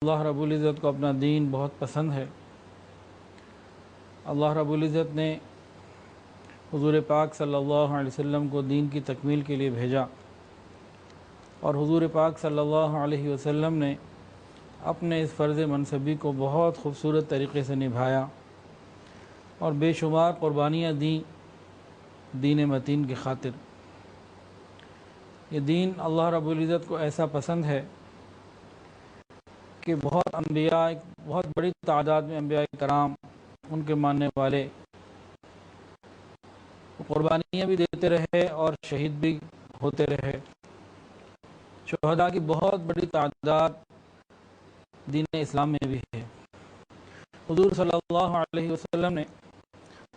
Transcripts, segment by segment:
اللہ رب العزت کو اپنا دین بہت پسند ہے۔ اللہ رب العزت نے حضور پاک صلی اللہ علیہ وسلم کو دین کی تکمیل کے لیے بھیجا، اور حضور پاک صلی اللہ علیہ وسلم نے اپنے اس فرض منصبی کو بہت خوبصورت طریقے سے نبھایا اور بے شمار قربانیاں دیں دین متین کی خاطر۔ یہ دین اللہ رب العزت کو ایسا پسند ہے کہ بہت انبیاء، بہت بڑی تعداد میں انبیاء کرام، ان کے ماننے والے قربانیاں بھی دیتے رہے اور شہید بھی ہوتے رہے۔ شہداء کی بہت بڑی تعداد دین اسلام میں بھی ہے۔ حضور صلی اللہ علیہ وسلم نے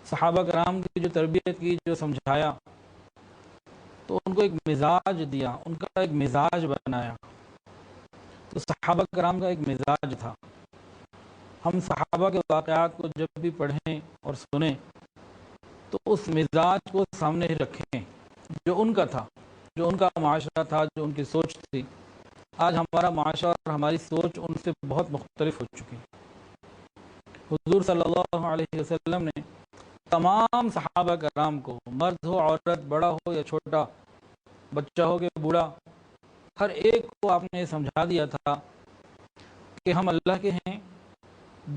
صحابہ کرام کی جو تربیت کی، جو سمجھایا، تو ان کو ایک مزاج دیا، ان کا ایک مزاج بنایا۔ تو صحابہ کرام کا ایک مزاج تھا۔ ہم صحابہ کے واقعات کو جب بھی پڑھیں اور سنیں تو اس مزاج کو سامنے رکھیں جو ان کا تھا، جو ان کا معاشرہ تھا، جو ان کی سوچ تھی۔ آج ہمارا معاشرہ اور ہماری سوچ ان سے بہت مختلف ہو چکی۔ حضور صلی اللہ علیہ وسلم نے تمام صحابہ کرام کو، مرد ہو عورت، بڑا ہو یا چھوٹا، بچہ ہو کہ بوڑھا، ہر ایک کو آپ نے سمجھا دیا تھا کہ ہم اللہ کے ہیں،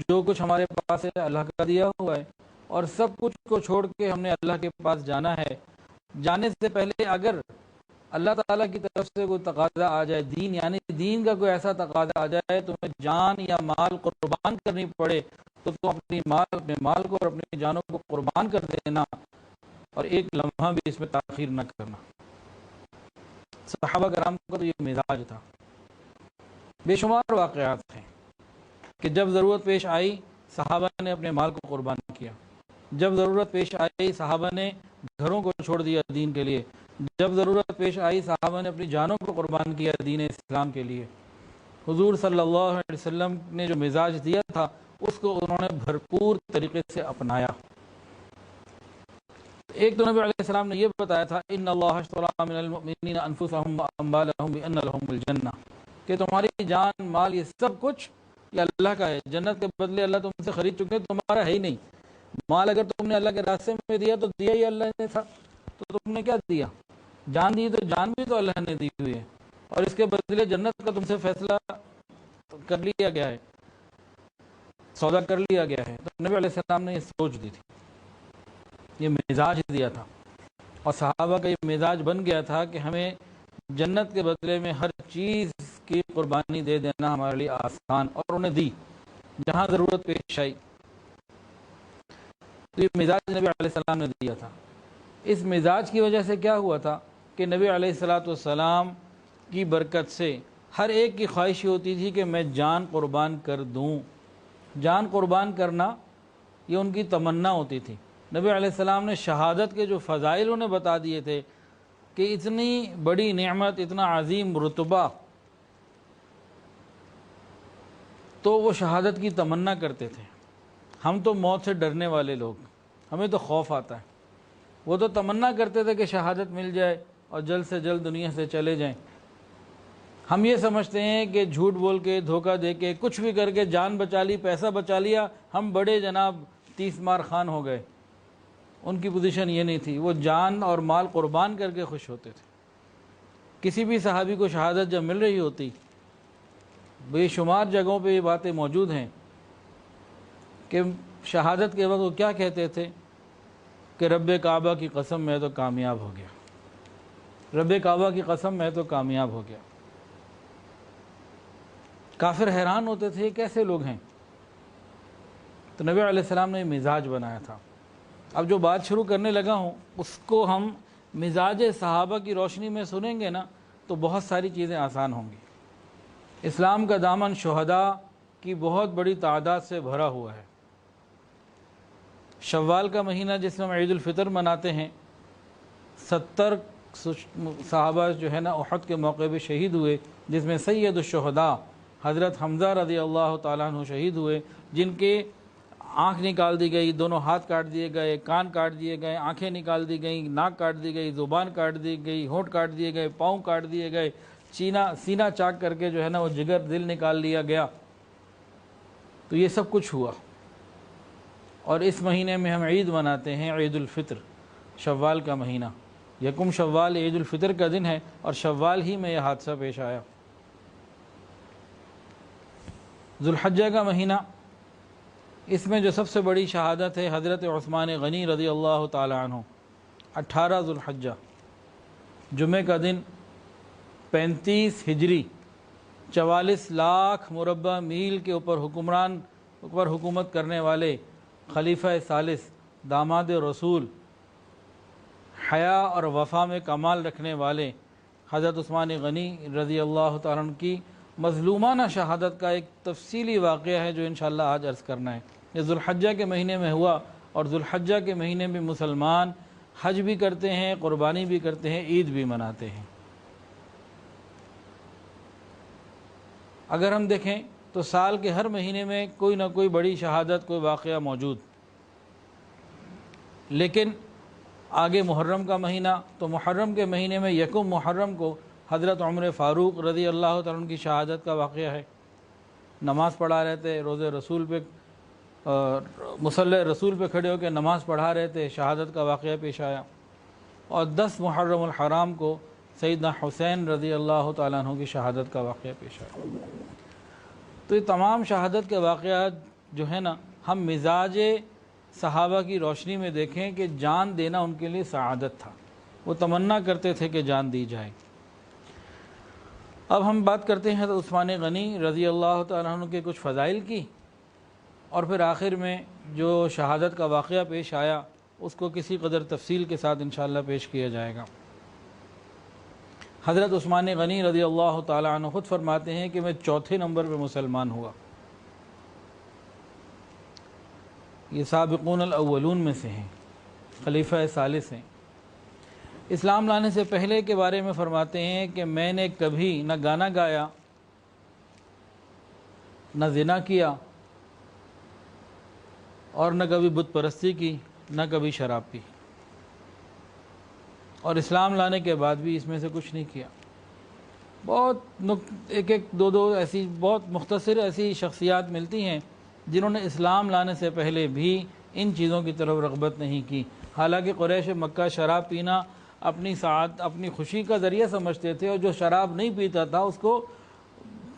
جو کچھ ہمارے پاس ہے اللہ کا دیا ہوا ہے، اور سب کچھ کو چھوڑ کے ہم نے اللہ کے پاس جانا ہے۔ جانے سے پہلے اگر اللہ تعالیٰ کی طرف سے کوئی تقاضا آ جائے، دین یعنی دین کا کوئی ایسا تقاضا آ جائے، تمہیں جان یا مال قربان کرنی پڑے، تو تم اپنے مال کو اور اپنی جانوں کو قربان کر دینا، اور ایک لمحہ بھی اس میں تاخیر نہ کرنا۔ صحابہ کرام کا تو یہ مزاج تھا۔ بے شمار واقعات ہیں کہ جب ضرورت پیش آئی صحابہ نے اپنے مال کو قربان کیا، جب ضرورت پیش آئی صحابہ نے گھروں کو چھوڑ دیا دین کے لیے، جب ضرورت پیش آئی صحابہ نے اپنی جانوں کو قربان کیا دین اسلام کے لیے۔ حضور صلی اللہ علیہ وسلم نے جو مزاج دیا تھا اس کو انہوں نے بھرپور طریقے سے اپنایا۔ ایک تو نبی علیہ السلام نے یہ بتایا تھا، ان اللہ اشتری من المؤمنین انفسهم واموالهم بان لهم الجنہ، کہ تمہاری جان، مال، یہ سب کچھ یہ اللہ کا ہے، جنت کے بدلے اللہ تم سے خرید چکے، تمہارا ہے ہی نہیں۔ مال اگر تم نے اللہ کے راستے میں دیا تو دیا ہی اللہ نے تھا، تو تم نے کیا دیا؟ جان دی تو جان بھی تو اللہ نے دی ہوئی ہے، اور اس کے بدلے جنت کا تم سے فیصلہ کر لیا گیا ہے، سودا کر لیا گیا ہے۔ تو نبی علیہ السلام نے یہ سوچ دی تھی، یہ مزاج دیا تھا، اور صحابہ کا یہ مزاج بن گیا تھا کہ ہمیں جنت کے بدلے میں ہر چیز کی قربانی دے دینا ہمارے لیے آسان، اور انہیں دی جہاں ضرورت پیش آئی۔ تو یہ مزاج نبی علیہ السلام نے دیا تھا۔ اس مزاج کی وجہ سے کیا ہوا تھا کہ نبی علیہ السلام کی برکت سے ہر ایک کی خواہش ہوتی تھی کہ میں جان قربان کر دوں۔ جان قربان کرنا یہ ان کی تمنا ہوتی تھی۔ نبی علیہ السلام نے شہادت کے جو فضائل انہیں بتا دیے تھے کہ اتنی بڑی نعمت، اتنا عظیم رتبہ، تو وہ شہادت کی تمنا کرتے تھے۔ ہم تو موت سے ڈرنے والے لوگ، ہمیں تو خوف آتا ہے، وہ تو تمنا کرتے تھے کہ شہادت مل جائے اور جلد سے جلد دنیا سے چلے جائیں۔ ہم یہ سمجھتے ہیں کہ جھوٹ بول کے، دھوکہ دے کے، کچھ بھی کر کے جان بچا لی، پیسہ بچا لیا، ہم بڑے جناب 30 مار خان ہو گئے۔ ان کی پوزیشن یہ نہیں تھی، وہ جان اور مال قربان کر کے خوش ہوتے تھے۔ کسی بھی صحابی کو شہادت جب مل رہی ہوتی، بے شمار جگہوں پہ یہ باتیں موجود ہیں کہ شہادت کے وقت وہ کیا کہتے تھے کہ رب کعبہ کی قسم میں تو کامیاب ہو گیا، رب کعبہ کی قسم میں تو کامیاب ہو گیا۔ کافر حیران ہوتے تھے کیسے لوگ ہیں؟ تو نبی علیہ السلام نے مزاج بنایا تھا۔ اب جو بات شروع کرنے لگا ہوں اس کو ہم مزاج صحابہ کی روشنی میں سنیں گے نا تو بہت ساری چیزیں آسان ہوں گی۔ اسلام کا دامن شہداء کی بہت بڑی تعداد سے بھرا ہوا ہے۔ شوال کا مہینہ جس میں ہم عید الفطر مناتے ہیں، 70 صحابہ جو ہے نا احد کے موقع پہ شہید ہوئے، جس میں سید الشہداء حضرت حمزہ رضی اللہ تعالیٰ عنہ شہید ہوئے، جن کے آنکھ نکال دی گئی، دونوں ہاتھ کاٹ دیے گئے، کان کاٹ دیے گئے، آنکھیں نکال دی گئیں، ناک کاٹ دی گئی، زبان کاٹ دی گئی، ہونٹ کاٹ دیے گئے، پاؤں کاٹ دیے گئے، سینہ چاک کر کے جو ہے نا وہ جگر دل نکال لیا گیا۔ تو یہ سب کچھ ہوا، اور اس مہینے میں ہم عید مناتے ہیں، عید الفطر، شوال کا مہینہ، یکم شوال عید الفطر کا دن ہے، اور شوال ہی میں یہ حادثہ پیش آیا۔ ذوالحجہ کا مہینہ، اس میں جو سب سے بڑی شہادت ہے حضرت عثمان غنی رضی اللہ تعالی عنہ، 18 ذوالحجہ، جمعہ کا دن، 35 ہجری، 44 لاکھ مربع میل کے اوپر حکومت کرنے والے خلیفہ ثالث، داماد رسول، حیا اور وفا میں کمال رکھنے والے حضرت عثمان غنی رضی اللہ تعالیٰ عنہ کی مظلومانہ شہادت کا ایک تفصیلی واقعہ ہے جو انشاءاللہ آج عرض کرنا ہے۔ یہ ذوالحجہ کے مہینے میں ہوا، اور ذوالحجہ کے مہینے میں مسلمان حج بھی کرتے ہیں، قربانی بھی کرتے ہیں، عید بھی مناتے ہیں۔ اگر ہم دیکھیں تو سال کے ہر مہینے میں کوئی نہ کوئی بڑی شہادت، کوئی واقعہ موجود، لیکن آگے محرم کا مہینہ، تو محرم کے مہینے میں یکم محرم کو حضرت عمر فاروق رضی اللہ تعالیٰ عنہ کی شہادت کا واقعہ ہے۔ نماز پڑھا رہے تھے، روزے رسول پہ مصلی رسول پہ کھڑے ہو کے نماز پڑھا رہے تھے، شہادت کا واقعہ پیش آیا۔ اور 10 محرم الحرام کو سیدنا حسین رضی اللہ تعالیٰ عنہ کی شہادت کا واقعہ پیش آیا۔ تو یہ تمام شہادت کے واقعات جو ہے نا، ہم مزاج صحابہ کی روشنی میں دیکھیں کہ جان دینا ان کے لیے سعادت تھا، وہ تمنا کرتے تھے کہ جان دی جائے۔ اب ہم بات کرتے ہیں حضرت عثمان غنی رضی اللہ تعالیٰ عنہ کے کچھ فضائل کی، اور پھر آخر میں جو شہادت کا واقعہ پیش آیا اس کو کسی قدر تفصیل کے ساتھ انشاءاللہ پیش کیا جائے گا۔ حضرت عثمان غنی رضی اللہ تعالیٰ عنہ خود فرماتے ہیں کہ میں چوتھے نمبر پہ مسلمان ہوا۔ یہ سابقون الاولون میں سے ہیں، خلیفہ ثالث ہیں۔ اسلام لانے سے پہلے کے بارے میں فرماتے ہیں کہ میں نے کبھی نہ گانا گایا، نہ زنا کیا، اور نہ کبھی بت پرستی کی، نہ کبھی شراب پی، اور اسلام لانے کے بعد بھی اس میں سے کچھ نہیں کیا۔ بہت ایک دو ایسی بہت مختصر ایسی شخصیات ملتی ہیں جنہوں نے اسلام لانے سے پہلے بھی ان چیزوں کی طرف رغبت نہیں کی، حالانکہ قریش مکہ شراب پینا اپنی سعادت، اپنی خوشی کا ذریعہ سمجھتے تھے، اور جو شراب نہیں پیتا تھا اس کو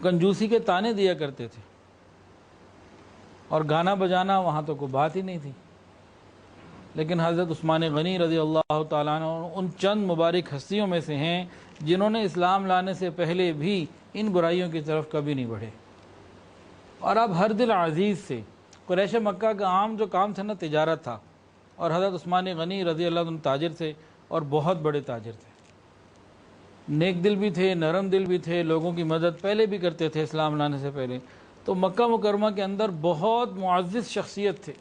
کنجوسی کے طعنے دیا کرتے تھے، اور گانا بجانا وہاں تو کوئی بات ہی نہیں تھی۔ لیکن حضرت عثمان غنی رضی اللہ تعالیٰ عنہ ان چند مبارک ہستیوں میں سے ہیں جنہوں نے اسلام لانے سے پہلے بھی ان برائیوں کی طرف کبھی نہیں بڑھے، اور اب ہر دل عزیز سے۔ قریش مکہ کا عام جو کام تھا نا، تجارت تھا، اور حضرت عثمان غنی رضی اللہ عنہ تاجر تھے، اور بہت بڑے تاجر تھے، نیک دل بھی تھے، نرم دل بھی تھے، لوگوں کی مدد پہلے بھی کرتے تھے اسلام لانے سے پہلے۔ تو مکہ مکرمہ کے اندر بہت معزز شخصیت تھے۔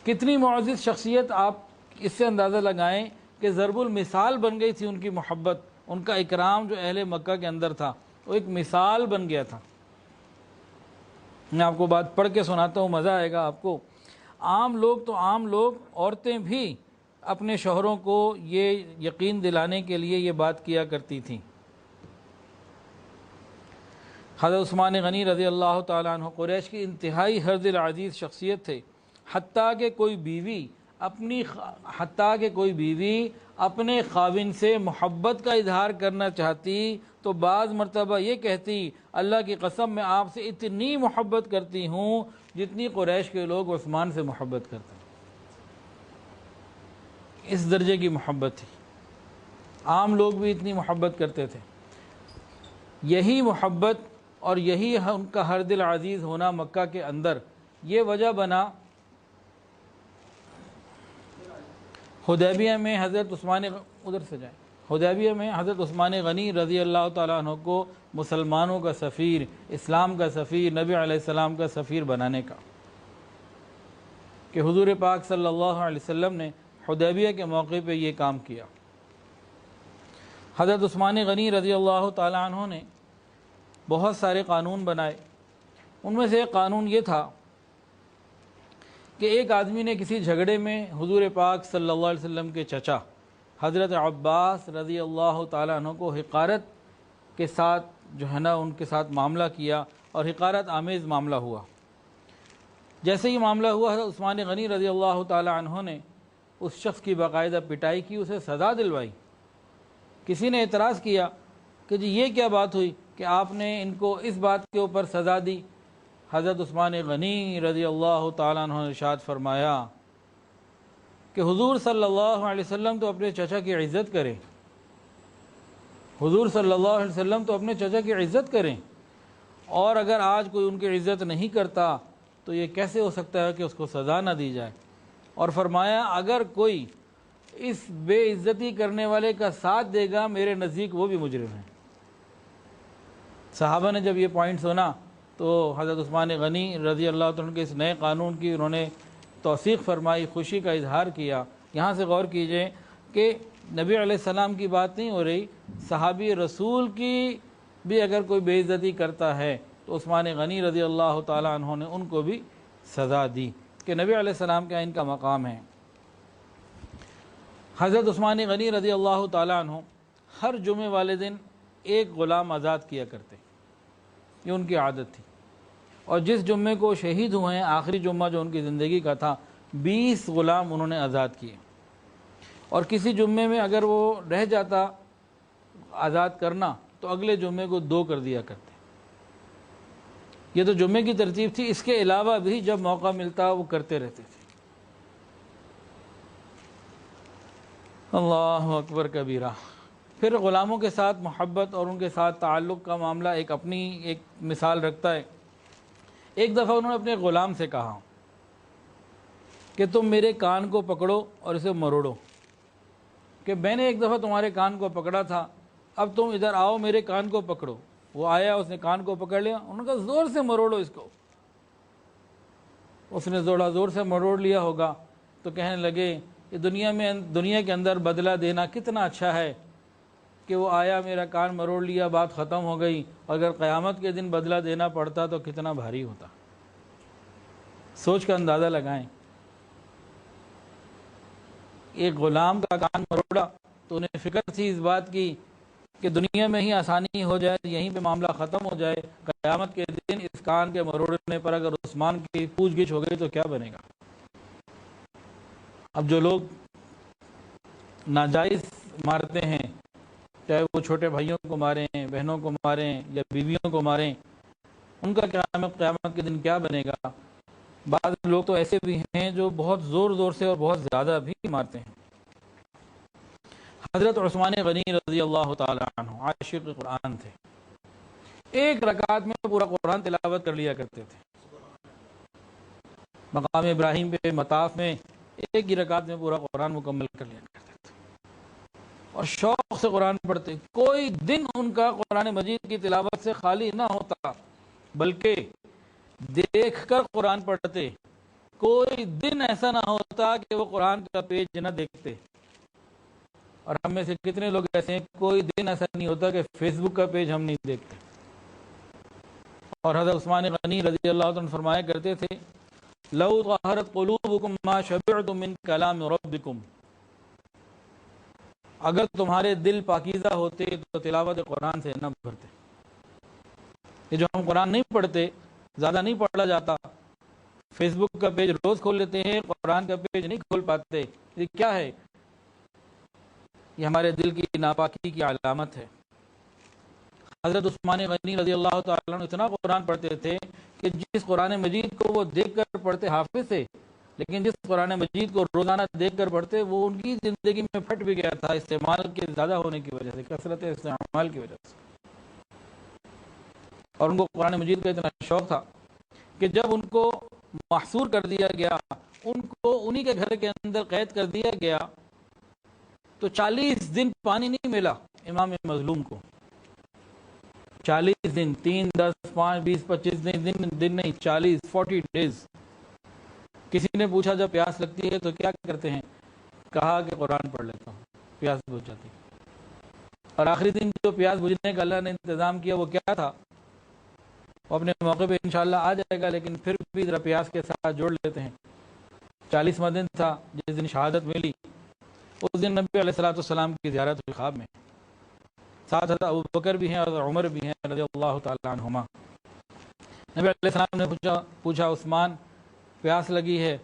کتنی معزز شخصیت، آپ اس سے اندازہ لگائیں کہ ضرب المثال بن گئی تھی ان کی محبت، ان کا اکرام جو اہل مکہ کے اندر تھا وہ ایک مثال بن گیا تھا۔ میں آپ کو بات پڑھ کے سناتا ہوں، مزہ آئے گا آپ کو۔ عام لوگ تو عام لوگ، عورتیں بھی اپنے شوہروں کو یہ یقین دلانے کے لیے یہ بات کیا کرتی تھیں۔ حضرت عثمان غنی رضی اللہ تعالیٰ عنہ قریش کی انتہائی ہر دل عزیز شخصیت تھے، حتیٰ کہ کوئی بیوی اپنے خاوند سے محبت کا اظہار کرنا چاہتی تو بعض مرتبہ یہ کہتی، اللہ کی قسم میں آپ سے اتنی محبت کرتی ہوں جتنی قریش کے لوگ عثمان سے محبت کرتے ہیں۔ اس درجے کی محبت تھی، عام لوگ بھی اتنی محبت کرتے تھے۔ یہی محبت اور یہی ان کا ہر دل عزیز ہونا مکہ کے اندر یہ وجہ بنا حدیبیہ میں حضرت عثمان غنی رضی اللہ تعالیٰ عنہ کو مسلمانوں کا سفیر، اسلام کا سفیر، نبی علیہ السلام کا سفیر بنانے کا، کہ حضور پاک صلی اللہ علیہ وسلم نے حدیبیہ کے موقع پہ یہ کام کیا۔ حضرت عثمان غنی رضی اللہ تعالیٰ عنہ نے بہت سارے قانون بنائے۔ ان میں سے ایک قانون یہ تھا کہ ایک آدمی نے کسی جھگڑے میں حضور پاک صلی اللہ علیہ وسلم کے چچا حضرت عباس رضی اللہ تعالیٰ عنہ کو حقارت کے ساتھ جو ہے نا ان کے ساتھ معاملہ کیا، اور حقارت آمیز معاملہ ہوا۔ جیسے ہی معاملہ ہوا حضرت عثمان غنی رضی اللہ تعالی عنہ نے اس شخص کی باقاعدہ پٹائی کی، اسے سزا دلوائی۔ کسی نے اعتراض کیا کہ جی یہ کیا بات ہوئی کہ آپ نے ان کو اس بات کے اوپر سزا دی؟ حضرت عثمان غنی رضی اللہ تعالیٰ عنہ نے ارشاد فرمایا کہ حضور صلی اللہ علیہ وسلم تو اپنے چچا کی عزت کریں، حضور صلی اللہ علیہ وسلم تو اپنے چچا کی عزت کریں، اور اگر آج کوئی ان کی عزت نہیں کرتا تو یہ کیسے ہو سکتا ہے کہ اس کو سزا نہ دی جائے؟ اور فرمایا اگر کوئی اس بے عزتی کرنے والے کا ساتھ دے گا میرے نزدیک وہ بھی مجرم ہے۔ صحابہ نے جب یہ پوائنٹ سنا تو حضرت عثمان غنی رضی اللہ عنہ کے اس نئے قانون کی انہوں نے توثیق فرمائی، خوشی کا اظہار کیا۔ یہاں سے غور کیجئے کہ نبی علیہ السلام کی بات نہیں ہو رہی، صحابی رسول کی بھی اگر کوئی بے عزتی کرتا ہے تو عثمان غنی رضی اللہ تعالیٰ عنہ نے ان کو بھی سزا دی کہ نبی علیہ السلام کا ان کا مقام ہے۔ حضرت عثمان غنی رضی اللہ تعالیٰ عنہ ہر جمعے والے دن ایک غلام آزاد کیا کرتے، یہ ان کی عادت تھی، اور جس جمعے کو شہید ہوئے ہیں آخری جمعہ جو ان کی زندگی کا تھا 20 غلام انہوں نے آزاد کیے، اور کسی جمعے میں اگر وہ رہ جاتا آزاد کرنا تو اگلے جمعے کو 2 کر دیا کرتے۔ یہ تو جمعے کی ترتیب تھی، اس کے علاوہ بھی جب موقع ملتا وہ کرتے رہتے تھے۔ اللہ اکبر کبیرہ۔ پھر غلاموں کے ساتھ محبت اور ان کے ساتھ تعلق کا معاملہ اپنی ایک مثال رکھتا ہے۔ ایک دفعہ انہوں نے اپنے غلام سے کہا کہ تم میرے کان کو پکڑو اور اسے مروڑو، کہ میں نے ایک دفعہ تمہارے کان کو پکڑا تھا، اب تم ادھر آؤ میرے کان کو پکڑو۔ وہ آیا، اس نے کان کو پکڑ لیا، انہوں نے کہا زور سے مروڑو اس کو۔ اس نے زور سے مروڑ لیا ہوگا تو کہنے لگے کہ دنیا کے اندر بدلہ دینا کتنا اچھا ہے کہ وہ آیا میرا کان مروڑ لیا، بات ختم ہو گئی، اگر قیامت کے دن بدلہ دینا پڑتا تو کتنا بھاری ہوتا۔ سوچ کا اندازہ لگائیں، ایک غلام کا کان مروڑا تو انہیں فکر تھی اس بات کی کہ دنیا میں ہی آسانی ہو جائے، یہیں پہ معاملہ ختم ہو جائے، قیامت کے دن اس کان کے مروڑنے پر اگر عثمان کی پوچھ گچھ ہو گئی تو کیا بنے گا۔ اب جو لوگ ناجائز مارتے ہیں، چاہے وہ چھوٹے بھائیوں کو ماریں، بہنوں کو ماریں یا بیویوں کو ماریں، ان کا قیامت کے دن کیا بنے گا۔ بعض لوگ تو ایسے بھی ہیں جو بہت زور سے اور بہت زیادہ بھی مارتے ہیں۔ حضرت عثمان غنی رضی اللہ تعالی عنہ عاشق قرآن تھے، ایک رکعت میں پورا قرآن تلاوت کر لیا کرتے تھے۔ مقام ابراہیم پہ مطاف میں ایک ہی رکعت میں پورا قرآن مکمل کر لیا کرتے تھے، اور شوق سے قرآن پڑھتے۔ کوئی دن ان کا قرآن مجید کی تلاوت سے خالی نہ ہوتا، بلکہ دیکھ کر قرآن پڑھتے۔ کوئی دن ایسا نہ ہوتا کہ وہ قرآن کا پیج نہ دیکھتے۔ اور ہم میں سے کتنے لوگ ایسے ہیں، کوئی دن ایسا نہیں ہوتا کہ فیس بک کا پیج ہم نہیں دیکھتے۔ اور حضرت عثمان غنی رضی اللہ عنہ فرمایا کرتے تھے لو طہرت قلوبکم ما شبعتم من کلام ربکم، اگر تمہارے دل پاکیزہ ہوتے تو تلاوت قرآن سے نہ بھرتے۔ یہ جو ہم قرآن نہیں پڑھتے، زیادہ نہیں پڑھا جاتا، فیس بک کا پیج روز کھول لیتے ہیں، قرآن کا پیج نہیں کھول پاتے، یہ کیا ہے؟ یہ ہمارے دل کی ناپاکی کی علامت ہے۔ حضرت عثمان غنی رضی اللہ تعالیٰ عنہ اتنا قرآن پڑھتے تھے کہ جس قرآن مجید کو وہ دیکھ کر پڑھتے حافظ تھے، لیکن جس قرآن مجید کو روزانہ دیکھ کر پڑھتے وہ ان کی زندگی میں پھٹ بھی گیا تھا، استعمال کے زیادہ ہونے کی وجہ سے، کثرت استعمال کی وجہ سے۔ اور ان کو قرآن مجید کا اتنا شوق تھا کہ جب ان کو محصور کر دیا گیا، ان کو انہی کے گھر کے اندر قید کر دیا گیا، تو 40 دن پانی نہیں ملا امام مظلوم کو۔ 40 دن، 3 10 5 20 25 دن نہیں، 40 ڈیز۔ کسی نے پوچھا جب پیاس لگتی ہے تو کیا کرتے ہیں؟ کہا کہ قرآن پڑھ لیتا ہوں، پیاس بجھ جاتی۔ اور آخری دن جو پیاس بجھنے کا اللہ نے انتظام کیا وہ کیا تھا؟ وہ اپنے موقع پہ انشاءاللہ آ جائے گا، لیکن پھر بھی ذرا پیاس کے ساتھ جوڑ لیتے ہیں۔ 40واں دن تھا جس دن شہادت ملی، اس دن نبی علیہ السلام کی زیارت ہوئی خواب میں، ساتھ حضرت ابوبکر بھی ہیں اور عمر بھی ہیں رضی اللہ تعالیٰ عنہما۔ نبی علیہ السلام نے پوچھا عثمان پیاس لگی ہے.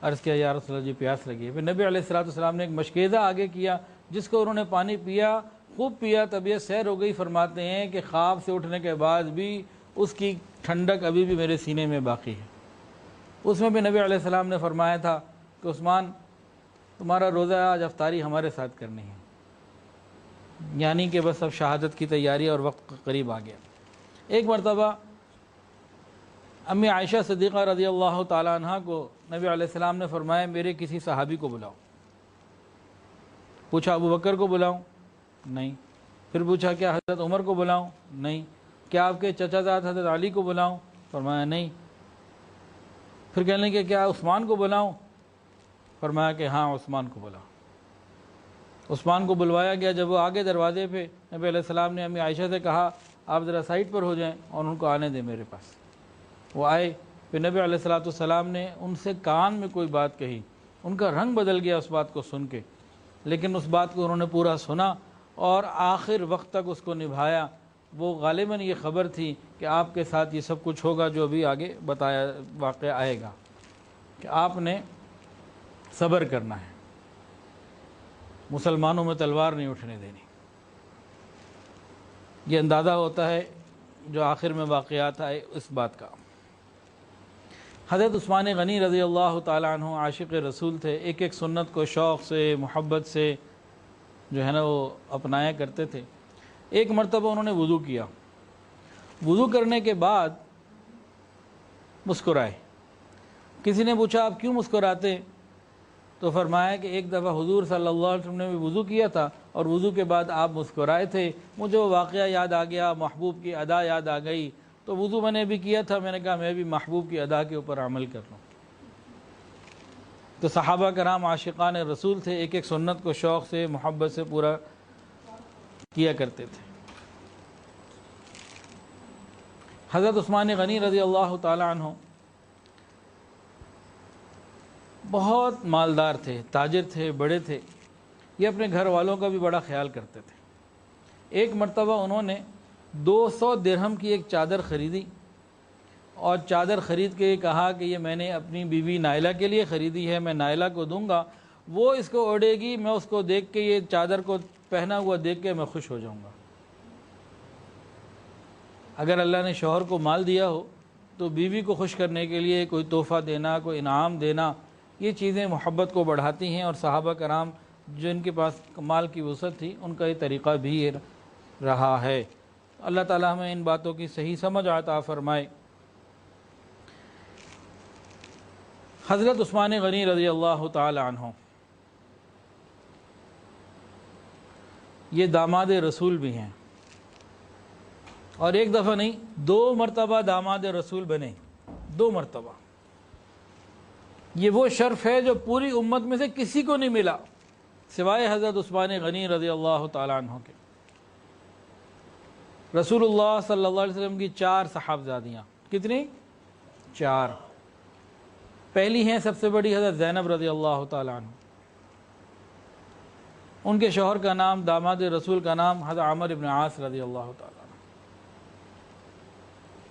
عرض کیا یا رسول اللہ جی پیاس لگی ہے. پھر نبی علیہ الصلوۃ والسلام نے ایک مشکیزہ آگے کیا جس کو انہوں نے پانی پیا, خوب پیا, طبیعت سیر ہو گئی. فرماتے ہیں کہ خواب سے اٹھنے کے بعد بھی اس کی ٹھنڈک ابھی بھی میرے سینے میں باقی ہے. اس میں بھی نبی علیہ السلام نے فرمایا تھا کہ عثمان تمہارا روزہ آج افطاری ہمارے ساتھ کرنی ہے, یعنی کہ بس اب شہادت کی تیاری اور وقت قریب آ گیا. ایک مرتبہ امی عائشہ صدیقہ رضی اللہ تعالیٰ عنہ کو نبی علیہ السلام نے فرمایا میرے کسی صحابی کو بلاؤ. پوچھا ابو بکر کو بلاؤں؟ نہیں. پھر پوچھا کیا حضرت عمر کو بلاؤں؟ نہیں. کیا آپ کے چچا زاد حضرت علی کو بلاؤں؟ فرمایا نہیں. پھر کہنے کہ کیا عثمان کو بلاؤں؟ فرمایا کہ ہاں عثمان کو بلاؤ. عثمان کو بلوایا گیا. جب وہ آگے دروازے پہ, نبی علیہ السلام نے امی عائشہ سے کہا آپ ذرا سائڈ پر ہو جائیں اور ان کو آنے دیں میرے پاس. وہ آئے. پھر نبی علیہ السلام نے ان سے کان میں کوئی بات کہی. ان کا رنگ بدل گیا اس بات کو سن کے, لیکن اس بات کو انہوں نے پورا سنا اور آخر وقت تک اس کو نبھایا. وہ غالباً یہ خبر تھی کہ آپ کے ساتھ یہ سب کچھ ہوگا جو ابھی آگے بتایا واقعہ آئے گا, کہ آپ نے صبر کرنا ہے, مسلمانوں میں تلوار نہیں اٹھنے دینی. یہ اندازہ ہوتا ہے جو آخر میں واقعات آئے اس بات کا. حضرت عثمان غنی رضی اللہ تعالیٰ عنہ عاشق رسول تھے. ایک ایک سنت کو شوق سے محبت سے جو ہے نا وہ اپنایا کرتے تھے. ایک مرتبہ انہوں نے وضو کیا. وضو کرنے کے بعد مسکرائے. کسی نے پوچھا آپ کیوں مسکراتے؟ تو فرمایا کہ ایک دفعہ حضور صلی اللہ علیہ وسلم نے بھی وضو کیا تھا اور وضو کے بعد آپ مسکرائے تھے. مجھے وہ واقعہ یاد آ گیا, محبوب کی ادا یاد آ گئی, تو وضو میں نے بھی کیا تھا, میں نے کہا میں بھی محبوب کی ادا کے اوپر عمل کر لوں. تو صحابہ کرام عاشقان رسول تھے, ایک ایک سنت کو شوق سے محبت سے پورا کیا کرتے تھے. حضرت عثمان غنی رضی اللہ تعالی عنہ بہت مالدار تھے, تاجر تھے, بڑے تھے. یہ اپنے گھر والوں کا بھی بڑا خیال کرتے تھے. ایک مرتبہ انہوں نے 200 درہم کی ایک چادر خریدی اور چادر خرید کے کہا کہ یہ میں نے اپنی بیوی نائلہ کے لیے خریدی ہے, میں نائلہ کو دوں گا, وہ اس کو اوڑھے گی, میں اس کو دیکھ کے یہ چادر کو پہنا ہوا دیکھ کے میں خوش ہو جاؤں گا. اگر اللہ نے شوہر کو مال دیا ہو تو بیوی کو خوش کرنے کے لیے کوئی تحفہ دینا, کوئی انعام دینا, یہ چیزیں محبت کو بڑھاتی ہیں. اور صحابہ کرام جو ان کے پاس مال کی وسعت تھی ان کا یہ طریقہ بھی رہا ہے. اللہ تعالیٰ ہمیں ان باتوں کی صحیح سمجھ عطا فرمائے. حضرت عثمان غنی رضی اللہ تعالی عنہ یہ داماد رسول بھی ہیں, اور ایک دفعہ نہیں 2 مرتبہ داماد رسول بنے. 2 مرتبہ. یہ وہ شرف ہے جو پوری امت میں سے کسی کو نہیں ملا سوائے حضرت عثمان غنی رضی اللہ تعالی عنہ کے. رسول اللہ صلی اللہ علیہ وسلم کی 4 صاحبزادیاں. کتنی؟ 4. پہلی ہیں سب سے بڑی حضرت زینب رضی اللہ تعالی عنہ. ان کے شوہر کا نام, داماد رسول کا نام حضرت عمر ابن عاص رضی اللہ تعالی عنہ.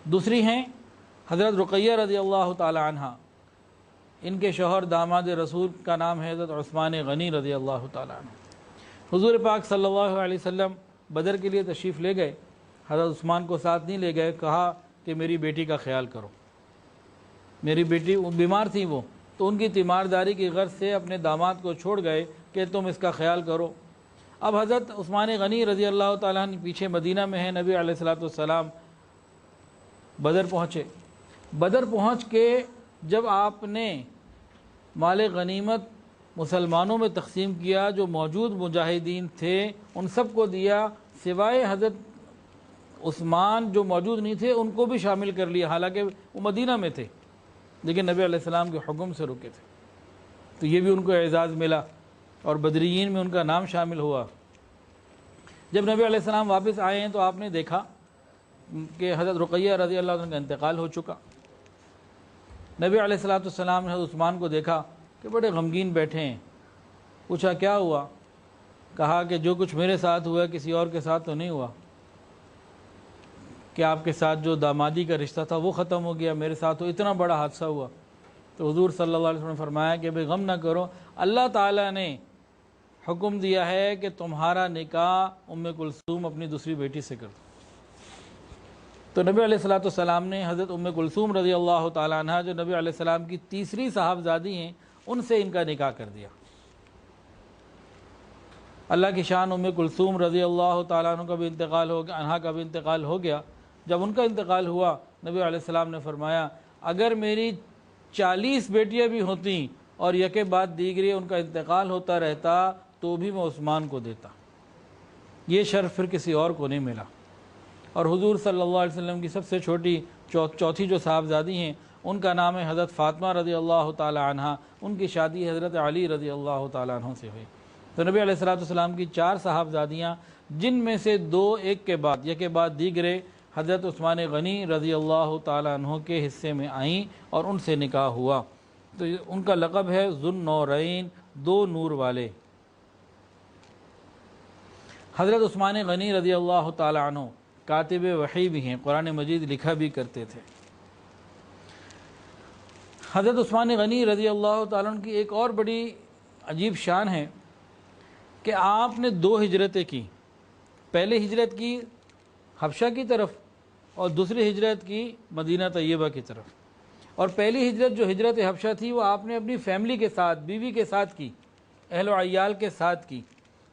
دوسری ہیں حضرت رقیہ رضی اللہ تعالی عنہ. ان کے شوہر داماد رسول کا نام ہے حضرت عثمان غنی رضی اللہ تعالی عنہ. حضور پاک صلی اللہ علیہ وسلم بدر کے لیے تشریف لے گئے. حضرت عثمان کو ساتھ نہیں لے گئے. کہا کہ میری بیٹی کا خیال کرو. میری بیٹی بیمار تھی وہ, تو ان کی تیمارداری کی غرض سے اپنے داماد کو چھوڑ گئے کہ تم اس کا خیال کرو. اب حضرت عثمان غنی رضی اللہ تعالیٰ عنہ پیچھے مدینہ میں ہیں. نبی علیہ الصلوۃ والسلام بدر پہنچے. بدر پہنچ کے جب آپ نے مال غنیمت مسلمانوں میں تقسیم کیا, جو موجود مجاہدین تھے ان سب کو دیا, سوائے حضرت عثمان جو موجود نہیں تھے ان کو بھی شامل کر لیا, حالانکہ وہ مدینہ میں تھے لیکن نبی علیہ السلام کے حکم سے رکے تھے. تو یہ بھی ان کو اعزاز ملا اور بدریین میں ان کا نام شامل ہوا. جب نبی علیہ السلام واپس آئے ہیں تو آپ نے دیکھا کہ حضرت رقیہ رضی اللہ عنہ کا انتقال ہو چکا. نبی علیہ السلام نے حضرت عثمان کو دیکھا کہ بڑے غمگین بیٹھے ہیں. پوچھا کیا ہوا؟ کہا کہ جو کچھ میرے ساتھ ہوا کسی اور کے ساتھ تو نہیں ہوا, کہ آپ کے ساتھ جو دامادی کا رشتہ تھا وہ ختم ہو گیا, میرے ساتھ تو اتنا بڑا حادثہ ہوا. تو حضور صلی اللہ علیہ وسلم نے فرمایا کہ بھئی غم نہ کرو، اللہ تعالیٰ نے حکم دیا ہے کہ تمہارا نکاح ام کلثوم اپنی دوسری بیٹی سے کر دو۔ تو نبی علیہ السلام نے حضرت ام کلثوم رضی اللہ تعالیٰ عنہ جو نبی علیہ السلام کی تیسری صاحبزادی ہیں ان سے ان کا نکاح کر دیا۔ اللہ کی شان، ام کلثوم رضی اللہ تعالیٰ عنہ کا بھی انتقال ہو گیا، عنہا کا بھی انتقال ہو گیا۔ جب ان کا انتقال ہوا نبی علیہ السلام نے فرمایا اگر میری 40 بیٹیاں بھی ہوتیں اور یکے بعد دیگری ان کا انتقال ہوتا رہتا تو بھی میں عثمان کو دیتا، یہ شرف پھر کسی اور کو نہیں ملا۔ اور حضور صلی اللہ علیہ وسلم کی سب سے چھوٹی چوتھی جو صاحبزادی ہیں ان کا نام ہے حضرت فاطمہ رضی اللہ تعالی عنہ، ان کی شادی حضرت علی رضی اللہ تعالی عنہ سے ہوئی۔ تو نبی علیہ السلام کی 4 صاحبزادیاں، جن میں سے 2 ایک کے بعد دیگرے حضرت عثمان غنی رضی اللہ تعالی عنہ کے حصے میں آئیں اور ان سے نکاح ہوا۔ تو ان کا لقب ہے ذو النورین، 2 نور والے۔ حضرت عثمان غنی رضی اللہ تعالی عنہ کاتب وحی بھی ہیں، قرآن مجید لکھا بھی کرتے تھے۔ حضرت عثمان غنی رضی اللہ تعالیٰ عنہ کی ایک اور بڑی عجیب شان ہے کہ آپ نے 2 ہجرتیں کی۔ پہلے ہجرت کی حبشہ کی طرف اور دوسری ہجرت کی مدینہ طیبہ کی طرف۔ اور پہلی ہجرت جو ہجرت حبشہ تھی وہ آپ نے اپنی فیملی کے ساتھ، بیوی کے ساتھ کی، اہل و عیال کے ساتھ کی۔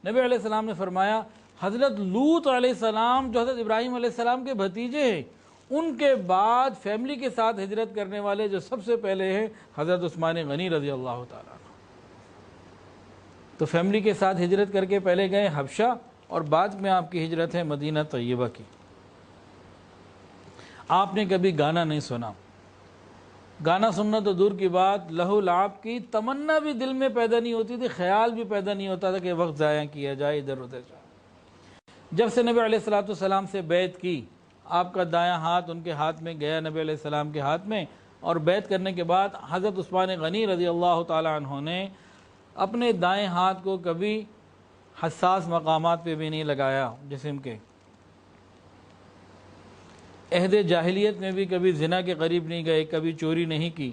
نبی علیہ السلام نے فرمایا حضرت لوط علیہ السلام جو حضرت ابراہیم علیہ السلام کے بھتیجے ہیں، ان کے بعد فیملی کے ساتھ ہجرت کرنے والے جو سب سے پہلے ہیں حضرت عثمان غنی رضی اللہ تعالیٰ عنہ۔ تو فیملی کے ساتھ ہجرت کر کے پہلے گئے حبشہ اور بعد میں آپ کی ہجرت ہے مدینہ طیبہ کی۔ آپ نے کبھی گانا نہیں سنا، گانا سننا تو دور کی بات، لہو لعب کی تمنا بھی دل میں پیدا نہیں ہوتی تھی، خیال بھی پیدا نہیں ہوتا تھا کہ وقت ضائع کیا جائے ادھر ادھر جائے۔ جب سے نبی علیہ السلام سے بیعت کی، آپ کا دایاں ہاتھ ان کے ہاتھ میں گیا نبی علیہ السلام کے ہاتھ میں، اور بیعت کرنے کے بعد حضرت عثمان غنی رضی اللہ تعالی عنہ نے اپنے دائیں ہاتھ کو کبھی حساس مقامات پہ بھی نہیں لگایا جسم کے۔ عہد جاہلیت میں بھی کبھی زنا کے قریب نہیں گئے، کبھی چوری نہیں کی،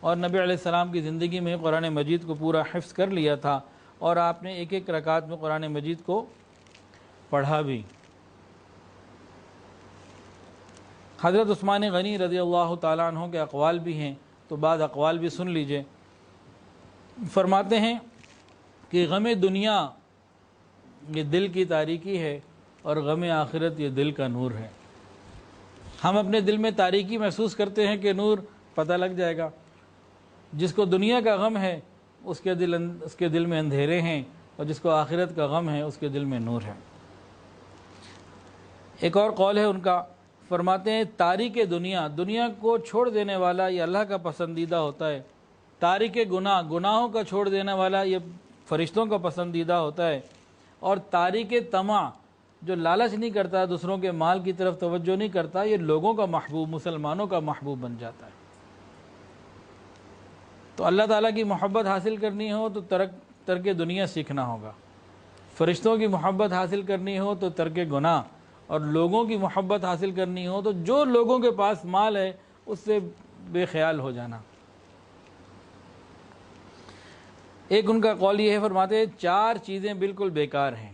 اور نبی علیہ السلام کی زندگی میں قرآن مجید کو پورا حفظ کر لیا تھا، اور آپ نے ایک رکعت میں قرآن مجید کو پڑھا بھی۔ حضرت عثمان غنی رضی اللہ تعالیٰ عنہ کے اقوال بھی ہیں، تو بعض اقوال بھی سن لیجئے۔ فرماتے ہیں کہ غم دنیا یہ دل کی تاریکی ہے اور غم آخرت یہ دل کا نور ہے۔ ہم اپنے دل میں تاریکی محسوس کرتے ہیں کہ نور پتہ لگ جائے گا، جس کو دنیا کا غم ہے اس کے دل میں اندھیرے ہیں، اور جس کو آخرت کا غم ہے اس کے دل میں نور ہے۔ ایک اور قول ہے ان کا، فرماتے ہیں تاریک دنیا، دنیا کو چھوڑ دینے والا یہ اللہ کا پسندیدہ ہوتا ہے، تاریک گناہوں کا چھوڑ دینے والا یہ فرشتوں کا پسندیدہ ہوتا ہے، اور تاریک طمع جو لالچ نہیں کرتا، دوسروں کے مال کی طرف توجہ نہیں کرتا، یہ لوگوں کا محبوب، مسلمانوں کا محبوب بن جاتا ہے۔ تو اللہ تعالیٰ کی محبت حاصل کرنی ہو تو ترک دنیا سیکھنا ہوگا، فرشتوں کی محبت حاصل کرنی ہو تو ترک گناہ، اور لوگوں کی محبت حاصل کرنی ہو تو جو لوگوں کے پاس مال ہے اس سے بے خیال ہو جانا۔ ایک ان کا قول یہ ہے، فرماتے ہیں 4 چیزیں بالکل بیکار ہیں۔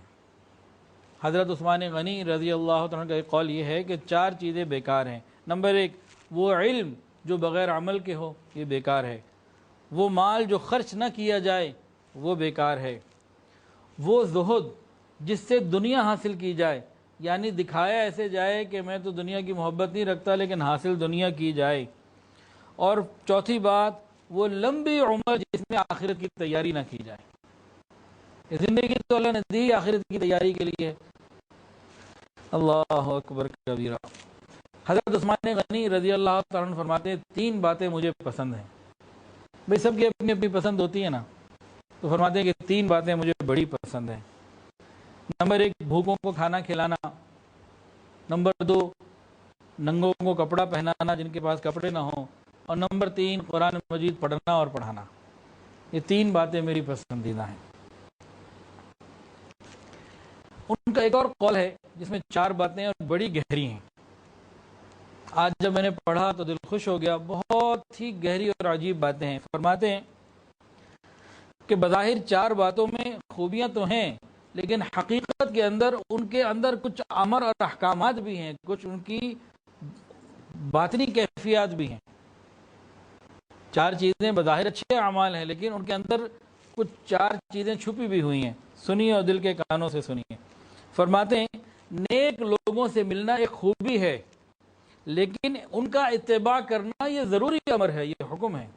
حضرت عثمان غنی رضی اللہ عنہ کا ایک قول یہ ہے کہ 4 چیزیں بیکار ہیں۔ نمبر 1، وہ علم جو بغیر عمل کے ہو، یہ بیکار ہے۔ وہ مال جو خرچ نہ کیا جائے، وہ بیکار ہے۔ وہ زہد جس سے دنیا حاصل کی جائے، یعنی دکھایا ایسے جائے کہ میں تو دنیا کی محبت نہیں رکھتا لیکن حاصل دنیا کی جائے۔ اور چوتھی بات، وہ لمبی عمر جس میں آخرت کی تیاری نہ کی جائے۔ زندگی تو اللہ نے دی آخرت کی تیاری کے لیے۔ اللہ اکبر کبیرہ۔ حضرت عثمان غنی رضی اللہ تعالیٰ عنہ فرماتے ہیں 3 باتیں مجھے پسند ہیں۔ بھئی سب کی اپنی اپنی پسند ہوتی ہے نا، تو فرماتے ہیں کہ 3 باتیں مجھے بڑی پسند ہیں۔ نمبر 1، بھوکوں کو کھانا کھلانا۔ نمبر 2، ننگوں کو کپڑا پہنانا جن کے پاس کپڑے نہ ہوں۔ اور نمبر 3، قرآن مجید پڑھنا اور پڑھانا۔ یہ 3 باتیں میری پسندیدہ ہیں۔ ان کا ایک اور قول ہے جس میں 4 باتیں اور بڑی گہری ہیں۔ آج جب میں نے پڑھا تو دل خوش ہو گیا، بہت ہی گہری اور عجیب باتیں ہیں۔ فرماتے ہیں کہ بظاہر 4 باتوں میں خوبیاں تو ہیں، لیکن حقیقت کے اندر ان کے اندر کچھ امر اور احکامات بھی ہیں، کچھ ان کی باطنی کیفیات بھی ہیں۔ 4 چیزیں بظاہر اچھے اعمال ہیں، لیکن ان کے اندر کچھ 4 چیزیں چھپی بھی ہوئی ہیں۔ سنیے اور دل کے کانوں سے سنیے۔ فرماتے ہیں نیک لوگوں سے ملنا ایک خوبی ہے، لیکن ان کا اتباع کرنا یہ ضروری امر ہے، یہ حکم ہے۔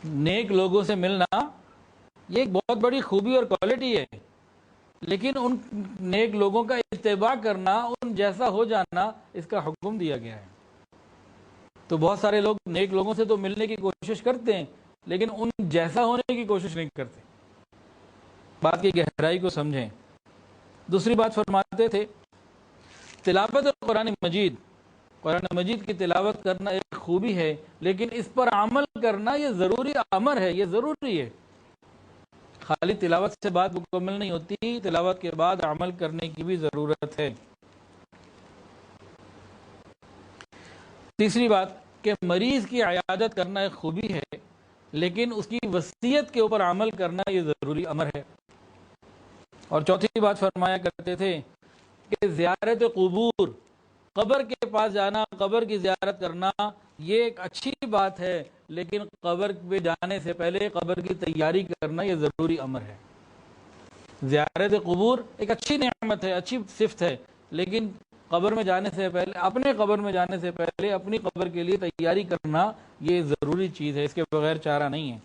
نیک لوگوں سے ملنا یہ ایک بہت بڑی خوبی اور کوالٹی ہے، لیکن ان نیک لوگوں کا اتباع کرنا، ان جیسا ہو جانا، اس کا حکم دیا گیا ہے۔ تو بہت سارے لوگ نیک لوگوں سے تو ملنے کی کوشش کرتے ہیں، لیکن ان جیسا ہونے کی کوشش نہیں کرتے۔ بات کی گہرائی کو سمجھیں۔ دوسری بات فرماتے تھے تلاوت قرآن مجید، قرآن مجید کی تلاوت کرنا ایک خوبی ہے، لیکن اس پر عمل کرنا یہ ضروری امر ہے، یہ ضروری ہے۔ خالی تلاوت سے بات مکمل نہیں ہوتی، تلاوت کے بعد عمل کرنے کی بھی ضرورت ہے۔ تیسری بات کہ مریض کی عیادت کرنا ایک خوبی ہے، لیکن اس کی وصیت کے اوپر عمل کرنا یہ ضروری امر ہے۔ اور چوتھی بات فرمایا کرتے تھے کہ زیارت قبور، قبر کے پاس جانا، قبر کی زیارت کرنا یہ ایک اچھی بات ہے، لیکن قبر پہ جانے سے پہلے قبر کی تیاری کرنا یہ ضروری امر ہے۔ زیارت قبور ایک اچھی نعمت ہے، اچھی صفت ہے، لیکن قبر میں جانے سے پہلے، اپنے قبر میں جانے سے پہلے اپنی قبر کے لیے تیاری کرنا یہ ضروری چیز ہے، اس کے بغیر چارہ نہیں ہے۔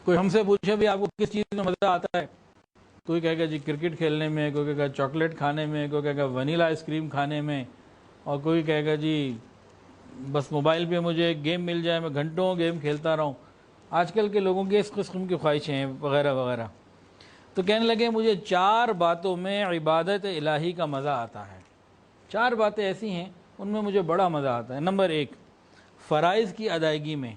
کوئی ہم سے پوچھے بھی آپ کو کس چیز میں مزہ آتا ہے، کوئی کہے گا جی کرکٹ کھیلنے میں، کوئی کہے گا چاکلیٹ کھانے میں، کوئی کہے گا ونیلا آئس کریم کھانے میں، اور کوئی کہے گا جی بس موبائل پہ مجھے گیم مل جائے، میں گھنٹوں گیم کھیلتا رہوں۔ آج کل کے لوگوں کی اس قسم کی خواہشیں ہیں وغیرہ وغیرہ۔ تو کہنے لگے مجھے 4 باتوں میں عبادت الہی کا مزہ آتا ہے۔ 4 باتیں ایسی ہیں ان میں مجھے بڑا مزہ آتا ہے۔ نمبر 1 فرائض کی ادائیگی میں،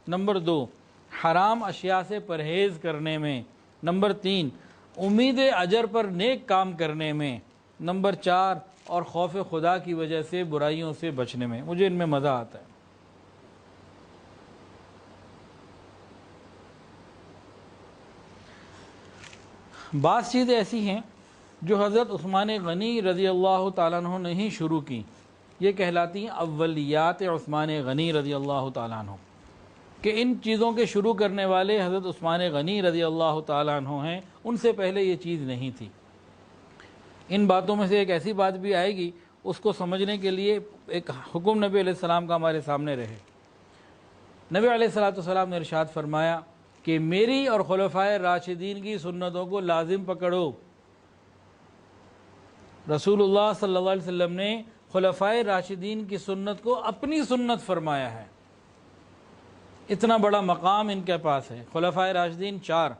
نمبر 2 حرام اشیاء سے پرہیز کرنے میں، نمبر 3 امید اجر پر نیک کام کرنے میں، نمبر 4 اور خوف خدا کی وجہ سے برائیوں سے بچنے میں۔ مجھے ان میں مزہ آتا ہے۔ بعض چیزیں ایسی ہیں جو حضرت عثمان غنی رضی اللہ تعالیٰ عنہ نے ہی شروع کی، یہ کہلاتی ہیں اولیات عثمان غنی رضی اللہ تعالیٰ عنہ، کہ ان چیزوں کے شروع کرنے والے حضرت عثمان غنی رضی اللہ تعالیٰ عنہ ہیں، ان سے پہلے یہ چیز نہیں تھی۔ ان باتوں میں سے ایک ایسی بات بھی آئے گی، اس کو سمجھنے کے لیے ایک حکم نبی علیہ السلام کا ہمارے سامنے رہے۔ نبی علیہ السلام نے ارشاد فرمایا کہ میری اور خلفائے راشدین کی سنتوں کو لازم پکڑو۔ رسول اللہ صلی اللہ علیہ وسلم نے خلفائے راشدین کی سنت کو اپنی سنت فرمایا ہے۔ اتنا بڑا مقام ان کے پاس ہے۔ خلفائے راشدین 4،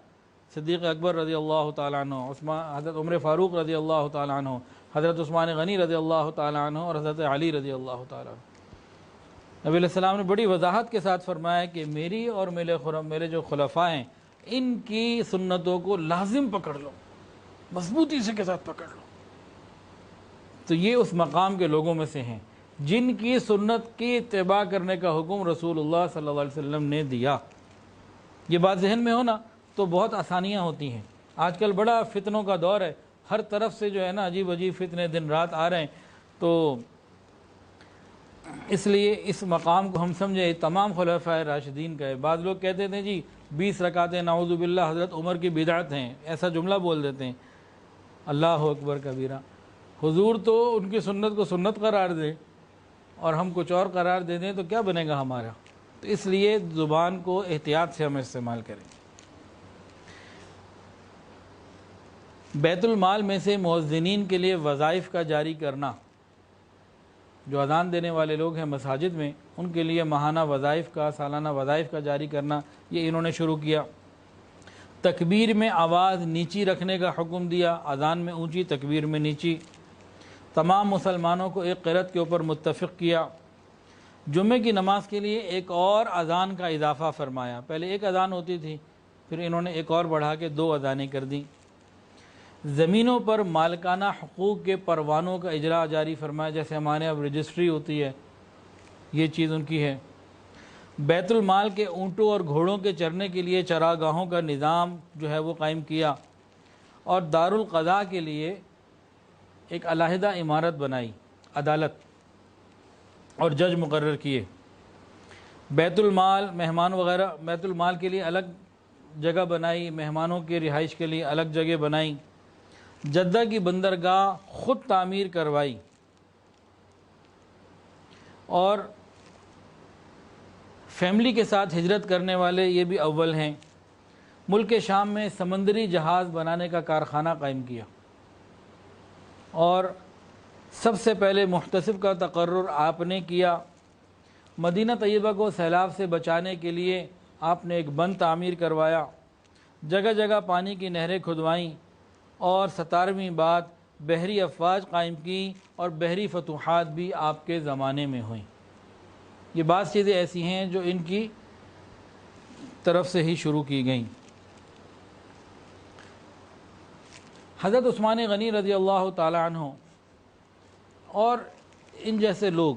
صدیق اکبر رضی اللہ تعالیٰ عنہ، حضرت عمر فاروق رضی اللہ تعالیٰ عنہ، حضرت عثمان غنی رضی اللہ تعالیٰ عنہ، اور حضرت علی رضی اللہ تعالیٰ عنہ۔ نبی علیہ السلام نے بڑی وضاحت کے ساتھ فرمایا کہ میری اور میرے جو خلفاء ہیں ان کی سنتوں کو لازم پکڑ لو، مضبوطی سے کے ساتھ پکڑ لو۔ تو یہ اس مقام کے لوگوں میں سے ہیں جن کی سنت کی اتباع کرنے کا حکم رسول اللہ صلی اللہ علیہ وسلم نے دیا۔ یہ بات ذہن میں ہونا تو بہت آسانیاں ہوتی ہیں۔ آج کل بڑا فتنوں کا دور ہے، ہر طرف سے جو ہے نا عجیب عجیب فتنے دن رات آ رہے ہیں، تو اس لیے اس مقام کو ہم سمجھے تمام خلفائے راشدین کا ہے۔ بعض لوگ کہتے تھے جی 20 رکعتیں نعوذ باللہ حضرت عمر کی بدعت ہیں، ایسا جملہ بول دیتے ہیں۔ اللہ اکبر کبیرہ، حضور تو ان کی سنت کو سنت قرار دے اور ہم کچھ اور قرار دے دیں تو کیا بنے گا ہمارا؟ تو اس لیے زبان کو احتیاط سے ہم استعمال کریں۔ بیت المال میں سے مؤذنین کے لیے وظائف کا جاری کرنا، جو اذان دینے والے لوگ ہیں مساجد میں، ان کے لیے ماہانہ وظائف کا، سالانہ وظائف کا جاری کرنا، یہ انہوں نے شروع کیا۔ تکبیر میں آواز نیچی رکھنے کا حکم دیا، اذان میں اونچی، تکبیر میں نیچی۔ تمام مسلمانوں کو ایک قرأت کے اوپر متفق کیا۔ جمعے کی نماز کے لیے ایک اور اذان کا اضافہ فرمایا، پہلے ایک اذان ہوتی تھی، پھر انہوں نے ایک اور بڑھا کے 2 اذانیں کر دیں۔ زمینوں پر مالکانہ حقوق کے پروانوں کا اجرا جاری فرمایا، جیسے ہمارے اب رجسٹری ہوتی ہے، یہ چیز ان کی ہے۔ بیت المال کے اونٹوں اور گھوڑوں کے چرنے کے لیے چراگاہوں کا نظام جو ہے وہ قائم کیا، اور دارالقضاء کے لیے ایک علیحدہ عمارت بنائی، عدالت اور جج مقرر کیے۔ بیت المال مہمان وغیرہ، بیت المال کے لیے الگ جگہ بنائی، مہمانوں کے رہائش کے لیے الگ جگہ بنائی۔ جدہ کی بندرگاہ خود تعمیر کروائی، اور فیملی کے ساتھ ہجرت کرنے والے یہ بھی اول ہیں۔ ملک شام میں سمندری جہاز بنانے کا کارخانہ قائم کیا، اور سب سے پہلے محتسب کا تقرر آپ نے کیا۔ مدینہ طیبہ کو سیلاب سے بچانے کے لیے آپ نے ایک بند تعمیر کروایا، جگہ جگہ پانی کی نہریں کھدوائیں، اور 17ویں بات بحری افواج قائم کی، اور بحری فتوحات بھی آپ کے زمانے میں ہوئیں۔ یہ بعض چیزیں ایسی ہیں جو ان کی طرف سے ہی شروع کی گئیں۔ حضرت عثمان غنی رضی اللہ تعالی عنہ اور ان جیسے لوگ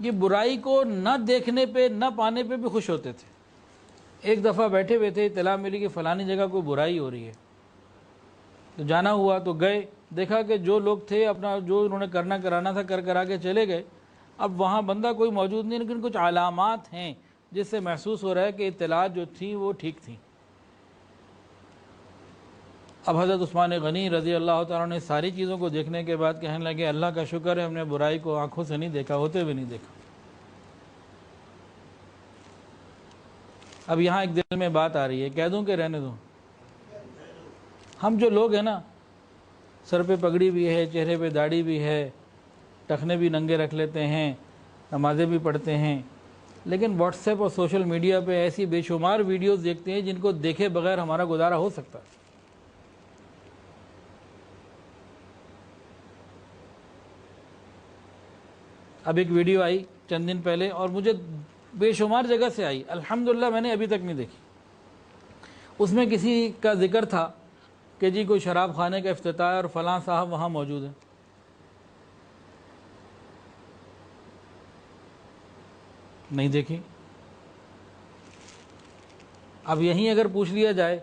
یہ برائی کو نہ دیکھنے پہ نہ پانے پہ بھی خوش ہوتے تھے۔ ایک دفعہ بیٹھے ہوئے تھے، اطلاع ملی کہ فلانی جگہ کوئی برائی ہو رہی ہے، تو جانا ہوا تو گئے، دیکھا کہ جو لوگ تھے اپنا جو انہوں نے کرنا کرانا تھا کرا کے چلے گئے۔ اب وہاں بندہ کوئی موجود نہیں، لیکن کچھ علامات ہیں جس سے محسوس ہو رہا ہے کہ اطلاعات جو تھیں وہ ٹھیک تھیں۔ اب حضرت عثمان غنی رضی اللہ تعالیٰ نے ساری چیزوں کو دیکھنے کے بعد کہنے لگے اللہ کا شکر ہے ہم نے برائی کو آنکھوں سے نہیں دیکھا، ہوتے ہوئے نہیں دیکھا۔ اب یہاں ایک دل میں بات آ رہی ہے، کہہ دوں کہ رہنے دوں؟ ہم جو لوگ ہیں نا، سر پہ پگڑی بھی ہے، چہرے پہ داڑھی بھی ہے، ٹخنے بھی ننگے رکھ لیتے ہیں، نمازیں بھی پڑھتے ہیں، لیکن واٹس ایپ اور سوشل میڈیا پہ ایسی بے شمار ویڈیوز دیکھتے ہیں جن کو دیکھے بغیر ہمارا گزارا ہو سکتا ہے۔ اب ایک ویڈیو آئی چند دن پہلے اور مجھے بے شمار جگہ سے آئی، الحمدللہ میں نے ابھی تک نہیں دیکھی۔ اس میں کسی کا ذکر تھا کہ جی کوئی شراب خانے کا افتتاح ہے اور فلاں صاحب وہاں موجود ہیں۔ نہیں دیکھی۔ اب یہیں اگر پوچھ لیا جائے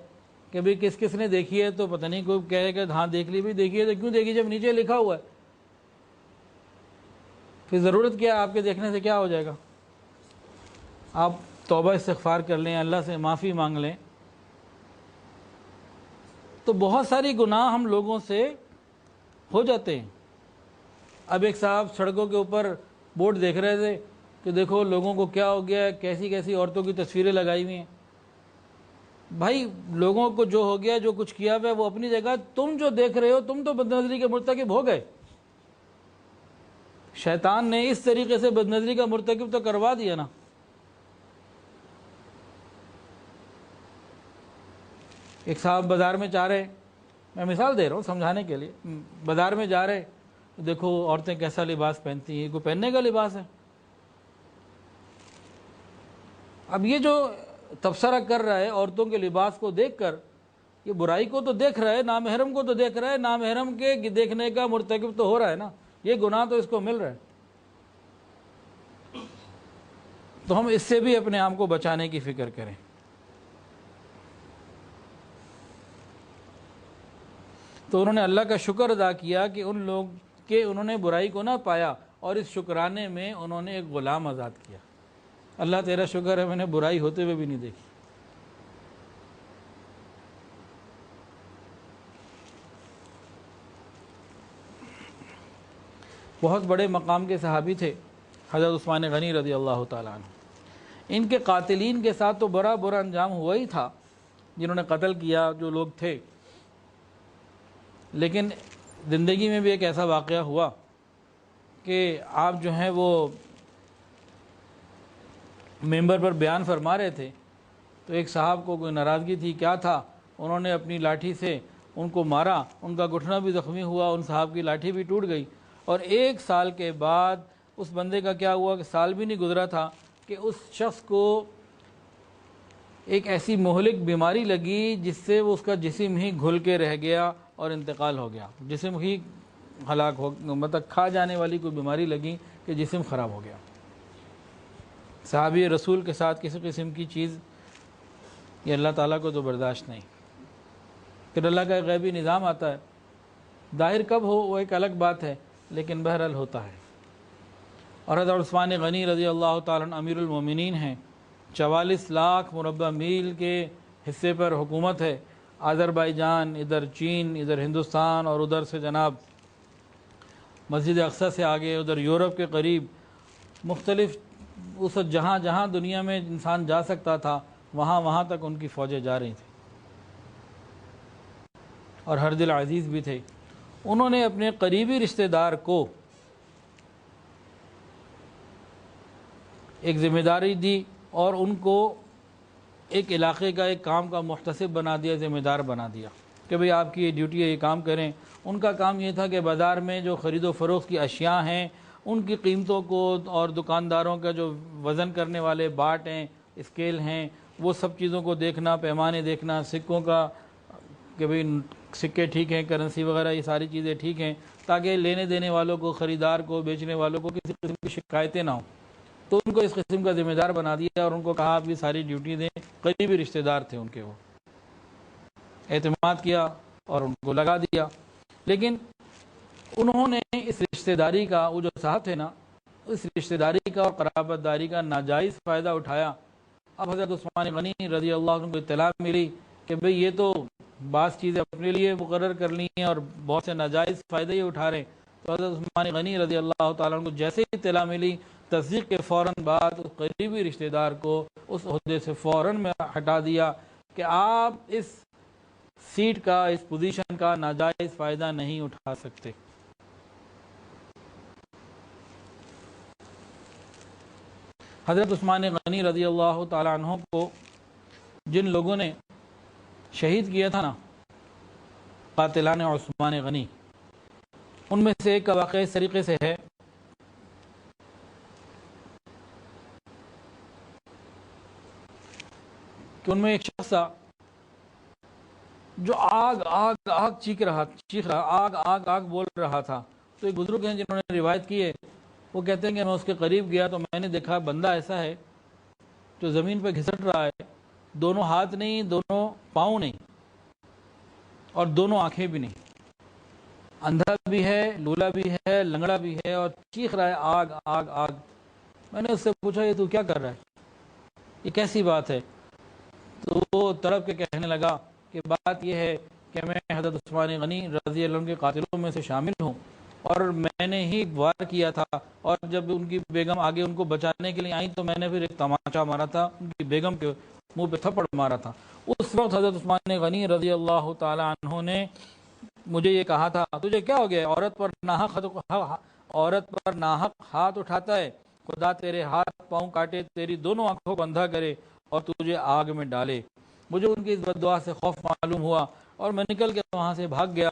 کہ بھئی کس کس نے دیکھی ہے تو پتہ نہیں کوئی کہے کہ ہاں دیکھ لی، بھی دیکھی ہے تو کیوں دیکھی جب نیچے لکھا ہوا ہے؟ پھر ضرورت کیا ہے؟ آپ کے دیکھنے سے کیا ہو جائے گا؟ آپ توبہ استغفار کر لیں، اللہ سے معافی مانگ لیں، تو بہت ساری گناہ ہم لوگوں سے ہو جاتے ہیں۔ اب ایک صاحب سڑکوں کے اوپر بورڈ دیکھ رہے تھے کہ دیکھو لوگوں کو کیا ہو گیا ہے، کیسی کیسی عورتوں کی تصویریں لگائی ہوئی ہیں۔ بھائی لوگوں کو جو ہو گیا، جو کچھ کیا ہوا ہے وہ اپنی جگہ، تم جو دیکھ رہے ہو تم تو بدنظری کے مرتکب ہو گئے۔ شیطان نے اس طریقے سے بدنظری کا مرتکب تو کروا دیا نا۔ ایک صاحب بازار میں جا رہے، میں مثال دے رہا ہوں سمجھانے کے لیے، بازار میں جا رہے، دیکھو عورتیں کیسا لباس پہنتی ہیں، کوئی پہننے کا لباس ہے۔ اب یہ جو تبصرہ کر رہا ہے عورتوں کے لباس کو دیکھ کر، یہ برائی کو تو دیکھ رہا ہے، نامحرم کو تو دیکھ رہا ہے، نامحرم کے دیکھنے کا مرتکب تو ہو رہا ہے نا، یہ گناہ تو اس کو مل رہا ہے۔ تو ہم اس سے بھی اپنے آپ کو بچانے کی فکر کریں۔ تو انہوں نے اللہ کا شکر ادا کیا کہ ان لوگ کہ انہوں نے برائی کو نہ پایا، اور اس شکرانے میں انہوں نے ایک غلام آزاد کیا۔ اللہ تیرا شکر ہے میں نے برائی ہوتے ہوئے بھی نہیں دیکھی۔ بہت بڑے مقام کے صحابی تھے حضرت عثمان غنی رضی اللہ تعالیٰ عنہ۔ ان کے قاتلین کے ساتھ تو برا انجام ہوا ہی تھا، جنہوں نے قتل کیا جو لوگ تھے، لیکن زندگی میں بھی ایک ایسا واقعہ ہوا کہ آپ جو ہیں وہ ممبر پر بیان فرما رہے تھے، تو ایک صاحب کو کوئی ناراضگی تھی، کیا تھا، انہوں نے اپنی لاٹھی سے ان کو مارا، ان کا گھٹنا بھی زخمی ہوا، ان صاحب کی لاٹھی بھی ٹوٹ گئی، اور 1 سال کے بعد اس بندے کا کیا ہوا کہ سال بھی نہیں گزرا تھا کہ اس شخص کو ایک ایسی مہلک بیماری لگی جس سے وہ اس کا جسم ہی گھل کے رہ گیا، اور انتقال ہو گیا، جسم ہی ہلاک ہو، مطلب کھا جانے والی کوئی بیماری لگی کہ جسم خراب ہو گیا۔ صحابی رسول کے ساتھ کسی قسم کی چیز یہ اللہ تعالیٰ کو تو برداشت نہیں۔ پھر اللہ کا ایک غیبی نظام آتا ہے، ظاہر کب ہو وہ ایک الگ بات ہے، لیکن بہرحال ہوتا ہے۔ اور حضرت عثمان غنی رضی اللہ تعالیٰ عنہ امیر المومنین ہیں، 44 لاکھ مربع میل کے حصے پر حکومت ہے، آذربائیجان، ادھر چین، ادھر ہندوستان، اور ادھر سے جناب مسجد اقصی سے آگے ادھر یورپ کے قریب، مختلف اس وقت جہاں جہاں دنیا میں انسان جا سکتا تھا وہاں وہاں تک ان کی فوجیں جا رہی تھیں، اور ہر دل عزیز بھی تھے۔ انہوں نے اپنے قریبی رشتہ دار کو ایک ذمہ داری دی اور ان کو ایک علاقے کا ایک کام کا محتسب بنا دیا، ذمہ دار بنا دیا کہ بھئی آپ کی یہ ڈیوٹی ہے، یہ کام کریں۔ ان کا کام یہ تھا کہ بازار میں جو خرید و فروخت کی اشیاء ہیں ان کی قیمتوں کو، اور دکانداروں کا جو وزن کرنے والے باٹ ہیں، اسکیل ہیں، وہ سب چیزوں کو دیکھنا، پیمانے دیکھنا، سکوں کا کہ بھئی سکے ٹھیک ہیں، کرنسی وغیرہ یہ ساری چیزیں ٹھیک ہیں، تاکہ لینے دینے والوں کو، خریدار کو، بیچنے والوں کو کسی قسم کی شکایتیں نہ ہوں۔ تو ان کو اس قسم کا ذمہ دار بنا دیا اور ان کو کہا آپ یہ ساری ڈیوٹی دیں۔ قریبی رشتہ دار تھے ان کے، وہ اعتماد کیا اور ان کو لگا دیا۔ لیکن انہوں نے اس رشتہ داری کا، وہ جو صاحب تھے نا، اس رشتہ داری کا اور قرابت داری کا ناجائز فائدہ اٹھایا۔ اب حضرت عثمان غنی رضی اللہ عنہ کو اطلاع ملی کہ بھئی یہ تو بعض چیزیں اپنے لیے مقرر کر لی ہیں اور بہت سے ناجائز فائدے یہ اٹھا رہے ہیں۔ تو حضرت عثمان غنی رضی اللہ تعالیٰ عنہ کو جیسے ہی اطلاع ملی، تصدیق کے فوراً بعد اس قریبی رشتہ دار کو اس عہدے سے فوراً میں ہٹا دیا کہ آپ اس سیٹ کا، اس پوزیشن کا ناجائز فائدہ نہیں اٹھا سکتے۔ حضرت عثمان غنی رضی اللہ تعالیٰ عنہ کو جن لوگوں نے شہید کیا تھا نا، قاتلان عثمان غنی، ان میں سے ایک کا واقعہ اس طریقے سے ہے کہ ان میں ایک شخص تھا جو آگ آگ آگ چیخ رہا، آگ آگ آگ بول رہا تھا۔ تو ایک بزرگ ہیں جنہوں نے روایت کی ہے، وہ کہتے ہیں کہ میں اس کے قریب گیا تو میں نے دیکھا بندہ ایسا ہے جو زمین پہ گھسٹ رہا ہے، دونوں ہاتھ نہیں، دونوں پاؤں نہیں، اور دونوں آنکھیں بھی نہیں، اندھا بھی ہے، لولا بھی ہے، لنگڑا بھی ہے، اور چیخ رہا ہے آگ آگ آگ۔ میں نے اس سے پوچھا یہ تو کیا کر رہا ہے، یہ کیسی بات ہے؟ تو وہ تڑپ کے کہنے لگا کہ بات یہ ہے کہ میں حضرت عثمان غنی رضی اللہ عنہ کے قاتلوں میں سے شامل ہوں، اور میں نے ہی وار کیا تھا، اور جب ان کی بیگم آگے ان کو بچانے کے لیے آئیں تو میں نے پھر ایک تماچا مارا تھا، ان کی بیگم کے منہ پہ تھپڑ مارا تھا۔ اس وقت حضرت عثمان غنی رضی اللہ تعالی عنہ نے مجھے یہ کہا تھا تجھے کیا ہو گیا، عورت پر ناحق ہاتھ اٹھاتا ہے، خدا تیرے ہاتھ پاؤں کاٹے، تیری دونوں آنکھوں کو اندھا کرے اور تجھے آگ میں ڈالے۔ مجھے ان کی اس بد دعا سے خوف معلوم ہوا اور میں نکل کے وہاں سے بھاگ گیا،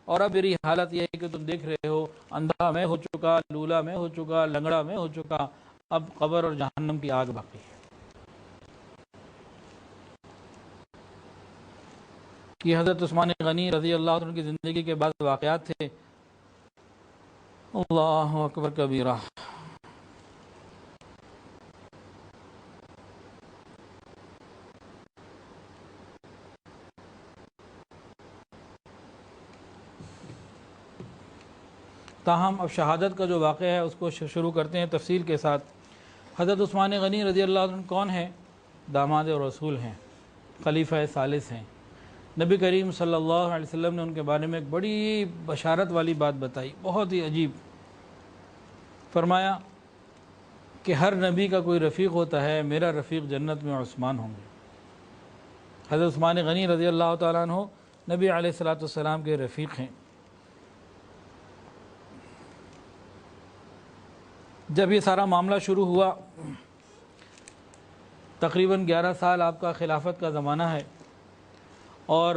اور اب میری حالت یہ ہے کہ تم دیکھ رہے ہو، اندھا میں ہو چکا، لولا میں ہو چکا، لنگڑا میں ہو چکا، اب قبر اور جہنم کی آگ باقی ہے۔ یہ حضرت عثمان غنی رضی اللہ عنہ کی زندگی کے بعض واقعات تھے۔ اللہ اکبر کبیرہ۔ تاہم اب شہادت کا جو واقعہ ہے اس کو شروع کرتے ہیں تفصیل کے ساتھ۔ حضرت عثمان غنی رضی اللہ عنہ کون ہیں؟ داماد رسول ہیں، خلیفہ ثالث ہیں۔ نبی کریم صلی اللہ علیہ وسلم نے ان کے بارے میں ایک بڑی بشارت والی بات بتائی، بہت ہی عجیب۔ فرمایا کہ ہر نبی کا کوئی رفیق ہوتا ہے، میرا رفیق جنت میں عثمان ہوں گے۔ حضرت عثمان غنی رضی اللہ تعالیٰ عنہ نبی علیہ الصلوۃ والسلام کے رفیق ہیں۔ جب یہ سارا معاملہ شروع ہوا، تقریباً 11 سال آپ کا خلافت کا زمانہ ہے، اور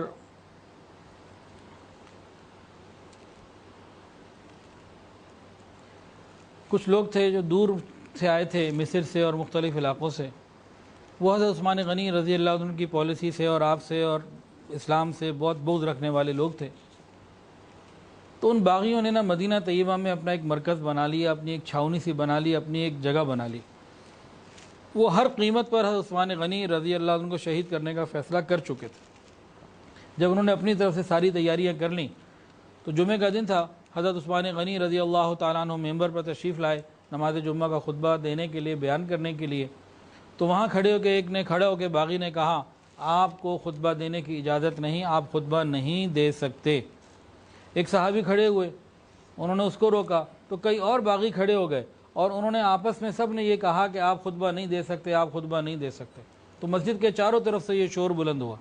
کچھ لوگ تھے جو دور سے آئے تھے، مصر سے اور مختلف علاقوں سے، وہ حضرت عثمان غنی رضی اللہ عنہ کی پالیسی سے اور آپ سے اور اسلام سے بہت بغض رکھنے والے لوگ تھے۔ تو ان باغیوں نے نا مدینہ طیبہ میں اپنا ایک مرکز بنا لیا، اپنی ایک چھاونی سی بنا لی، اپنی ایک جگہ بنا لی۔ وہ ہر قیمت پر حضرت عثمان غنی رضی اللہ عنہ کو شہید کرنے کا فیصلہ کر چکے تھے۔ جب انہوں نے اپنی طرف سے ساری تیاریاں کر لیں تو جمعہ کا دن تھا، حضرت عثمان غنی رضی اللہ تعالیٰ عنہ ممبر پر تشریف لائے نماز جمعہ کا خطبہ دینے کے لیے، بیان کرنے کے لیے۔ تو وہاں کھڑے ہو کے ایک نے کھڑا ہو کے باغی نے کہا، آپ کو خطبہ دینے کی اجازت نہیں، آپ خطبہ نہیں دے سکتے۔ ایک صحابی کھڑے ہوئے، انہوں نے اس کو روکا، تو کئی اور باغی کھڑے ہو گئے اور انہوں نے آپس میں سب نے یہ کہا کہ آپ خطبہ نہیں دے سکتے، آپ خطبہ نہیں دے سکتے۔ تو مسجد کے چاروں طرف سے یہ شور بلند ہوا۔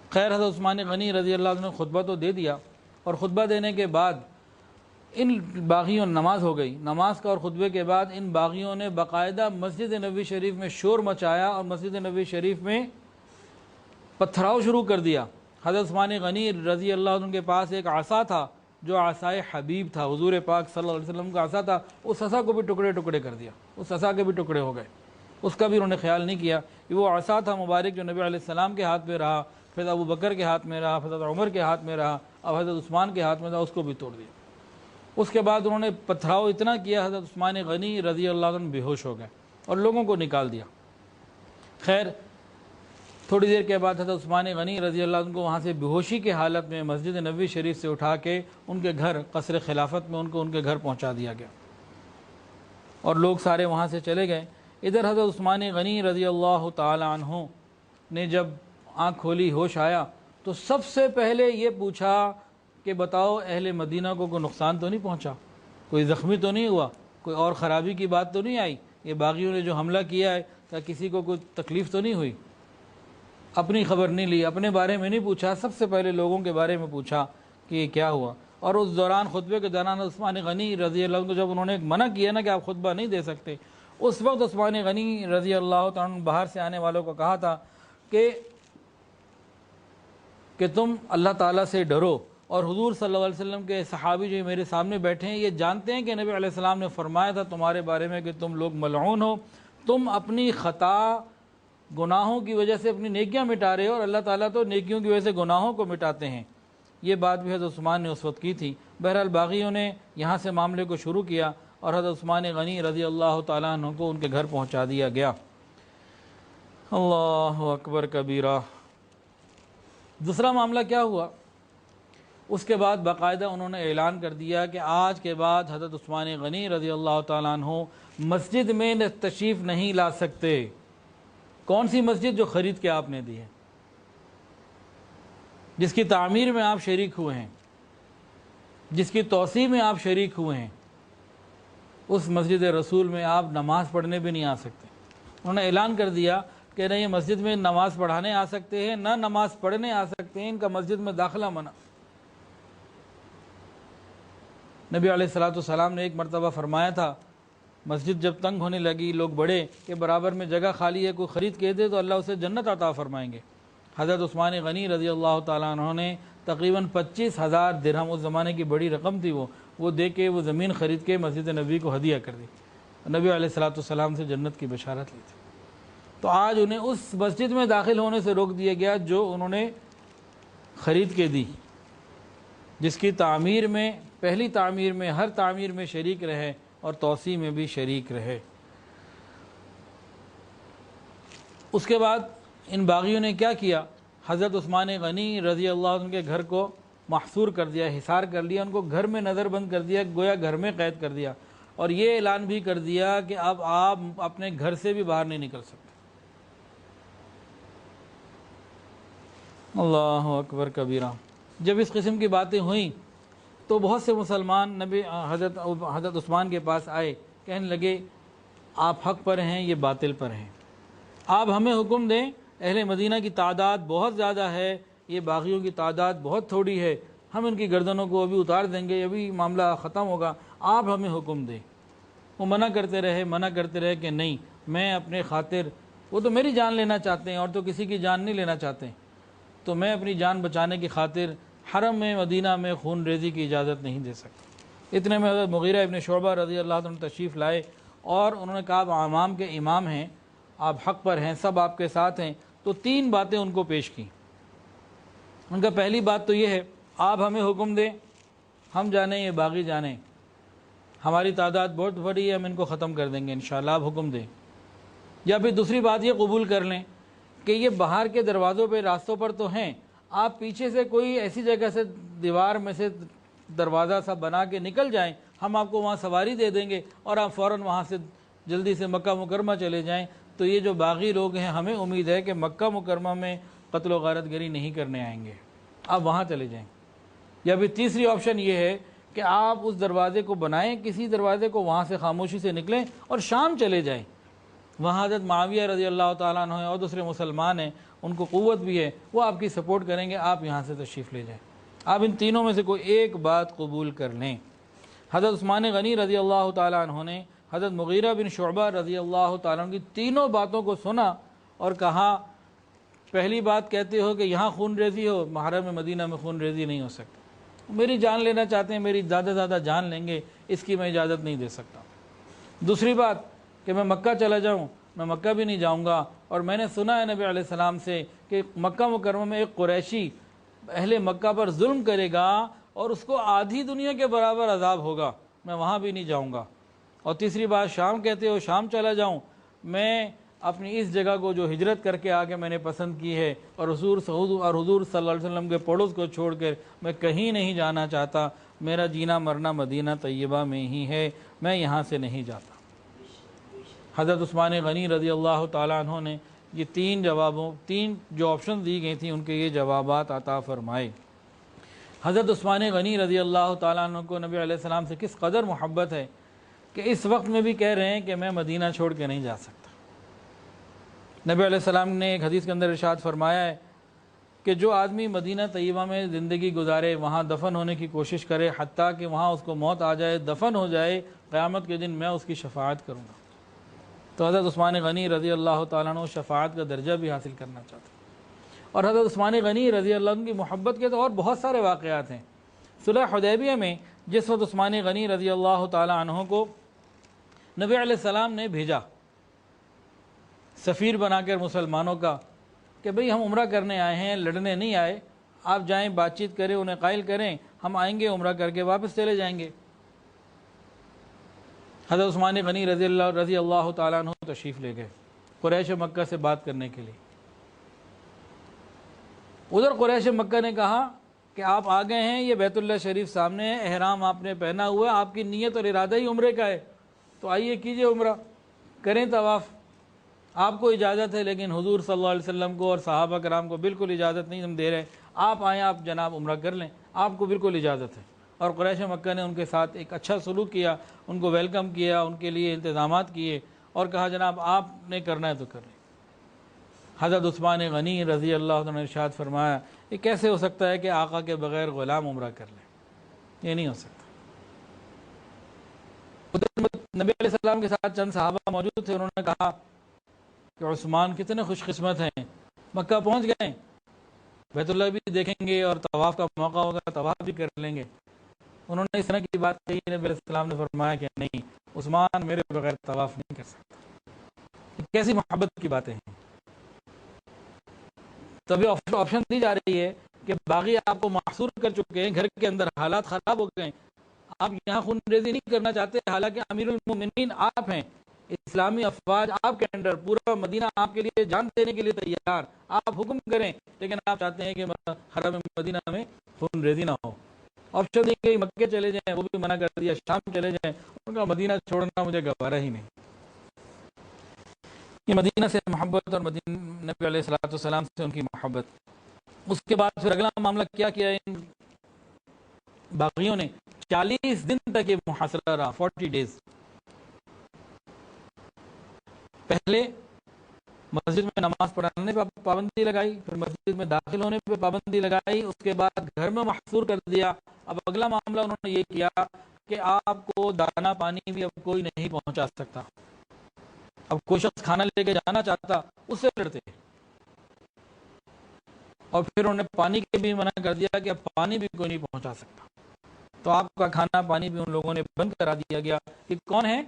خیر حضرت عثمان غنی رضی اللہ عنہ نے خطبہ تو دے دیا، اور خطبہ دینے کے بعد ان باغیوں نماز ہو گئی، نماز کا اور خطبے کے بعد ان باغیوں نے باقاعدہ مسجد نبوی شریف میں شور مچایا اور مسجد نبوی شریف میں پتھراؤ شروع کر دیا۔ حضرت عثمان غنی رضی اللہ عنہ کے پاس ایک عصا تھا جو عصائے حبیب تھا، حضور پاک صلی اللہ علیہ وسلم کا عصا تھا، اس عصا کو بھی ٹکڑے ٹکڑے کر دیا، اس عصا کے بھی ٹکڑے ہو گئے، اس کا بھی انہوں نے خیال نہیں کیا۔ وہ عصا تھا مبارک جو نبی علیہ السلام کے ہاتھ میں رہا، پھر ابو بکر کے ہاتھ میں رہا، حضرت عمر کے ہاتھ میں رہا، اب حضرت عثمان کے ہاتھ میں تھا، اس کو بھی توڑ دیا۔ اس کے بعد انہوں نے پتھراؤ اتنا کیا، حضرت عثمان غنی رضی اللہ عنہ بے ہوش ہو گئے اور لوگوں کو نکال دیا۔ خیر تھوڑی دیر کے بعد حضرت عثمان غنی رضی اللہ عنہ کو وہاں سے بے ہوشی کے حالت میں مسجد نبوی شریف سے اٹھا کے ان کے گھر قصر خلافت میں ان کے گھر پہنچا دیا گیا اور لوگ سارے وہاں سے چلے گئے۔ ادھر حضرت عثمان غنی رضی اللہ تعالی عنہ نے جب آنکھ کھولی، ہوش آیا، تو سب سے پہلے یہ پوچھا کہ بتاؤ اہل مدینہ کو کوئی نقصان تو نہیں پہنچا، کوئی زخمی تو نہیں ہوا، کوئی اور خرابی کی بات تو نہیں آئی، یہ باغیوں نے جو حملہ کیا ہے کیا کسی کو کوئی تکلیف تو نہیں ہوئی؟ اپنی خبر نہیں لی، اپنے بارے میں نہیں پوچھا، سب سے پہلے لوگوں کے بارے میں پوچھا کہ یہ کیا ہوا۔ اور اس دوران خطبے کے دوران عثمان غنی رضی اللہ عنہ کو جب انہوں نے منع کیا نا کہ آپ خطبہ نہیں دے سکتے، اس وقت عثمان غنی رضی اللہ تعالیٰ عنہ باہر سے آنے والوں کو کہا تھا کہ تم اللہ تعالیٰ سے ڈرو، اور حضور صلی اللہ علیہ وسلم کے صحابی جو میرے سامنے بیٹھے ہیں یہ جانتے ہیں کہ نبی علیہ السلام نے فرمایا تھا تمہارے بارے میں کہ تم لوگ ملعون ہو، تم اپنی خطا گناہوں کی وجہ سے اپنی نیکیاں مٹا رہے ہو، اور اللہ تعالیٰ تو نیکیوں کی وجہ سے گناہوں کو مٹاتے ہیں۔ یہ بات بھی حضرت عثمان نے اس وقت کی تھی۔ بہرحال باغیوں نے یہاں سے معاملے کو شروع کیا اور حضرت عثمان غنی رضی اللہ تعالیٰ عنہ کو ان کے گھر پہنچا دیا گیا۔ اللہ اکبر کبیرہ۔ دوسرا معاملہ کیا ہوا، اس کے بعد باقاعدہ انہوں نے اعلان کر دیا کہ آج کے بعد حضرت عثمان غنی رضی اللہ تعالیٰ عنہ مسجد میں تشریف نہیں لا سکتے۔ کون سی مسجد؟ جو خرید کے آپ نے دی ہے، جس کی تعمیر میں آپ شریک ہوئے ہیں، جس کی توسیع میں آپ شریک ہوئے ہیں، اس مسجد رسول میں آپ نماز پڑھنے بھی نہیں آ سکتے۔ انہوں نے اعلان کر دیا کہ نہ یہ مسجد میں نماز پڑھانے آ سکتے ہیں، نہ نماز پڑھنے آ سکتے ہیں، ان کا مسجد میں داخلہ منع۔ نبی علیہ السلام نے ایک مرتبہ فرمایا تھا، مسجد جب تنگ ہونے لگی، لوگ بڑھے کہ برابر میں جگہ خالی ہے، کوئی خرید کے دے تو اللہ اسے جنت عطا فرمائیں گے۔ حضرت عثمان غنی رضی اللہ تعالیٰ عنہ نے تقریباً 25,000 درہم، اس زمانے کی بڑی رقم تھی، وہ دے کے وہ زمین خرید کے مسجد نبوی کو ہدیہ کر دی، نبی علیہ السلام سے جنت کی بشارت لی تھی۔ تو آج انہیں اس مسجد میں داخل ہونے سے روک دیا گیا جو انہوں نے خرید کے دی، جس کی تعمیر میں، پہلی تعمیر میں، ہر تعمیر میں شریک رہے اور توسیع میں بھی شریک رہے۔ اس کے بعد ان باغیوں نے کیا کیا، حضرت عثمان غنی رضی اللہ عنہ کے گھر کو محصور کر دیا، حصار کر لیا، ان کو گھر میں نظر بند کر دیا، گویا گھر میں قید کر دیا، اور یہ اعلان بھی کر دیا کہ اب آپ اپنے گھر سے بھی باہر نہیں نکل سکتے۔ اللہ اکبر کبیرہ۔ جب اس قسم کی باتیں ہوئیں تو بہت سے مسلمان حضرت عثمان کے پاس آئے، کہنے لگے آپ حق پر ہیں، یہ باطل پر ہیں، آپ ہمیں حکم دیں، اہل مدینہ کی تعداد بہت زیادہ ہے، یہ باغیوں کی تعداد بہت تھوڑی ہے، ہم ان کی گردنوں کو ابھی اتار دیں گے، ابھی معاملہ ختم ہوگا، آپ ہمیں حکم دیں۔ وہ منع کرتے رہے کہ نہیں، میں اپنے خاطر، وہ تو میری جان لینا چاہتے ہیں اور تو کسی کی جان نہیں لینا چاہتے، تو میں اپنی جان بچانے کی خاطر حرم میں، مدینہ میں خون ریزی کی اجازت نہیں دے سکتا۔ اتنے میں حضرت مغیرہ ابن شعبہ رضی اللہ عنہ تشریف لائے اور انہوں نے کہا آپ عوام کے امام ہیں، آپ حق پر ہیں، سب آپ کے ساتھ ہیں۔ تو 3 باتیں ان کو پیش کی۔ ان کا پہلی بات تو یہ ہے، آپ ہمیں حکم دیں، ہم جانیں یہ باغی جانیں، ہماری تعداد بہت بڑی ہے، ہم ان کو ختم کر دیں گے انشاءاللہ، آپ حکم دیں۔ یا پھر دوسری بات یہ قبول کر لیں کہ یہ باہر کے دروازوں پہ راستوں پر تو ہیں، آپ پیچھے سے کوئی ایسی جگہ سے دیوار میں سے دروازہ سا بنا کے نکل جائیں، ہم آپ کو وہاں سواری دے دیں گے اور آپ فوراً وہاں سے جلدی سے مکہ مکرمہ چلے جائیں۔ تو یہ جو باغی لوگ ہیں ہمیں امید ہے کہ مکہ مکرمہ میں قتل و غارت گری نہیں کرنے آئیں گے، آپ وہاں چلے جائیں۔ یا پھر تیسری آپشن یہ ہے کہ آپ اس دروازے کو بنائیں، کسی دروازے کو، وہاں سے خاموشی سے نکلیں اور شام چلے جائیں، وہاں حضرت معاویہ رضی اللہ تعالیٰ عنہ اور دوسرے مسلمان ہیں، ان کو قوت بھی ہے، وہ آپ کی سپورٹ کریں گے، آپ یہاں سے تشریف لے جائیں۔ آپ ان تینوں میں سے کوئی ایک بات قبول کر لیں۔ حضرت عثمان غنی رضی اللہ تعالیٰ عنہ نے حضرت مغیرہ بن شعبہ رضی اللہ تعالیٰ عنہ کی تینوں باتوں کو سنا اور کہا، پہلی بات کہتے ہو کہ یہاں خون ریزی ہو، محرم مدینہ میں خون ریزی نہیں ہو سکتی، میری جان لینا چاہتے ہیں، میری زیادہ زیادہ جان لیں گے، اس کی میں اجازت نہیں دے سکتا۔ دوسری بات کہ میں مکہ چلا جاؤں، میں مکہ بھی نہیں جاؤں گا، اور میں نے سنا ہے نبی علیہ السلام سے کہ مکہ مکرمہ میں ایک قریشی اہل مکہ پر ظلم کرے گا اور اس کو آدھی دنیا کے برابر عذاب ہوگا، میں وہاں بھی نہیں جاؤں گا۔ اور تیسری بات شام کہتے ہو، شام چلا جاؤں، میں اپنی اس جگہ کو جو ہجرت کر کے آگے میں نے پسند کی ہے اور حضور صلی اللہ علیہ وسلم کے پڑوس کو چھوڑ کر میں کہیں نہیں جانا چاہتا، میرا جینا مرنا مدینہ طیبہ میں ہی ہے، میں یہاں سے نہیں جاتا۔ حضرت عثمان غنی رضی اللہ تعالیٰ عنہ نے یہ تین جو آپشن دی گئی تھیں ان کے یہ جوابات عطا فرمائے۔ حضرت عثمان غنی رضی اللہ تعالیٰ عنہ کو نبی علیہ السلام سے کس قدر محبت ہے کہ اس وقت میں بھی کہہ رہے ہیں کہ میں مدینہ چھوڑ کے نہیں جا سکتا۔ نبی علیہ السلام نے ایک حدیث کے اندر ارشاد فرمایا ہے کہ جو آدمی مدینہ طیبہ میں زندگی گزارے، وہاں دفن ہونے کی کوشش کرے، حتیٰ کہ وہاں اس کو موت آ جائے، دفن ہو جائے، قیامت کے دن میں اس کی شفاعت کروں گا۔ تو حضرت عثمان غنی رضی اللہ تعالیٰ عنہ شفاعت کا درجہ بھی حاصل کرنا چاہتے ہیں۔ اور حضرت عثمان غنی رضی اللہ عنہ کی محبت کے تو اور بہت سارے واقعات ہیں۔ صلح حدیبیہ میں جس وقت عثمان غنی رضی اللہ تعالیٰ عنہ کو نبی علیہ السلام نے بھیجا سفیر بنا کر مسلمانوں کا کہ بھئی ہم عمرہ کرنے آئے ہیں، لڑنے نہیں آئے، آپ جائیں بات چیت کریں، انہیں قائل کریں، ہم آئیں گے عمرہ کر کے واپس چلے جائیں گے۔ حضرت عثمان غنی رضی اللہ تعالیٰ عنہ تشریف لے گئے قریش مکہ سے بات کرنے کے لیے۔ ادھر قریش مکہ نے کہا کہ آپ آ گئے ہیں، یہ بیت اللہ شریف سامنے ہے، احرام آپ نے پہنا ہوا ہے، آپ کی نیت اور ارادہ ہی عمرے کا ہے، تو آئیے کیجئے عمرہ، کریں طواف، آپ کو اجازت ہے، لیکن حضور صلی اللہ علیہ وسلم کو اور صحابہ کرام کو بالکل اجازت نہیں ہم دے رہے، آپ آئیں، آپ جناب عمرہ کر لیں، آپ کو بالکل اجازت ہے۔ اور قریش مکہ نے ان کے ساتھ ایک اچھا سلوک کیا، ان کو ویلکم کیا، ان کے لیے انتظامات کیے اور کہا جناب آپ نے کرنا ہے تو کر لیں۔ حضرت عثمان غنی رضی اللہ عنہ نے ارشاد فرمایا، یہ کیسے ہو سکتا ہے کہ آقا کے بغیر غلام عمرہ کر لیں؟ یہ نہیں ہو سکتا۔ نبی علیہ السلام کے ساتھ چند صحابہ موجود تھے، انہوں نے کہا کہ عثمان کتنے خوش قسمت ہیں، مکہ پہنچ گئے، بیت اللہ بھی دیکھیں گے اور طواف کا موقع ہوگا طواف بھی کر لیں گے۔ انہوں نے اس طرح کی بات کہی، نبی علیہ السلام نے فرمایا کہ نہیں، عثمان میرے بغیر طواف نہیں کر سکتا۔ کیسی محبت کی باتیں ہیں۔ تبھی آپشن دی جا رہی ہے کہ باغی آپ کو محصور کر چکے ہیں، گھر کے اندر حالات خراب ہو گئے ہیں، آپ یہاں خون ریزی نہیں کرنا چاہتے، حالانکہ امیر المومنین آپ ہیں، اسلامی افواج آپ کے انڈر، پورا مدینہ آپ کے لیے جان دینے کے لیے تیار، آپ حکم کریں، لیکن آپ چاہتے ہیں کہ حرم مدینہ میں خون ریزی نہ ہو۔ آپشن دی گئی مکے چلے جائیں، وہ بھی منع کر دیا، شام چلے جائیں، ان کا مدینہ چھوڑنا مجھے گوارا ہی نہیں۔ یہ مدینہ سے محبت اور نبی علیہ السلام سے ان کی محبت۔ اس کے بعد پھر اگلا معاملہ کیا کیا ان باغیوں نے، 40 دن تک یہ محاصرہ رہا، 40 ڈیز۔ پہلے مسجد میں نماز پڑھانے پہ پابندی لگائی، پھر مسجد میں داخل ہونے پہ پابندی لگائی، اس کے بعد گھر میں محصور کر دیا۔ اب اگلا معاملہ انہوں نے یہ کیا کہ آپ کو دانا پانی بھی اب کوئی نہیں پہنچا سکتا۔ اب کوئی شخص کھانا لے کے جانا چاہتا، اس سے لڑتے، اور پھر انہوں نے پانی کے بھی منع کر دیا کہ اب پانی بھی کوئی نہیں پہنچا سکتا، تو آپ کا کھانا پانی بھی ان لوگوں نے بند کرا دیا گیا۔ یہ کون ہے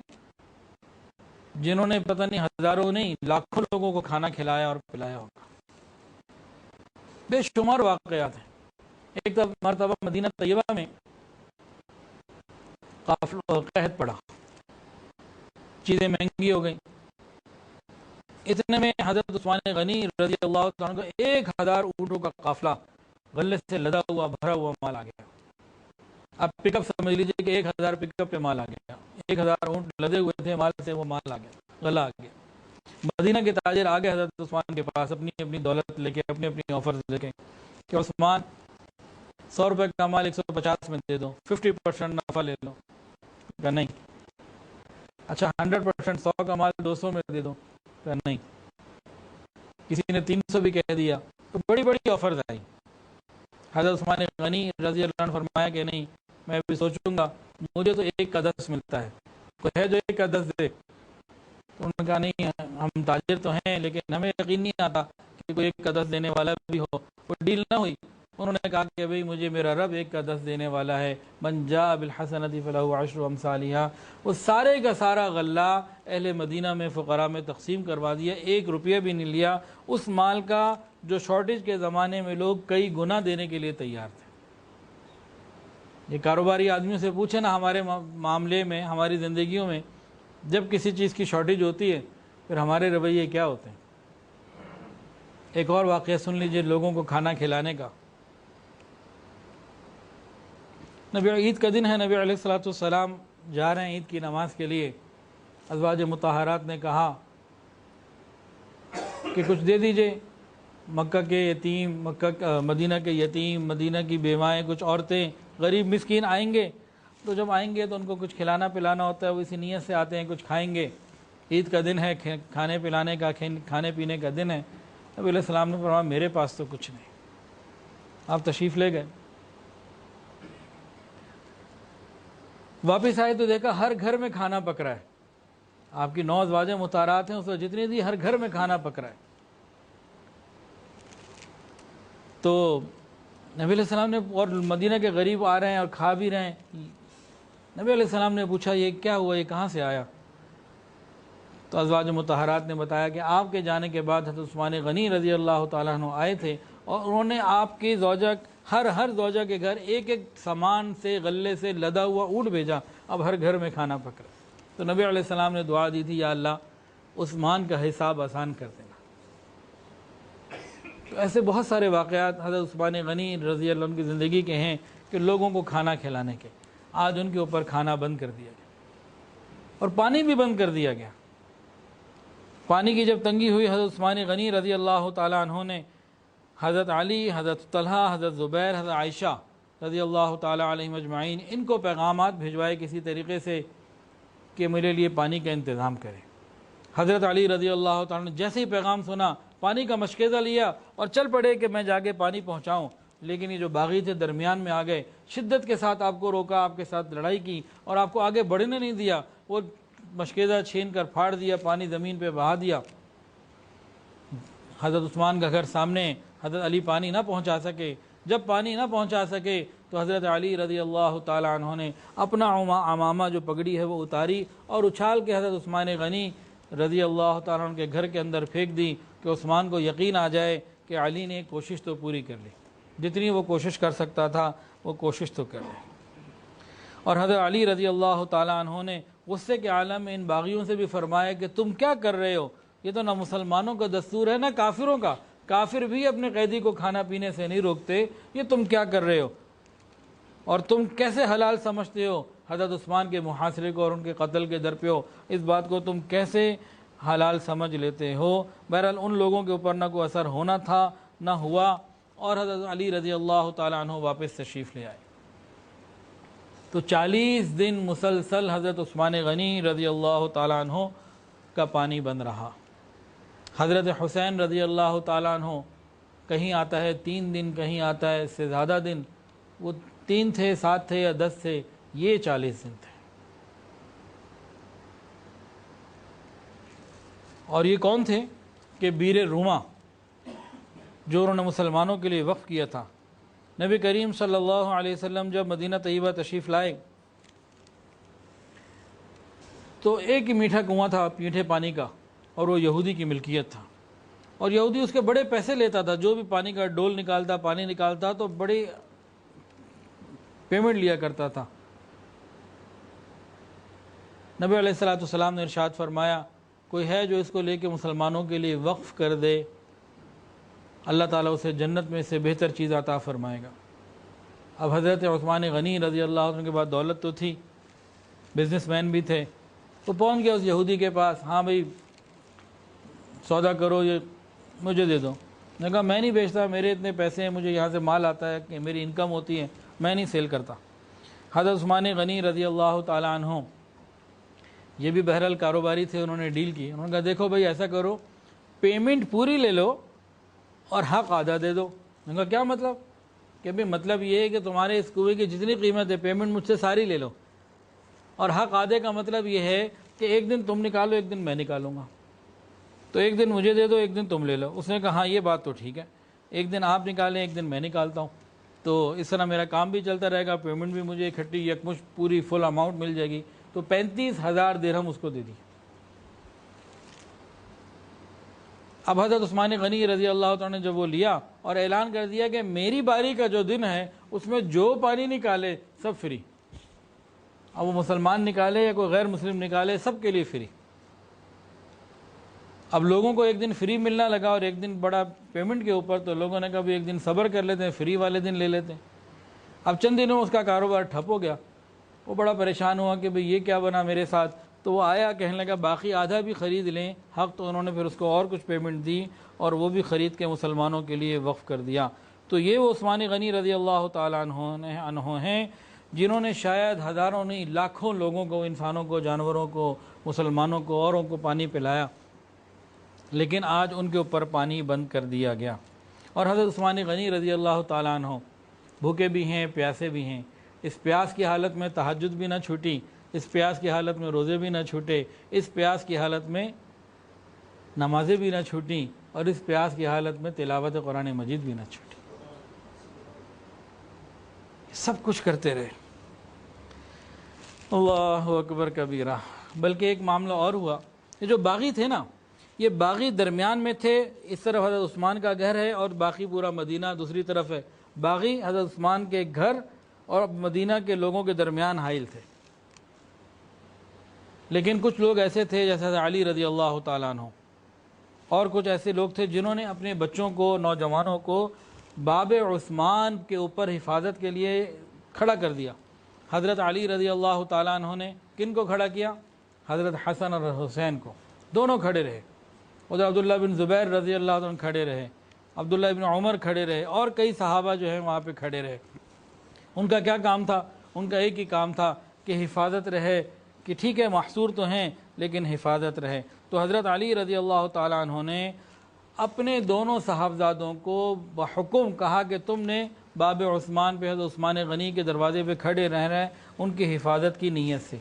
جنہوں نے پتہ نہیں ہزاروں نہیں لاکھوں لوگوں کو کھانا کھلایا اور پلایا ہوگا؟ بے شمار واقعات ہیں۔ ایک مرتبہ مدینہ طیبہ میں قحط پڑا، چیزیں مہنگی ہو گئیں، اتنے میں حضرت عثمان غنی رضی اللہ تعالیٰ عنہ کو 1000 اونٹوں کا قافلہ غلے سے لدا ہوا بھرا ہوا مال آ گیا۔ اب پک اپ سمجھ لیجیے کہ 1000 پک اپ پہ مال آ گیا، 1000 اونٹ لدے ہوئے تھے مال سے، وہ مال آ گیا، غلہ آ گیا۔ مدینہ کے تاجر آ گئے حضرت عثمان کے پاس اپنی اپنی دولت لے کے، اپنی اپنی آفرز لے کے کہ عثمان 100 روپے کا مال 150 میں دے دو، 50% نفع لے لو۔ کہا نہیں۔ اچھا 100%، 100 کا مال 200 میں دے دو۔ کہا نہیں۔ کسی نے 300 بھی کہہ دیا، تو بڑی بڑی آفرز آئی۔ حضرت عثمان غنی رضی اللہ عنہ فرمایا کہ نہیں، میں بھی سوچوں گا، مجھے تو 1 کا 10 ملتا ہے، کوئی ہے جو 1 کا 10 دے؟ تو انہوں نے کہا نہیں، ہم تاجر تو ہیں لیکن ہمیں یقین نہیں آتا کہ کوئی 1 کا 10 دینے والا بھی ہو۔ وہ ڈیل نہ ہوئی۔ انہوں نے کہا کہ بھئی مجھے میرا رب 1 کا 10 دینے والا ہے، من جاء بالحسنۃ فلہ عشر امثالھا۔ وہ سارے کا سارا غلہ اہل مدینہ میں فقراء میں تقسیم کروا دیا، 1 روپیہ بھی نہیں لیا اس مال کا جو شارٹیج کے زمانے میں لوگ کئی گنا دینے کے لیے تیار تھے۔ یہ کاروباری آدمیوں سے پوچھیں نا، ہمارے معاملے میں، ہماری زندگیوں میں جب کسی چیز کی شارٹیج ہوتی ہے پھر ہمارے رویے کیا ہوتے ہیں۔ ایک اور واقعہ سن لیجئے لوگوں کو کھانا کھلانے کا۔ نبی عید کا دن ہے، نبی علیہ الصلوۃ والسلام جا رہے ہیں عید کی نماز کے لیے۔ ازواج مطہرات نے کہا کہ کچھ دے دیجئے، مکہ کے یتیم، مدینہ کے یتیم، مدینہ کی بیوائیں، کچھ عورتیں، غریب مسکین آئیں گے، تو جب آئیں گے تو ان کو کچھ کھلانا پلانا ہوتا ہے، وہ اسی نیت سے آتے ہیں کچھ کھائیں گے، عید کا دن ہے، کھانے پلانے کا، کھانے پینے کا دن ہے۔ نبی علیہ السلام نے فرمایا میرے پاس تو کچھ نہیں۔ آپ تشریف لے گئے، واپس آئے تو دیکھا ہر گھر میں کھانا پک رہا ہے۔ آپ کی 9 ازواج مطہرات ہیں، اس وقت جتنی تھی ہر گھر میں کھانا پک رہا ہے۔ تو نبی علیہ السلام نے، اور مدینہ کے غریب آ رہے ہیں اور کھا بھی رہے ہیں، نبی علیہ السلام نے پوچھا یہ کیا ہوا، یہ کہاں سے آیا؟ تو ازواج مطہرات نے بتایا کہ آپ کے جانے کے بعد حضرت عثمان غنی رضی اللہ تعالیٰ عنہ آئے تھے اور انہوں نے آپ کی زوجہ، ہر زوجہ کے گھر ایک سامان سے، غلے سے لدا ہوا اونٹ بھیجا، اب ہر گھر میں کھانا پک رہا۔ تو نبی علیہ السلام نے دعا دی تھی، یا اللہ عثمان کا حساب آسان کر دینا۔ تو ایسے بہت سارے واقعات حضرت عثمان غنی رضی اللہ عنہ کی زندگی کے ہیں کہ لوگوں کو کھانا کھلانے کے، آج ان کے اوپر کھانا بند کر دیا گیا اور پانی بھی بند کر دیا گیا۔ پانی کی جب تنگی ہوئی، حضرت عثمان غنی رضی اللہ تعالیٰ عنہ نے حضرت علی، حضرت طلحہ، حضرت زبیر، حضرت عائشہ رضی اللہ تعالیٰ علیہم اجمعین، ان کو پیغامات بھجوائے کسی طریقے سے کہ میرے لیے پانی کا انتظام کریں۔ حضرت علی رضی اللہ تعالیٰ نے جیسے ہی پیغام سنا، پانی کا مشکیزہ لیا اور چل پڑے کہ میں جا کے پانی پہنچاؤں، لیکن یہ جو باغی تھے درمیان میں آ گئے، شدت کے ساتھ آپ کو روکا، آپ کے ساتھ لڑائی کی اور آپ کو آگے بڑھنے نہیں دیا۔ وہ مشکیزہ چھین کر پھاڑ دیا، پانی زمین پہ بہا دیا۔ حضرت عثمان کا گھر سامنے، حضرت علی پانی نہ پہنچا سکے۔ جب پانی نہ پہنچا سکے تو حضرت علی رضی اللہ تعالیٰ عنہ نے اپنا عمامہ جو پگڑی ہے وہ اتاری اور اچھال کے حضرت عثمان غنی رضی اللہ تعالیٰ عنہ کے گھر کے اندر پھینک دی کہ عثمان کو یقین آ جائے کہ علی نے کوشش تو پوری کر لی، جتنی وہ کوشش کر سکتا تھا وہ کوشش تو کر لی۔ اور حضرت علی رضی اللہ تعالیٰ عنہ نے غصے کے عالم میں ان باغیوں سے بھی فرمایا کہ تم کیا کر رہے ہو، یہ تو نہ مسلمانوں کا دستور ہے نہ کافروں کا، کافر بھی اپنے قیدی کو کھانا پینے سے نہیں روکتے، یہ تم کیا کر رہے ہو، اور تم کیسے حلال سمجھتے ہو حضرت عثمان کے محاصرے کو اور ان کے قتل کے درپیو، اس بات کو تم کیسے حلال سمجھ لیتے ہو؟ بہرحال ان لوگوں کے اوپر نہ کوئی اثر ہونا تھا نہ ہوا، اور حضرت علی رضی اللہ تعالیٰ عنہ واپس تشریف لے آئے۔ تو 40 دن مسلسل حضرت عثمان غنی رضی اللہ تعالیٰ عنہ کا پانی بند رہا۔ حضرت حسین رضی اللہ تعالیٰ عنہ کہیں آتا ہے 3 دن، کہیں آتا ہے اس سے زیادہ دن، وہ 3 تھے، 7 تھے یا 10 تھے، یہ 40 دن تھے۔ اور یہ کون تھے؟ کہ بیر روما، جو انہوں نے مسلمانوں کے لیے وقف کیا تھا۔ نبی کریم صلی اللہ علیہ وسلم جب مدینہ طیبہ تشریف لائے تو ایک ہی میٹھا کنواں تھا میٹھے پانی کا، اور وہ یہودی کی ملکیت تھا، اور یہودی اس کے بڑے پیسے لیتا تھا، جو بھی پانی کا ڈول نکالتا، پانی نکالتا تو بڑے پیمنٹ لیا کرتا تھا۔ نبی علیہ الصلوۃ والسلام نے ارشاد فرمایا کوئی ہے جو اس کو لے کے مسلمانوں کے لیے وقف کر دے، اللہ تعالیٰ اسے جنت میں سے بہتر چیز عطا فرمائے گا۔ اب حضرت عثمان غنی رضی اللہ عنہ کے بعد دولت تو تھی، بزنس مین بھی تھے، وہ پہنچ گیا اس یہودی کے پاس، ہاں بھائی سودا کرو، یہ مجھے دے دو۔ نے کہا میں نہیں بیچتا، میرے اتنے پیسے ہیں، مجھے یہاں سے مال آتا ہے کہ میری انکم ہوتی ہے، میں نہیں سیل کرتا۔ حضرت عثمان غنی رضی اللہ تعالیٰ عنہ یہ بھی بہرحال کاروباری تھے، انہوں نے ڈیل کی، انہوں نے کہا دیکھو بھائی ایسا کرو پیمنٹ پوری لے لو اور حق آدھا دے دو۔ میں نے کہا کیا مطلب؟ کہ بھائی مطلب یہ ہے کہ تمہارے اس کنویں کی جتنی قیمت ہے پیمنٹ مجھ سے ساری لے لو، اور حق آدھے کا مطلب یہ ہے کہ ایک دن تم نکالو ایک دن میں نکالوں گا، تو ایک دن مجھے دے دو ایک دن تم لے لو۔ اس نے کہا ہاں یہ بات تو ٹھیک ہے، ایک دن آپ نکالیں ایک دن میں نکالتا ہوں، تو اس طرح میرا کام بھی چلتا رہے گا، پیمنٹ بھی مجھے اکٹھی یکمشت پوری فل اماؤنٹ مل جائے گی۔ تو 35,000 درہم اس کو دے دی۔ اب حضرت عثمان غنی رضی اللہ تعالیٰ نے جب وہ لیا اور اعلان کر دیا کہ میری باری کا جو دن ہے اس میں جو پانی نکالے سب فری، اب وہ مسلمان نکالے یا کوئی غیر مسلم نکالے سب کے لیے فری۔ اب لوگوں کو ایک دن فری ملنا لگا اور ایک دن بڑا پیمنٹ کے اوپر، تو لوگوں نے کہا بھی ایک دن صبر کر لیتے ہیں، فری والے دن لے لیتے ہیں۔ اب چند دنوں اس کا کاروبار ٹھپ ہو گیا، وہ بڑا پریشان ہوا کہ بھئی یہ کیا بنا میرے ساتھ، تو وہ آیا کہنے لگا باقی آدھا بھی خرید لیں حق، تو انہوں نے پھر اس کو اور کچھ پیمنٹ دی اور وہ بھی خرید کے مسلمانوں کے لیے وقف کر دیا۔ تو یہ وہ عثمان غنی رضی اللہ تعالیٰ عنہ ہیں جنہوں نے شاید ہزاروں نہیں لاکھوں لوگوں کو، انسانوں کو، جانوروں کو، مسلمانوں کو، اوروں کو پانی پلایا، لیکن آج ان کے اوپر پانی بند کر دیا گیا۔ اور حضرت عثمان غنی رضی اللہ تعالیٰ عنہ بھوکے بھی ہیں پیاسے بھی ہیں، اس پیاس کی حالت میں تہجد بھی نہ چھوٹی، اس پیاس کی حالت میں روزے بھی نہ چھوٹے، اس پیاس کی حالت میں نمازیں بھی نہ چھوٹیں، اور اس پیاس کی حالت میں تلاوت قرآن مجید بھی نہ چھوٹی، سب کچھ کرتے رہے۔ اللہ اکبر کبیرہ۔ بلکہ ایک معاملہ اور ہوا، یہ جو باغی تھے نا، یہ باغی درمیان میں تھے، اس طرف حضرت عثمان کا گھر ہے اور باقی پورا مدینہ دوسری طرف ہے، باغی حضرت عثمان کے گھر اور مدینہ کے لوگوں کے درمیان حائل تھے۔ لیکن کچھ لوگ ایسے تھے جیسے حضرت علی رضی اللہ تعالیٰ عنہ، اور کچھ ایسے لوگ تھے جنہوں نے اپنے بچوں کو، نوجوانوں کو باب عثمان کے اوپر حفاظت کے لیے کھڑا کر دیا۔ حضرت علی رضی اللہ تعالیٰ عنہ نے کن کو کھڑا کیا؟ حضرت حسن اور حسین کو، دونوں کھڑے رہے۔ ادھر عبداللہ بن زبیر رضی اللہ عنہ کھڑے رہے، عبداللہ بن عمر کھڑے رہے، اور کئی صحابہ جو ہیں وہاں پہ کھڑے رہے۔ ان کا کیا کام تھا؟ ان کا ایک ہی کام تھا کہ حفاظت رہے، کہ ٹھیک ہے محصور تو ہیں لیکن حفاظت رہے۔ تو حضرت علی رضی اللہ تعالیٰ عنہ نے اپنے دونوں صاحبزادوں کو بحکم کہا کہ تم نے باب عثمان پہ، حضرت عثمان غنی کے دروازے پہ کھڑے رہنا ہے ان کی حفاظت کی نیت سے۔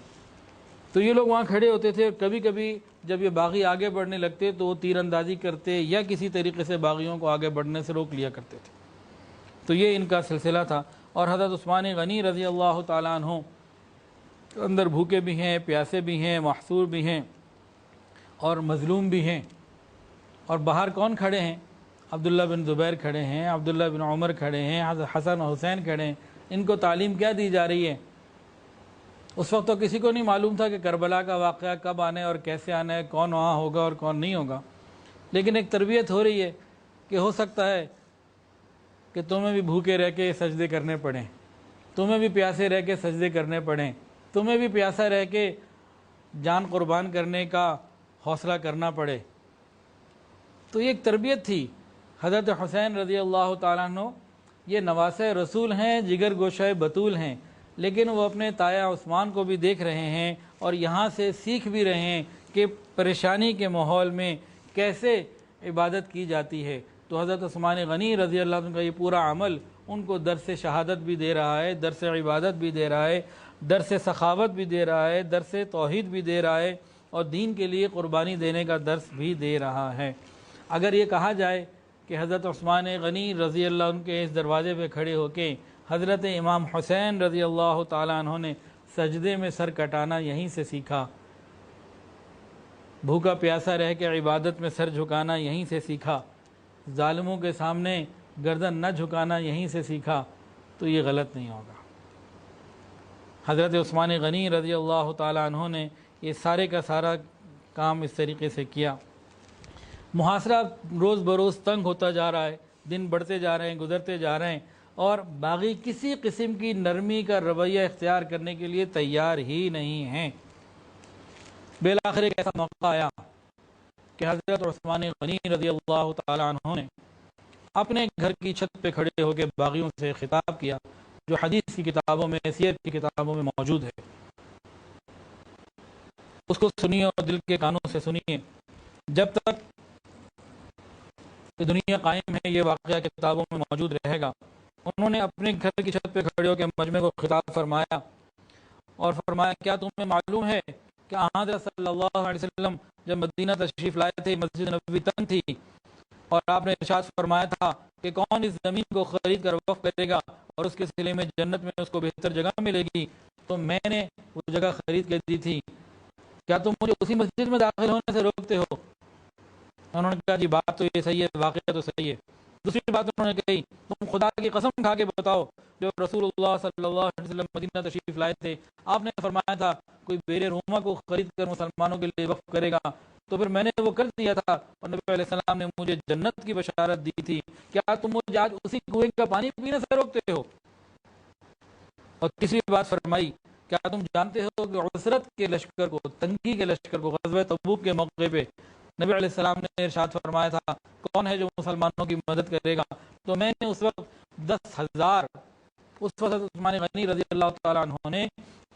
تو یہ لوگ وہاں کھڑے ہوتے تھے، کبھی کبھی جب یہ باغی آگے بڑھنے لگتے تو وہ تیر اندازی کرتے یا کسی طریقے سے باغیوں کو آگے بڑھنے سے روک لیا کرتے تھے۔ تو یہ ان کا سلسلہ تھا۔ اور حضرت عثمان غنی رضی اللہ تعالیٰ عنہ اندر بھوکے بھی ہیں، پیاسے بھی ہیں، محصور بھی ہیں اور مظلوم بھی ہیں۔ اور باہر کون کھڑے ہیں؟ عبداللہ بن زبیر کھڑے ہیں، عبداللہ بن عمر کھڑے ہیں، حضرت حسن و حسین کھڑے ہیں۔ ان کو تعلیم کیا دی جا رہی ہے؟ اس وقت تو کسی کو نہیں معلوم تھا کہ کربلا کا واقعہ کب آنا ہے اور کیسے آنا ہے، کون وہاں ہوگا اور کون نہیں ہوگا، لیکن ایک تربیت ہو رہی ہے کہ ہو سکتا ہے کہ تمہیں بھی بھوکے رہ کے سجدے کرنے پڑیں، تمہیں بھی پیاسے رہ کے سجدے کرنے پڑیں، تمہیں بھی پیاسا رہ کے جان قربان کرنے کا حوصلہ کرنا پڑے۔ تو یہ ایک تربیت تھی۔ حضرت حسین رضی اللہ تعالیٰ عنہ یہ نواسہ رسول ہیں، جگر گوشہ بطول ہیں، لیکن وہ اپنے تایا عثمان کو بھی دیکھ رہے ہیں اور یہاں سے سیکھ بھی رہے ہیں کہ پریشانی کے ماحول میں کیسے عبادت کی جاتی ہے۔ تو حضرت عثمان غنی رضی اللہ عنہ کا یہ پورا عمل ان کو درس شہادت بھی دے رہا ہے، درس عبادت بھی دے رہا ہے، درس سخاوت بھی دے رہا ہے، درس توحید بھی دے رہا ہے، اور دین کے لیے قربانی دینے کا درس بھی دے رہا ہے۔ اگر یہ کہا جائے کہ حضرت عثمان غنی رضی اللہ عنہ کے اس دروازے پہ کھڑے ہو کے حضرت امام حسین رضی اللہ تعالیٰ عنہ نے سجدے میں سر کٹانا یہیں سے سیکھا، بھوکا پیاسا رہ کے عبادت میں سر جھکانا یہیں سے سیکھا، ظالموں کے سامنے گردن نہ جھکانا یہیں سے سیکھا، تو یہ غلط نہیں ہوگا۔ حضرت عثمان غنی رضی اللہ تعالیٰ عنہ نے یہ سارے کا سارا کام اس طریقے سے کیا۔ محاصرہ روز بروز تنگ ہوتا جا رہا ہے، دن بڑھتے جا رہے ہیں، گزرتے جا رہے ہیں، اور باغی کسی قسم کی نرمی کا رویہ اختیار کرنے کے لیے تیار ہی نہیں ہیں۔ بالآخر ایک ایسا موقع آیا کہ حضرت عثمان غنی رضی اللہ تعالیٰ عنہ نے اپنے گھر کی چھت پہ کھڑے ہو کے باغیوں سے خطاب کیا، جو حدیث کی کتابوں میں، سیرت کی کتابوں میں موجود ہے۔ اس کو سنیے اور دل کے کانوں سے سنیے۔ جب تک دنیا قائم ہے یہ واقعہ کتابوں میں موجود رہے گا۔ انہوں نے اپنے گھر کی چھت پہ کھڑے ہو کے مجمع کو خطاب فرمایا اور فرمایا، کیا تمہیں معلوم ہے کہ حضرت صلی اللہ علیہ وسلم جب مدینہ تشریف لائے تھے، مسجد نبوی تنگ تھی، اور آپ نے ارشاد فرمایا تھا کہ کون اس زمین کو خرید کر وقف کرے گا اور اس کے صلے میں جنت میں اس کو بہتر جگہ ملے گی، تو میں نے وہ جگہ خرید کے دی تھی، کیا تم مجھے اسی مسجد میں داخل ہونے سے روکتے ہو؟ انہوں نے کہا جی بات تو یہ صحیح ہے، واقعہ تو صحیح ہے۔ دوسری بات انہوں نے کہی، تم خدا کی قسم کھا کے بتاؤ، جو رسول اللہ صلی اللہ علیہ وسلم مدینہ تشریف لائے تھے، آپ نے فرمایا تھا کوئی بیر روما کو خرید کر مسلمانوں کے لیے وقف کرے گا، تو پھر میں نے وہ کر دیا تھا، اور نبی علیہ السلام نے مجھے جنت کی بشارت دی تھی، کیا تم مجھے آج اسی کنویں کا پانی پینے سے روکتے ہو؟ اور تیسری بات فرمائی، کیا تم جانتے ہو کہ عسرت کے لشکر کو، تنگی کے لشکر کو، غزوہ تبوک کے موقع پہ نبی علیہ السلام نے ارشاد فرمایا تھا کون ہے جو مسلمانوں کی مدد کرے گا؟ تو میں نے اس وقت 10,000، اس وقت عثمان غنی رضی اللہ تعالیٰ عنہ نے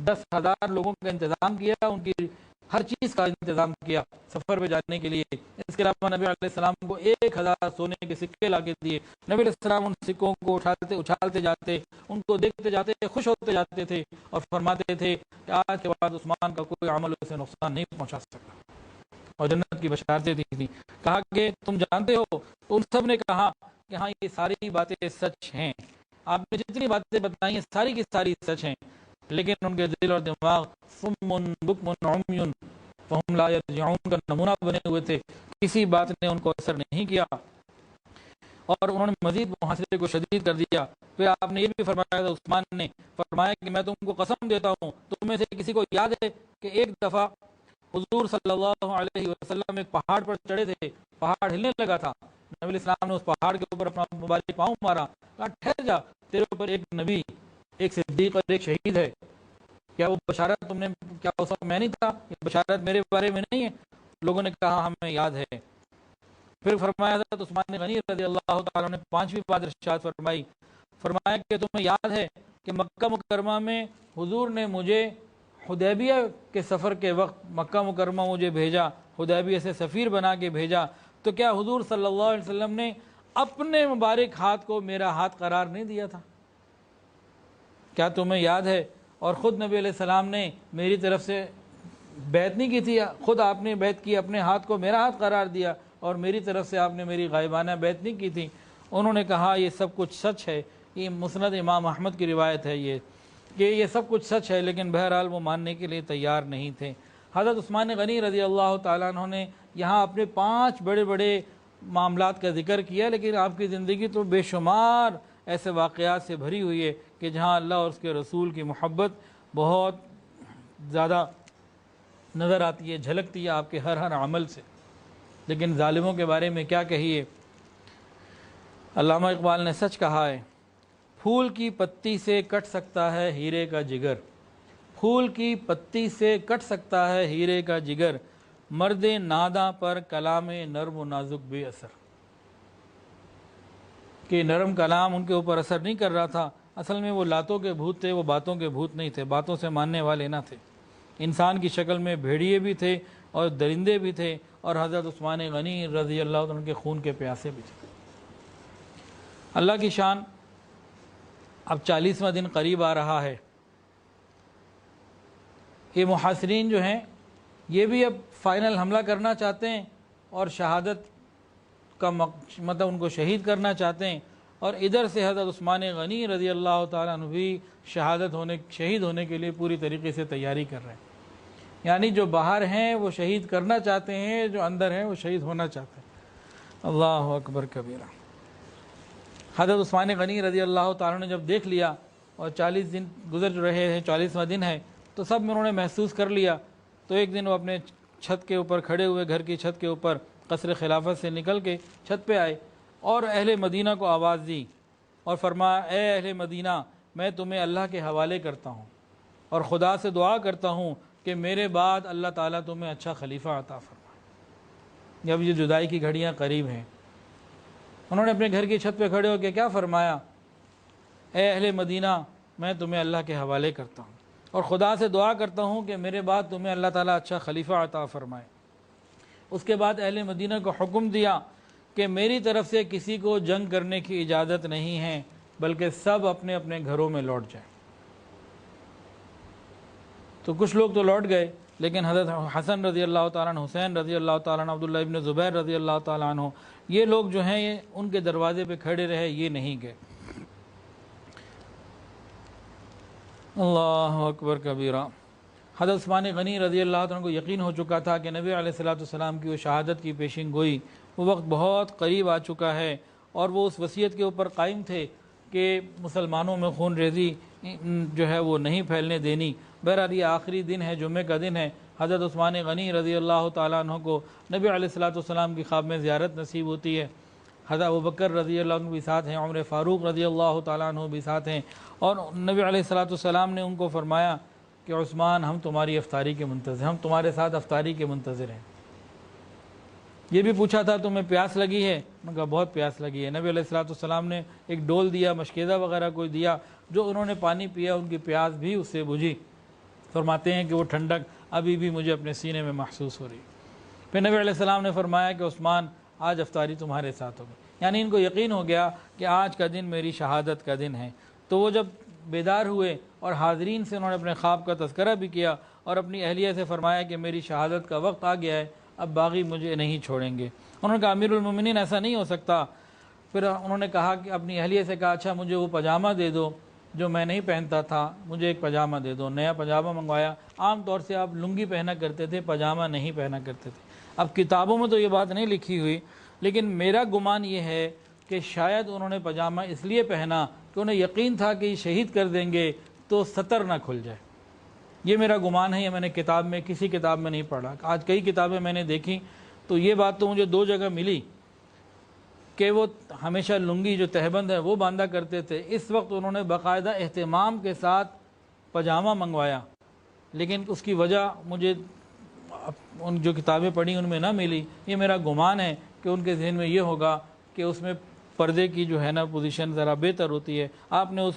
10,000 لوگوں کا انتظام کیا، ان کی ہر چیز کا انتظام کیا سفر پہ جانے کے لیے۔ اس کے علاوہ نبی علیہ السلام کو 1,000 سونے کے سکے لا کے دیے۔ نبی علیہ السلام ان سکوں کو اچھالتے جاتے، ان کو دیکھتے جاتے، خوش ہوتے جاتے تھے اور فرماتے تھے کہ آج کے بعد عثمان کا کوئی عمل اسے نقصان نہیں پہنچا سکتا، اور جنت کی بشارتیں دی تھی۔ کہا کہ تم جانتے ہو؟ ان سب نے کہا کہ ہاں یہ ساری باتیں سچ ہیں، آپ نے جتنی باتیں بتائی ہیں ساری کی ساری سچ ہیں، لیکن ان کے دل اور دماغ صم بکم عمی فہم لا یرجعون کا نمونہ بنے ہوئے تھے، کسی بات نے ان کو اثر نہیں کیا، اور انہوں نے مزید محاصرے کو شدید کر دیا۔ پھر آپ نے یہ بھی فرمایا تھا، عثمان نے فرمایا کہ میں تم کو قسم دیتا ہوں، تم میں سے کسی کو یاد ہے کہ ایک دفعہ حضور صلی اللہ علیہ وسلم ایک پہاڑ پر چڑھے تھے، پہاڑ ہلنے لگا تھا، نبی علیہ السلام نے اس پہاڑ کے اوپر اپنا مبارک پاؤں مارا، کہا ٹھہر جا، تیرے اوپر ایک نبی، ایک صدیق اور ایک شہید ہے، کیا وہ بشارت تم نے، کیا اس وقت میں نہیں تھا، یہ بشارت میرے بارے میں نہیں ہے؟ لوگوں نے کہا ہمیں یاد ہے۔ پھر فرمایا حضرت عثمان غنی رضی اللہ تعالیٰ نے 5ویں بات ارشاد فرمائی، فرمایا کہ تمہیں یاد ہے کہ مکہ مکرمہ میں حضور نے مجھے حدیبیہ کے سفر کے وقت مکہ مکرمہ مجھے بھیجا، حدیبیہ سے سفیر بنا کے بھیجا، تو کیا حضور صلی اللہ علیہ وسلم نے اپنے مبارک ہاتھ کو میرا ہاتھ قرار نہیں دیا تھا؟ کیا تمہیں یاد ہے؟ اور خود نبی علیہ السلام نے میری طرف سے بیعت نہیں کی تھی، خود آپ نے بیعت کی، اپنے ہاتھ کو میرا ہاتھ قرار دیا، اور میری طرف سے آپ نے میری غائبانہ بیعت نہیں کی تھی۔ انہوں نے کہا یہ سب کچھ سچ ہے، یہ مسند امام احمد کی روایت ہے یہ سب کچھ سچ ہے، لیکن بہرحال وہ ماننے کے لیے تیار نہیں تھے۔ حضرت عثمان غنی رضی اللہ تعالیٰ عنہ نے یہاں اپنے 5 بڑے بڑے معاملات کا ذکر کیا، لیکن آپ کی زندگی تو بے شمار ایسے واقعات سے بھری ہوئی ہے کہ جہاں اللہ اور اس کے رسول کی محبت بہت زیادہ نظر آتی ہے، جھلکتی ہے آپ کے ہر عمل سے۔ لیکن ظالموں کے بارے میں کیا کہیے؟ علامہ اقبال نے سچ کہا ہے، پھول کی پتی سے کٹ سکتا ہے ہیرے کا جگر، پھول کی پتی سے کٹ سکتا ہے ہیرے کا جگر، مرد ناداں پر کلام نرم و نازک بے اثر۔ کہ نرم کلام ان کے اوپر اثر نہیں کر رہا تھا، اصل میں وہ لاتوں کے بھوت تھے، وہ باتوں کے بھوت نہیں تھے، باتوں سے ماننے والے نہ تھے، انسان کی شکل میں بھیڑیے بھی تھے اور درندے بھی تھے، اور حضرت عثمان غنی رضی اللہ عنہ کے خون کے پیاسے بھی تھے۔ اللہ کی شان، اب 40واں دن قریب آ رہا ہے۔ یہ محاصرین جو ہیں یہ بھی اب فائنل حملہ کرنا چاہتے ہیں اور شہادت کا مطلب ان کو شہید کرنا چاہتے ہیں، اور ادھر سے حضرت عثمان غنی رضی اللہ تعالیٰ عنہ بھی شہید ہونے کے لیے پوری طریقے سے تیاری کر رہے ہیں۔ یعنی جو باہر ہیں وہ شہید کرنا چاہتے ہیں، جو اندر ہیں وہ شہید ہونا چاہتے ہیں۔ اللہ اکبر کبیرہ۔ حضرت عثمان غنی رضی اللہ تعالیٰ نے جب دیکھ لیا اور 40 دن گزر رہے ہیں، 40واں دن ہے، تو سب میں انہوں نے محسوس کر لیا۔ تو ایک دن وہ اپنے چھت کے اوپر کھڑے ہوئے، گھر کی چھت کے اوپر قصر خلافت سے نکل کے چھت پہ آئے اور اہل مدینہ کو آواز دی اور فرمایا، اے اہل مدینہ، میں تمہیں اللہ کے حوالے کرتا ہوں اور خدا سے دعا کرتا ہوں کہ میرے بعد اللہ تعالیٰ تمہیں اچھا خلیفہ عطا فرمائے۔ جب یہ جدائی کی گھڑیاں قریب ہیں، انہوں نے اپنے گھر کی چھت پہ کھڑے ہو کے کیا فرمایا، اے اہل مدینہ، میں تمہیں اللہ کے حوالے کرتا ہوں اور خدا سے دعا کرتا ہوں کہ میرے بعد تمہیں اللہ تعالیٰ اچھا خلیفہ عطا فرمائے۔ اس کے بعد اہل مدینہ کو حکم دیا کہ میری طرف سے کسی کو جنگ کرنے کی اجازت نہیں ہے، بلکہ سب اپنے اپنے گھروں میں لوٹ جائیں۔ تو کچھ لوگ تو لوٹ گئے، لیکن حضرت حسن رضی اللہ تعالیٰ عنہ، حسین رضی اللہ تعالیٰ عنہ، عبداللہ ابن زبیر رضی اللہ تعالیٰ عنہ، یہ لوگ جو ہیں یہ ان کے دروازے پہ کھڑے رہے، یہ نہیں گئے۔ اللہ اکبر کبیرہ۔ حضرت عثمان غنی رضی اللہ عنہ کو یقین ہو چکا تھا کہ نبی علیہ الصلوۃ والسلام کی وہ شہادت کی پیشین گوئی، وہ وقت بہت قریب آ چکا ہے، اور وہ اس وصیت کے اوپر قائم تھے کہ مسلمانوں میں خون ریزی جو ہے وہ نہیں پھیلنے دینی۔ بہرحال یہ آخری دن ہے، جمعہ کا دن ہے۔ حضرت عثمان غنی رضی اللہ تعالیٰ عنہ کو نبی علیہ الصلوۃ والسلام کی خواب میں زیارت نصیب ہوتی ہے۔ حضرت ابوبکر رضی اللہ عنہ بھی ساتھ ہیں، عمر فاروق رضی اللہ تعالیٰ عنہ بھی ساتھ ہیں، اور نبی علیہ الصلوۃ والسلام نے ان کو فرمایا کہ عثمان، ہم تمہاری افطاری کے منتظر، ہم تمہارے ساتھ افطاری کے منتظر ہیں۔ یہ بھی پوچھا تھا تمہیں پیاس لگی ہے؟ میں نے کہا بہت پیاس لگی ہے۔ نبی علیہ الصلوۃ والسلام نے ایک ڈول دیا، مشکیزہ وغیرہ کوئی دیا، جو انہوں نے پانی پیا، ان کی پیاس بھی اس سے بجھی۔ فرماتے ہیں کہ وہ ٹھنڈک ابھی بھی مجھے اپنے سینے میں محسوس ہو رہی۔ پھر نبی علیہ السلام نے فرمایا کہ عثمان، آج افطاری تمہارے ساتھ ہوگی، یعنی ان کو یقین ہو گیا کہ آج کا دن میری شہادت کا دن ہے۔ تو وہ جب بیدار ہوئے اور حاضرین سے انہوں نے اپنے خواب کا تذکرہ بھی کیا اور اپنی اہلیہ سے فرمایا کہ میری شہادت کا وقت آ گیا ہے، اب باغی مجھے نہیں چھوڑیں گے۔ انہوں نے کہا امیر المومنین ایسا نہیں ہو سکتا۔ پھر انہوں نے کہا کہ اپنی اہلیہ سے کہا، اچھا مجھے وہ پاجامہ دے دو جو میں نہیں پہنتا تھا، مجھے ایک پاجامہ دے دو۔ نیا پاجامہ منگوایا۔ عام طور سے آپ لنگی پہنا کرتے تھے، پاجامہ نہیں پہنا کرتے تھے۔ اب کتابوں میں تو یہ بات نہیں لکھی ہوئی، لیکن میرا گمان یہ ہے کہ شاید انہوں نے پاجامہ اس لیے پہنا کہ انہیں یقین تھا کہ یہ شہید کر دیں گے تو سطر نہ کھل جائے۔ یہ میرا گمان ہے، یہ میں نے کتاب میں کسی کتاب میں نہیں پڑھا۔ آج کئی کتابیں میں نے دیکھی تو یہ بات تو مجھے 2 جگہ ملی کہ وہ ہمیشہ لنگی جو تہبند ہے وہ باندھا کرتے تھے۔ اس وقت انہوں نے باقاعدہ اہتمام کے ساتھ پاجامہ منگوایا، لیکن اس کی وجہ مجھے ان جو کتابیں پڑھی ان میں نہ ملی۔ یہ میرا گمان ہے کہ ان کے ذہن میں یہ ہوگا کہ اس میں پردے کی جو ہے نا پوزیشن ذرا بہتر ہوتی ہے۔ آپ نے اس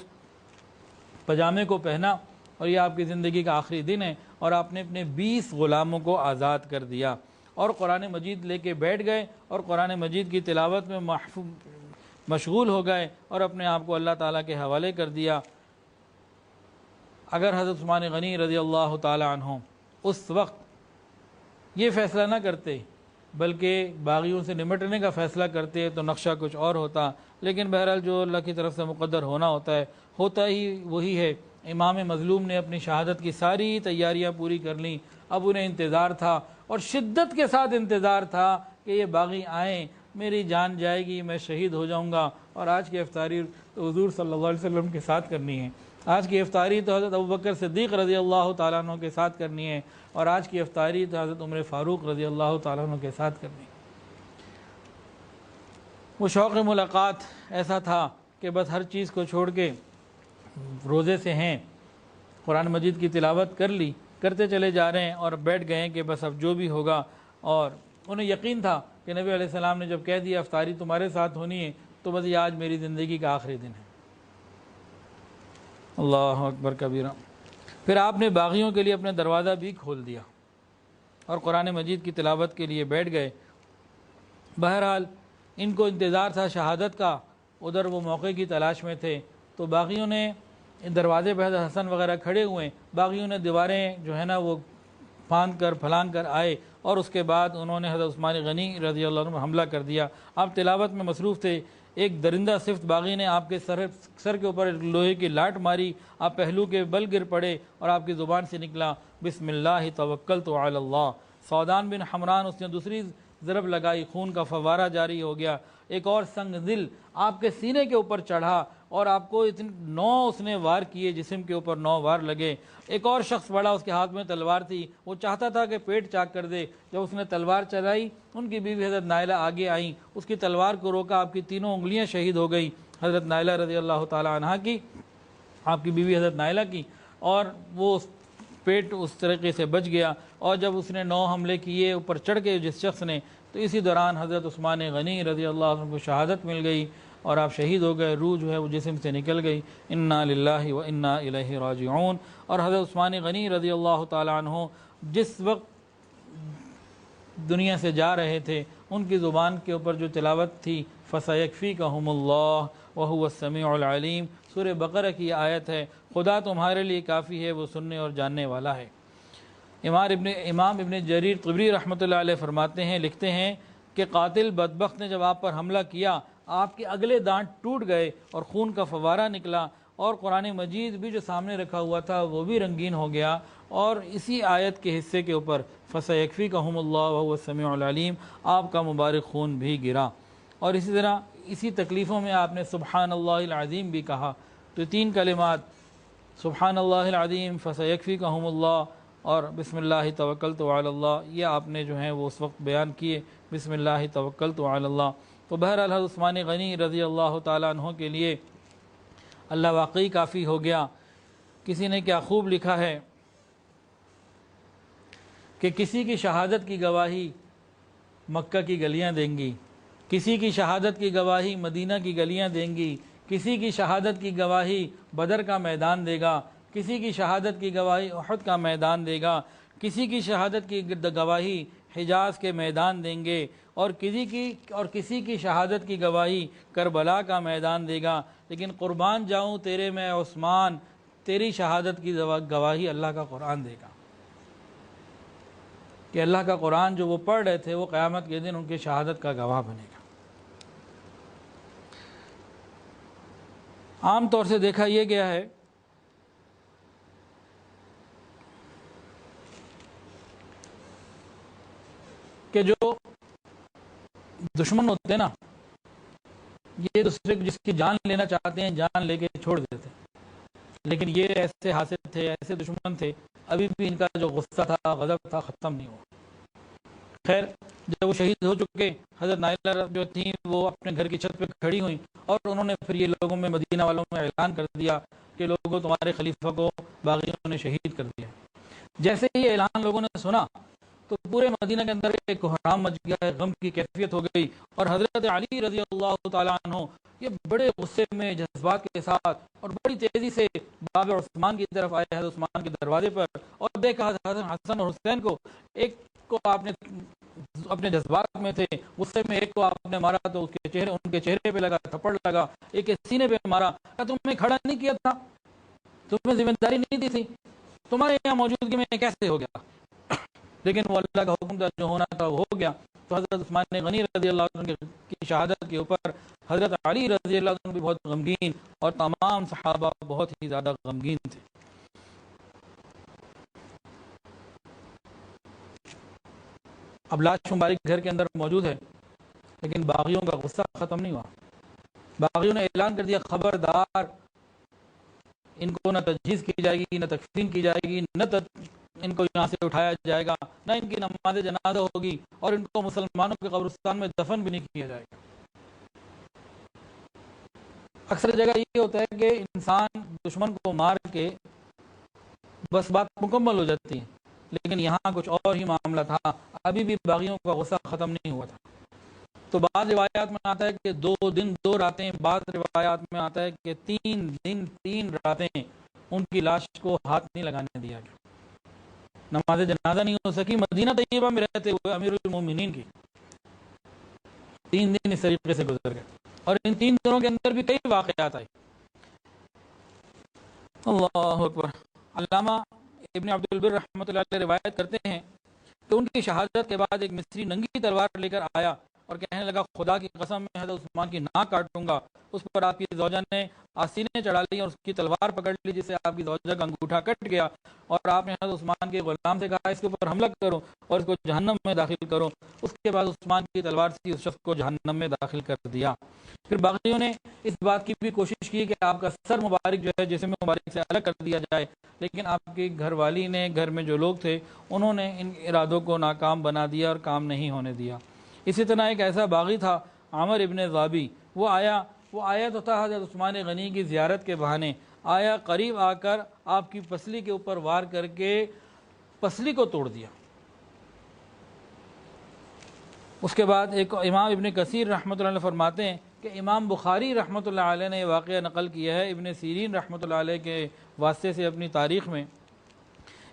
پاجامے کو پہنا اور یہ آپ کی زندگی کا آخری دن ہے، اور آپ نے اپنے 20 غلاموں کو آزاد کر دیا اور قرآن مجید لے کے بیٹھ گئے اور قرآن مجید کی تلاوت میں مشغول ہو گئے اور اپنے آپ کو اللہ تعالیٰ کے حوالے کر دیا۔ اگر حضرت عثمان غنی رضی اللہ تعالیٰ عنہ اس وقت یہ فیصلہ نہ کرتے بلکہ باغیوں سے نمٹنے کا فیصلہ کرتے تو نقشہ کچھ اور ہوتا، لیکن بہرحال جو اللہ کی طرف سے مقدر ہونا ہوتا ہے ہوتا ہی وہی ہے۔ امام مظلوم نے اپنی شہادت کی ساری تیاریاں پوری کر لیں، اب انہیں انتظار تھا اور شدت کے ساتھ انتظار تھا کہ یہ باغی آئیں، میری جان جائے گی، میں شہید ہو جاؤں گا۔ اور آج کی افطاری تو حضور صلی اللہ علیہ وسلم کے ساتھ کرنی ہے، آج کی افطاری تو حضرت ابوبکر صدیق رضی اللہ تعالیٰ عنہ کے ساتھ کرنی ہے، اور آج کی افطاری تو حضرت عمر فاروق رضی اللہ تعالیٰ عنہ کے ساتھ کرنی ہے۔ وہ شوق ملاقات ایسا تھا کہ بس ہر چیز کو چھوڑ کے روزے سے ہیں، قرآن مجید کی تلاوت کر لی، کرتے چلے جا رہے ہیں اور بیٹھ گئے ہیں کہ بس اب جو بھی ہوگا۔ اور انہیں یقین تھا کہ نبی علیہ السلام نے جب کہہ دیا افطاری تمہارے ساتھ ہونی ہے تو بس یہ آج میری زندگی کا آخری دن ہے۔ اللہ اکبر کبیرہ۔ پھر آپ نے باغیوں کے لیے اپنے دروازہ بھی کھول دیا اور قرآن مجید کی تلاوت کے لیے بیٹھ گئے۔ بہرحال ان کو انتظار تھا شہادت کا، ادھر وہ موقع کی تلاش میں تھے۔ تو باغیوں نے دروازے پہ حضرت حسن وغیرہ کھڑے ہوئے، باغیوں نے دیواریں جو ہے نا وہ پھاند کر پھلانگ کر آئے، اور اس کے بعد انہوں نے حضرت عثمان غنی رضی اللہ عنہ حملہ کر دیا۔ آپ تلاوت میں مصروف تھے، ایک درندہ صفت باغی نے آپ کے سر کے اوپر ایک لوہے کی لاٹ ماری، آپ پہلو کے بل گر پڑے اور آپ کی زبان سے نکلا بسم اللہ توکلت علی اللہ۔ سعدان بن حمران اس نے دوسری ضرب لگائی، خون کا فوارہ جاری ہو گیا۔ ایک اور سنگ دل آپ کے سینے کے اوپر چڑھا اور آپ کو 9 اس نے وار کیے، جسم کے اوپر 9 وار لگے۔ ایک اور شخص بڑا، اس کے ہاتھ میں تلوار تھی، وہ چاہتا تھا کہ پیٹ چاک کر دے۔ جب اس نے تلوار چلائی، ان کی بیوی حضرت نائلہ آگے آئیں، اس کی تلوار کو روکا، آپ کی تینوں انگلیاں شہید ہو گئی، حضرت نائلہ رضی اللہ تعالی عنہا کی، آپ کی بیوی حضرت نائلہ کی، اور وہ پیٹ اس طریقے سے بچ گیا۔ اور جب اس نے 9 حملے کیے اوپر چڑھ کے جس شخص نے، تو اسی دوران حضرت عثمان غنی رضی اللہ عنہ کو شہادت مل گئی اور آپ شہید ہو گئے، روح جو ہے وہ جسم سے نکل گئی۔ انا للہ و انا الیہ راجعون۔ اور حضرت عثمان غنی رضی اللہ تعالی عنہ جس وقت دنیا سے جا رہے تھے، ان کی زبان کے اوپر جو تلاوت تھی، فَسَيَكْفِيكَهُمُ اللَّهُ وَهُوَ السَّمِيعُ الْعَلِيمُ، سورہ بقرہ کی آیت ہے، خدا تمہارے لیے کافی ہے، وہ سننے اور جاننے والا ہے۔ امام ابن جریر طبری رحمۃ اللہ علیہ فرماتے ہیں، لکھتے ہیں کہ قاتل بدبخت نے جب آپ پر حملہ کیا، آپ کے اگلے دانت ٹوٹ گئے اور خون کا فوارہ نکلا، اور قرآن مجید بھی جو سامنے رکھا ہوا تھا وہ بھی رنگین ہو گیا، اور اسی آیت کے حصے کے اوپر فَسَيَكْفِيكَهُمُ اللَّهُ وَهُوَ السَّمِيعُ الْعَلِيمُ آپ کا مبارک خون بھی گرا۔ اور اسی طرح اسی تکلیفوں میں آپ نے سبحان اللہ العظیم بھی کہا۔ تو 3 کلمات سبحان اللہ العظیم، فَسَيَكْفِيكَهُمُ اللَّهُ اور بسم اللہ توکلت علی اللہ، یہ آپ نے جو ہے وہ اس وقت بیان کیے، بسم اللہ توکلت علی اللہ۔ تو بہرحال حضرت عثمان غنی رضی اللہ تعالیٰ عنہ کے لیے اللہ واقعی کافی ہو گیا۔ کسی نے کیا خوب لکھا ہے کہ کسی کی شہادت کی گواہی مکہ کی گلیاں دیں گی، کسی کی شہادت کی گواہی مدینہ کی گلیاں دیں گی، کسی کی شہادت کی گواہی بدر کا میدان دے گا، کسی کی شہادت کی گواہی احد کا میدان دے گا، کسی کی شہادت کی گواہی حجاز کے میدان دیں گے، اور کسی کی شہادت کی گواہی کربلا کا میدان دے گا۔ لیکن قربان جاؤں تیرے میں عثمان، تیری شہادت کی گواہی اللہ کا قرآن دے گا، کہ اللہ کا قرآن جو وہ پڑھ رہے تھے وہ قیامت کے دن ان کی شہادت کا گواہ بنے گا۔ عام طور سے دیکھا یہ گیا ہے کہ جو دشمن ہوتے ہیں نا، یہ دوسرے کو جس کی جان لینا چاہتے ہیں جان لے کے چھوڑ دیتے ہیں، لیکن یہ ایسے حاسد تھے، ایسے دشمن تھے، ابھی بھی ان کا جو غصہ تھا، غضب تھا، ختم نہیں ہوا۔ خیر، جب وہ شہید ہو چکے، حضرت نائلہ جو تھیں وہ اپنے گھر کی چھت پہ کھڑی ہوئیں، اور انہوں نے پھر یہ لوگوں میں، مدینہ والوں میں اعلان کر دیا کہ لوگوں تمہارے خلیفہ کو باغیوں نے شہید کر دیا۔ جیسے ہی اعلان لوگوں نے سنا تو پورے مدینہ کے اندر ایک کوہرام مچ گیا، غم کی کیفیت ہو گئی، اور حضرت علی رضی اللہ تعالیٰ عنہ یہ بڑے غصے میں، جذبات کے ساتھ اور بڑی تیزی سے باب عثمان کی طرف آئے، حضرت عثمان کے دروازے پر، اور دیکھا حضرت حسن اور حسین کو، ایک کو آپ نے اپنے جذبات میں تھے، غصے میں ایک کو آپ نے مارا تو ان کے چہرے پہ لگا، تھپڑ لگا، ایک کے سینے پہ مارا، تمہیں کھڑا نہیں کیا تھا، تمہیں ذمہ داری نہیں دی تھی، تمہارے یہاں موجودگی میں کیسے ہو گیا؟ لیکن وہ اللہ کا حکم تھا، جو ہونا تھا وہ ہو گیا۔ تو حضرت عثمان غنی رضی اللہ عنہ کی شہادت کے اوپر حضرت علی رضی اللہ عنہ بھی بہت غمگین، اور تمام صحابہ بہت ہی زیادہ غمگین تھے۔ اب لاش مبارک گھر کے اندر موجود ہے، لیکن باغیوں کا غصہ ختم نہیں ہوا۔ باغیوں نے اعلان کر دیا، خبردار، ان کو نہ تجہیز کی جائے گی، نہ تکفین کی جائے گی، نہ ان کو یہاں سے اٹھایا جائے گا، نہ ان کی نماز جنازہ ہوگی، اور ان کو مسلمانوں کے قبرستان میں دفن بھی نہیں کیا جائے گا۔ اکثر جگہ یہ ہوتا ہے کہ انسان دشمن کو مار کے بس بات مکمل ہو جاتی ہے، لیکن یہاں کچھ اور ہی معاملہ تھا، ابھی بھی باغیوں کا غصہ ختم نہیں ہوا تھا۔ تو بعض روایات میں آتا ہے کہ 2 دن 2 راتیں، بعض روایات میں آتا ہے کہ 3 دن 3 راتیں ان کی لاش کو ہاتھ نہیں لگانے دیا گیا، نماز جنازہ نہیں ہو سکی۔ مدینہ طیبہ میں رہتے ہوئے امیر المومنین کی 3 دن اس طریقے سے گزر گئے، اور ان 3 دنوں کے اندر بھی کئی واقعات آئے۔ اللہ اکبر۔ علامہ ابن عبد البر رحمۃ اللہ علیہ روایت کرتے ہیں کہ ان کی شہادت کے بعد ایک مصری ننگی تلوار لے کر آیا اور کہنے لگا، خدا کی قسم میں حضرت عثمان کی ناک کاٹوں گا۔ اس پر آپ کی زوجہ نے آستینیں چڑھا لی اور اس کی تلوار پکڑ لی، جس سے آپ کی زوجہ کا انگوٹھا کٹ گیا، اور آپ نے حضرت عثمان کے غلام سے کہا اس کے اوپر حملہ کرو اور اس کو جہنم میں داخل کرو۔ اس کے بعد عثمان کی تلوار سے اس شخص کو جہنم میں داخل کر دیا۔ پھر باغیوں نے اس بات کی بھی کوشش کی کہ آپ کا سر مبارک جو ہے جسم مبارک سے الگ کر دیا جائے، لیکن آپ کی گھر والی نے، گھر میں جو لوگ تھے انہوں نے ان ارادوں کو ناکام بنا دیا اور کام نہیں ہونے دیا۔ اسی طرح ایک ایسا باغی تھا عامر ابن ضابی، وہ آیا تو تھا حضرت عثمان غنی کی زیارت کے بہانے، آیا، قریب آ کر آپ کی پسلی کے اوپر وار کر کے پسلی کو توڑ دیا۔ اس کے بعد ایک امام ابن کثیر رحمۃ اللہ علیہ فرماتے ہیں کہ امام بخاری رحمۃ اللہ علیہ نے یہ واقعہ نقل کیا ہے ابن سیرین رحمۃ اللہ علیہ کے واسطے سے اپنی تاریخ میں۔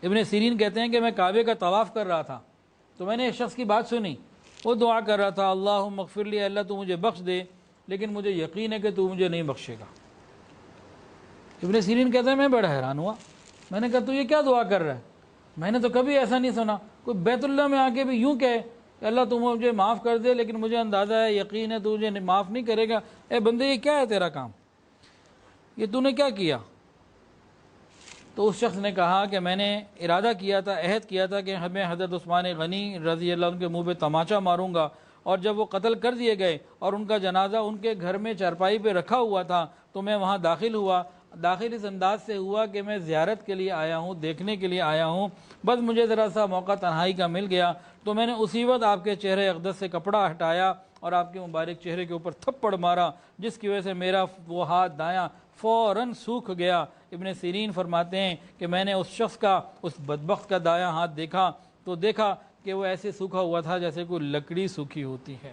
ابن سیرین کہتے ہیں کہ میں کعبے کا طواف کر رہا تھا تو میں نے ایک شخص کی بات سنی، وہ دعا کر رہا تھا اللہم اغفر لی، اللہ تو مجھے بخش دے، لیکن مجھے یقین ہے کہ تو مجھے نہیں بخشے گا۔ ابن سیرین کہتے ہیں میں بڑا حیران ہوا، میں نے کہا تو یہ کیا دعا کر رہا ہے؟ میں نے تو کبھی ایسا نہیں سنا، کوئی بیت اللہ میں آ کے بھی یوں کہے کہ اللہ تو مجھے معاف کر دے لیکن مجھے اندازہ ہے، یقین ہے تو مجھے معاف نہیں کرے گا۔ اے بندے یہ کیا ہے تیرا کام، یہ تو نے کیا کیا؟ تو اس شخص نے کہا کہ میں نے ارادہ کیا تھا، عہد کیا تھا کہ میں حضرت عثمان غنی رضی اللہ عنہ کے منہ پہ تماچا ماروں گا، اور جب وہ قتل کر دیے گئے اور ان کا جنازہ ان کے گھر میں چارپائی پہ رکھا ہوا تھا تو میں وہاں داخل ہوا۔ داخل اس انداز سے ہوا کہ میں زیارت کے لیے آیا ہوں، دیکھنے کے لیے آیا ہوں، بس مجھے ذرا سا موقع تنہائی کا مل گیا تو میں نے اسی وقت آپ کے چہرے اقدس سے کپڑا ہٹایا اور آپ کے مبارک چہرے کے اوپر تھپڑ مارا، جس کی وجہ سے میرا وہ ہاتھ دایاں فوراً سوکھ گیا۔ ابن سیرین فرماتے ہیں کہ میں نے اس شخص کا، اس بدبخت کا دایاں ہاتھ دیکھا تو دیکھا کہ وہ ایسے سوکھا ہوا تھا جیسے کوئی لکڑی سوکھی ہوتی ہے۔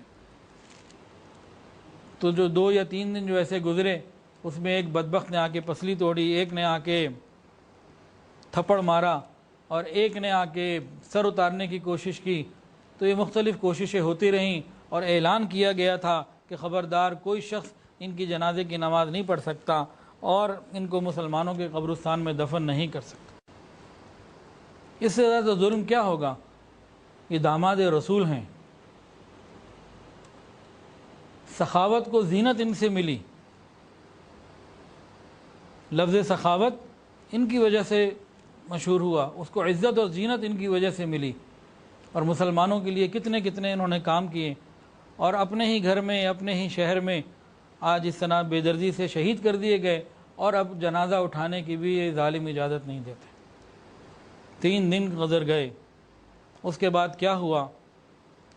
تو جو 2 یا 3 دن جو ایسے گزرے، اس میں ایک بدبخت نے آ کے پسلی توڑی، ایک نے آ کے تھپڑ مارا اور ایک نے آ کے سر اتارنے کی کوشش کی۔ تو یہ مختلف کوششیں ہوتی رہیں اور اعلان کیا گیا تھا کہ خبردار کوئی شخص ان کی جنازے کی نماز نہیں پڑھ سکتا اور ان کو مسلمانوں کے قبرستان میں دفن نہیں کر سکتا۔ اس سے زیادہ ظلم کیا ہوگا؟ یہ داماد رسول ہیں، سخاوت کو زینت ان سے ملی، لفظ سخاوت ان کی وجہ سے مشہور ہوا، اس کو عزت اور زینت ان کی وجہ سے ملی، اور مسلمانوں کے لیے کتنے کتنے انہوں نے کام کیے، اور اپنے ہی گھر میں، اپنے ہی شہر میں آج اس طرح بے دردی سے شہید کر دیے گئے، اور اب جنازہ اٹھانے کی بھی یہ ظالم اجازت نہیں دیتے۔ 3 دن گزر گئے، اس کے بعد کیا ہوا؟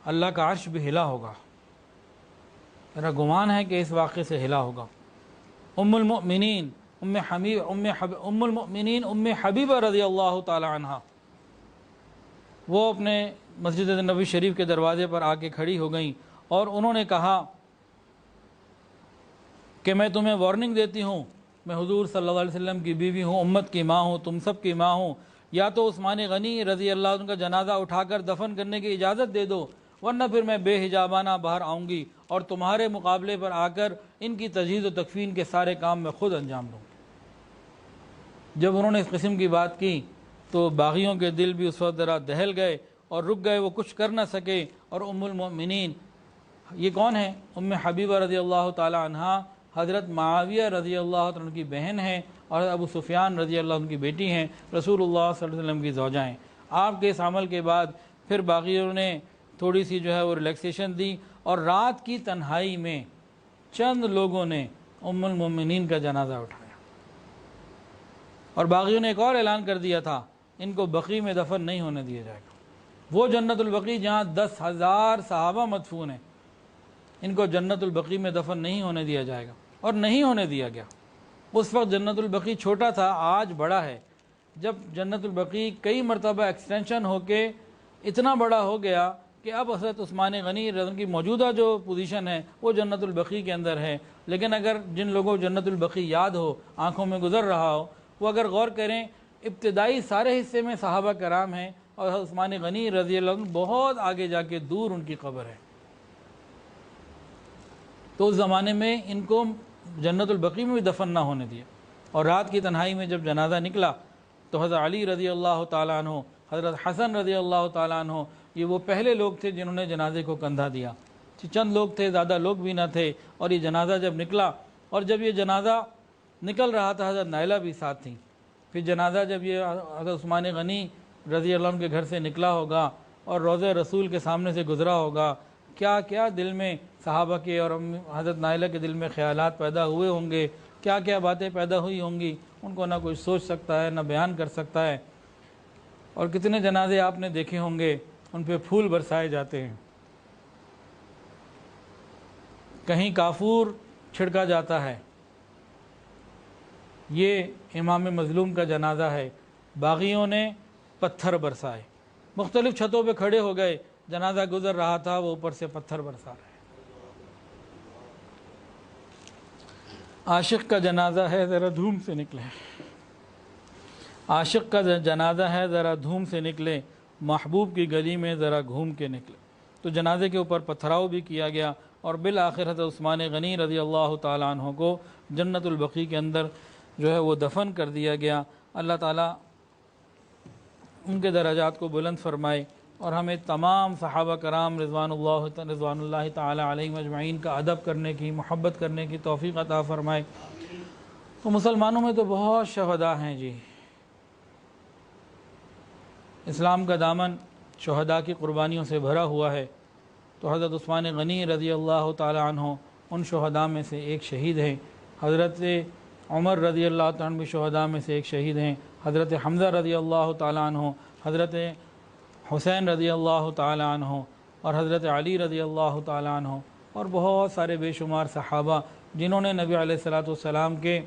اللہ کا عرش بھی ہلا ہوگا، میرا گمان ہے کہ اس واقعے سے ہلا ہوگا۔ ام المؤمنین ام حبیبہ رضی اللہ تعالی عنہ، وہ اپنے مسجد نبوی شریف کے دروازے پر آ کے کھڑی ہو گئیں اور انہوں نے کہا کہ میں تمہیں وارننگ دیتی ہوں، میں حضور صلی اللہ علیہ وسلم کی بیوی ہوں، امت کی ماں ہوں، تم سب کی ماں ہوں، یا تو عثمان غنی رضی اللہ عنہ کا جنازہ اٹھا کر دفن کرنے کی اجازت دے دو، ورنہ پھر میں بے حجابانہ باہر آؤں گی اور تمہارے مقابلے پر آ کر ان کی تجہیز و تکفین کے سارے کام میں خود انجام دوں گی۔ جب انہوں نے اس قسم کی بات کی تو باغیوں کے دل بھی اس وقت ذرا دہل گئے اور رک گئے، وہ کچھ کر نہ سکے۔ اور ام المؤمنین یہ کون ہے؟ ام حبیبہ رضی اللہ تعالی عنہ حضرت معاویہ رضی اللہ عنہ کی بہن ہیں اور ابو سفیان رضی اللہ عنہ کی بیٹی ہیں، رسول اللہ صلی اللہ علیہ وسلم کی زوجہ ہیں۔ آپ کے اس عمل کے بعد پھر باغیوں نے تھوڑی سی جو ہے وہ ریلیکسیشن دی، اور رات کی تنہائی میں چند لوگوں نے ام المؤمنین کا جنازہ اٹھایا، اور باغیوں نے ایک اور اعلان کر دیا تھا، ان کو بقیع میں دفن نہیں ہونے دیا جائے گا۔ وہ جنت البقیع جہاں 10,000 صحابہ مدفون ہیں، ان کو جنت البقیع میں دفن نہیں ہونے دیا جائے گا، اور نہیں ہونے دیا گیا۔ اس وقت جنت البقیع چھوٹا تھا، آج بڑا ہے۔ جب جنت البقیع کئی مرتبہ ایکسٹینشن ہو کے اتنا بڑا ہو گیا کہ اب حضرت عثمان غنی رضی اللہ عنہ کی موجودہ جو پوزیشن ہے وہ جنت البقیع کے اندر ہے۔ لیکن اگر جن لوگوں کو جنت البقیع یاد ہو، آنکھوں میں گزر رہا ہو، وہ اگر غور کریں، ابتدائی سارے حصے میں صحابہ کرام ہیں، اور حضرت عثمان غنی رضی اللہ عنہ بہت آگے جا کے دور ان کی قبر ہے۔ تو اس زمانے میں ان کو جنت البقیع میں بھی دفن نہ ہونے دیا، اور رات کی تنہائی میں جب جنازہ نکلا تو حضرت علی رضی اللہ تعالیٰ عنہ، حضرت حسن رضی اللہ تعالیٰ عنہ، یہ وہ پہلے لوگ تھے جنہوں نے جنازے کو کندھا دیا۔ چند لوگ تھے، زیادہ لوگ بھی نہ تھے، اور یہ جنازہ جب نکلا، اور جب یہ جنازہ نکل رہا تھا حضرت نائلہ بھی ساتھ تھیں، پھر جنازہ جب یہ حضرت عثمان غنی رضی اللہ عنہ کے گھر سے نکلا ہوگا اور روضہ رسول کے سامنے سے گزرا ہوگا، کیا کیا دل میں صحابہ کے اور حضرت نائلہ کے دل میں خیالات پیدا ہوئے ہوں گے، کیا کیا باتیں پیدا ہوئی ہوں گی، ان کو نہ کوئی سوچ سکتا ہے نہ بیان کر سکتا ہے۔ اور کتنے جنازے آپ نے دیکھے ہوں گے، ان پہ پھول برسائے جاتے ہیں، کہیں کافور چھڑکا جاتا ہے۔ یہ امام مظلوم کا جنازہ ہے، باغیوں نے پتھر برسائے، مختلف چھتوں پہ کھڑے ہو گئے، جنازہ گزر رہا تھا، وہ اوپر سے پتھر برسا رہے۔ عاشق کا جنازہ ہے، ذرا دھوم سے نکلے، عاشق کا جنازہ ہے، ذرا دھوم سے نکلے، محبوب کی گلی میں ذرا گھوم کے نکلے۔ تو جنازے کے اوپر پتھراؤ بھی کیا گیا، اور بالآخر حضرت عثمان غنی رضی اللہ تعالیٰ عنہ کو جنت البقیع کے اندر جو ہے وہ دفن کر دیا گیا۔ اللہ تعالیٰ ان کے درجات کو بلند فرمائے، اور ہمیں تمام صحابہ کرام رضوان اللہ تعالیٰ علیہم اجمعین کا ادب کرنے کی، محبت کرنے کی توفیق عطا فرمائے۔ تو مسلمانوں میں تو بہت شہداء ہیں جی، اسلام کا دامن شہداء کی قربانیوں سے بھرا ہوا ہے۔ تو حضرت عثمان غنی رضی اللہ تعالیٰ عنہ ان شہداء میں سے ایک شہید ہیں، حضرت عمر رضی اللہ تعالیٰ عنہ بھی شہداء میں سے ایک شہید ہیں، حضرت حمزہ رضی اللہ تعالیٰ عنہ، حضرت حسین رضی اللہ تعالیٰ عنہ، اور حضرت علی رضی اللہ تعالیٰ عنہ، اور بہت سارے بے شمار صحابہ جنہوں نے نبی علیہ الصلوۃ والسلام کے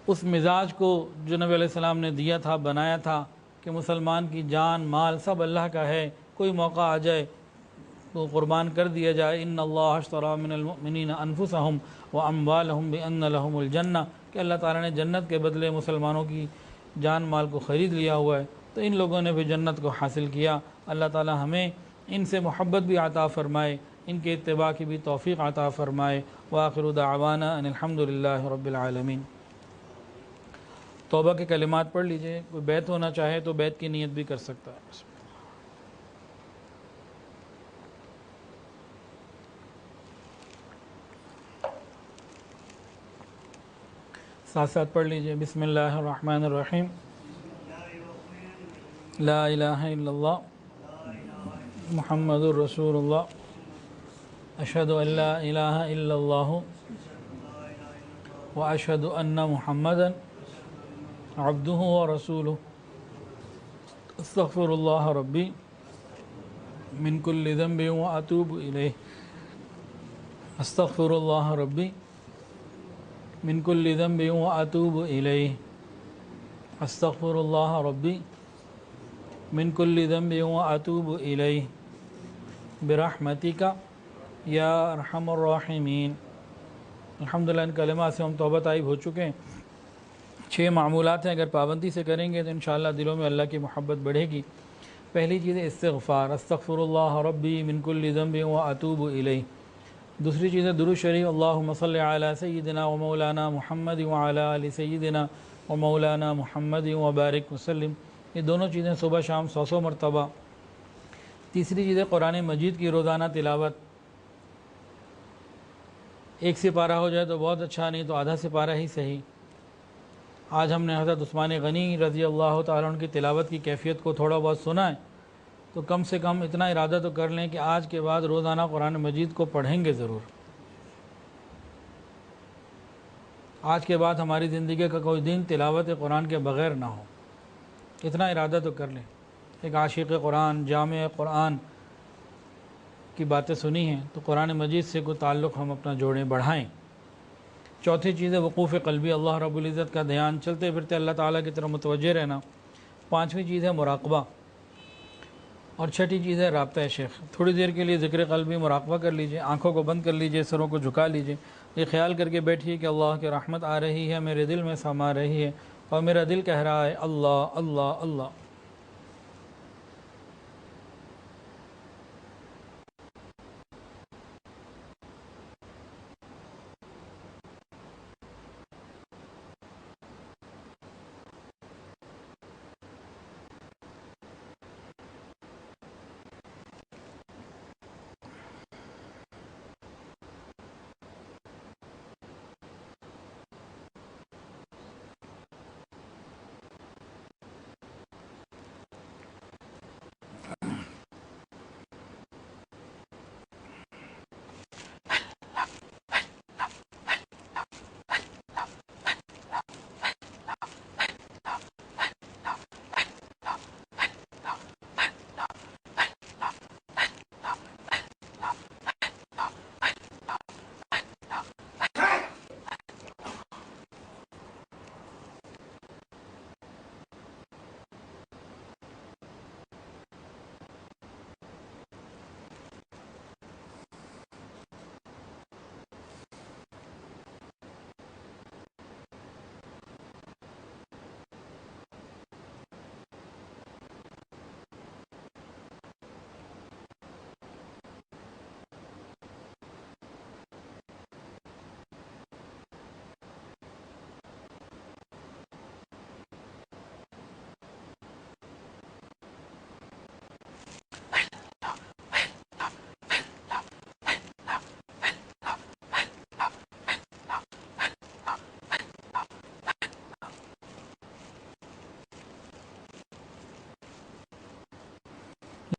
اس مزاج کو جو نبی علیہ السلام نے دیا تھا، بنایا تھا کہ مسلمان کی جان مال سب اللہ کا ہے، کوئی موقع آ جائے تو قربان کر دیا جائے۔ ان اللہ اشتری من المؤمنین انفسهم واموالهم بان لهم الجنہ، کہ اللہ تعالیٰ نے جنت کے بدلے مسلمانوں کی جان مال کو خرید لیا ہوا ہے، تو ان لوگوں نے بھی جنت کو حاصل کیا۔ اللہ تعالیٰ ہمیں ان سے محبت بھی عطا فرمائے، ان کے اتباع کی بھی توفیق عطا فرمائے۔ وآخر دعوانا ان الحمد للہ رب العالمین۔ توبہ کے کلمات پڑھ لیجئے، کوئی بیت ہونا چاہے تو بیت کی نیت بھی کر سکتا ہے۔ ساتھ ساتھ پڑھ لیجئے۔ بسم اللہ الرحمن الرحیم۔ لا الہ الا اللہ محمد الرسول اللہ، اشہد ان لا الہ الا اللہ واشہد ان محمدا عبدہ ورسولہ، استغفر اللہ ربی من کل ذنب واتوب الیہ، استغفر اللہ ربی من کل ذنب واتوب الیہ، استغفر اللہ ربی من کل ذنب واتوب الیہ، برحمتک یا ارحم الراحمین۔ الحمدللہ ان کلمات سے ہم توبہ طائب ہو چکے ہیں۔ 6 معمولات ہیں، اگر پابندی سے کریں گے تو انشاءاللہ دلوں میں اللہ کی محبت بڑھے گی۔ پہلی چیز ہے استغفار، استغفر اللہ ربی من کل ذنب واتوب الیہ۔ دوسری چیز ہے درود شریف، اللہم صلی علی سیدنا و مولانا محمد وعلی آل سیدنا و مولانا محمد وبارک وسلم۔ یہ دونوں چیزیں صبح شام 100 مرتبہ۔ تیسری چیز ہے قرآن مجید کی روزانہ تلاوت، 1 سپارہ ہو جائے تو بہت اچھا، نہیں تو آدھا سپارہ ہی صحیح۔ آج ہم نے حضرت عثمان غنی رضی اللہ تعالیٰ عنہ کی تلاوت کی کیفیت کو تھوڑا بہت سنا ہے، تو کم سے کم اتنا ارادہ تو کر لیں کہ آج کے بعد روزانہ قرآن مجید کو پڑھیں گے ضرور۔ آج کے بعد ہماری زندگی کا کوئی دن تلاوت قرآن کے بغیر نہ ہو، اتنا ارادہ تو کر لیں۔ ایک عاشق قرآن، جامع قرآن کی باتیں سنی ہیں، تو قرآن مجید سے کوئی تعلق ہم اپنا جوڑیں، بڑھائیں۔ چوتھی چیز ہے وقوف قلبی، اللہ رب العزت کا دھیان، چلتے پھرتے اللہ تعالیٰ کی طرف متوجہ رہنا۔ پانچویں چیز ہے مراقبہ، اور چھٹی چیز ہے رابطہ شیخ۔ تھوڑی دیر کے لیے ذکر قلبی مراقبہ کر لیجئے، آنکھوں کو بند کر لیجئے، سروں کو جھکا لیجئے، یہ خیال کر کے بیٹھیے کہ اللہ کی رحمت آ رہی ہے، میرے دل میں سما رہی ہے، اور میرا دل کہہ رہا ہے اللہ اللہ اللہ۔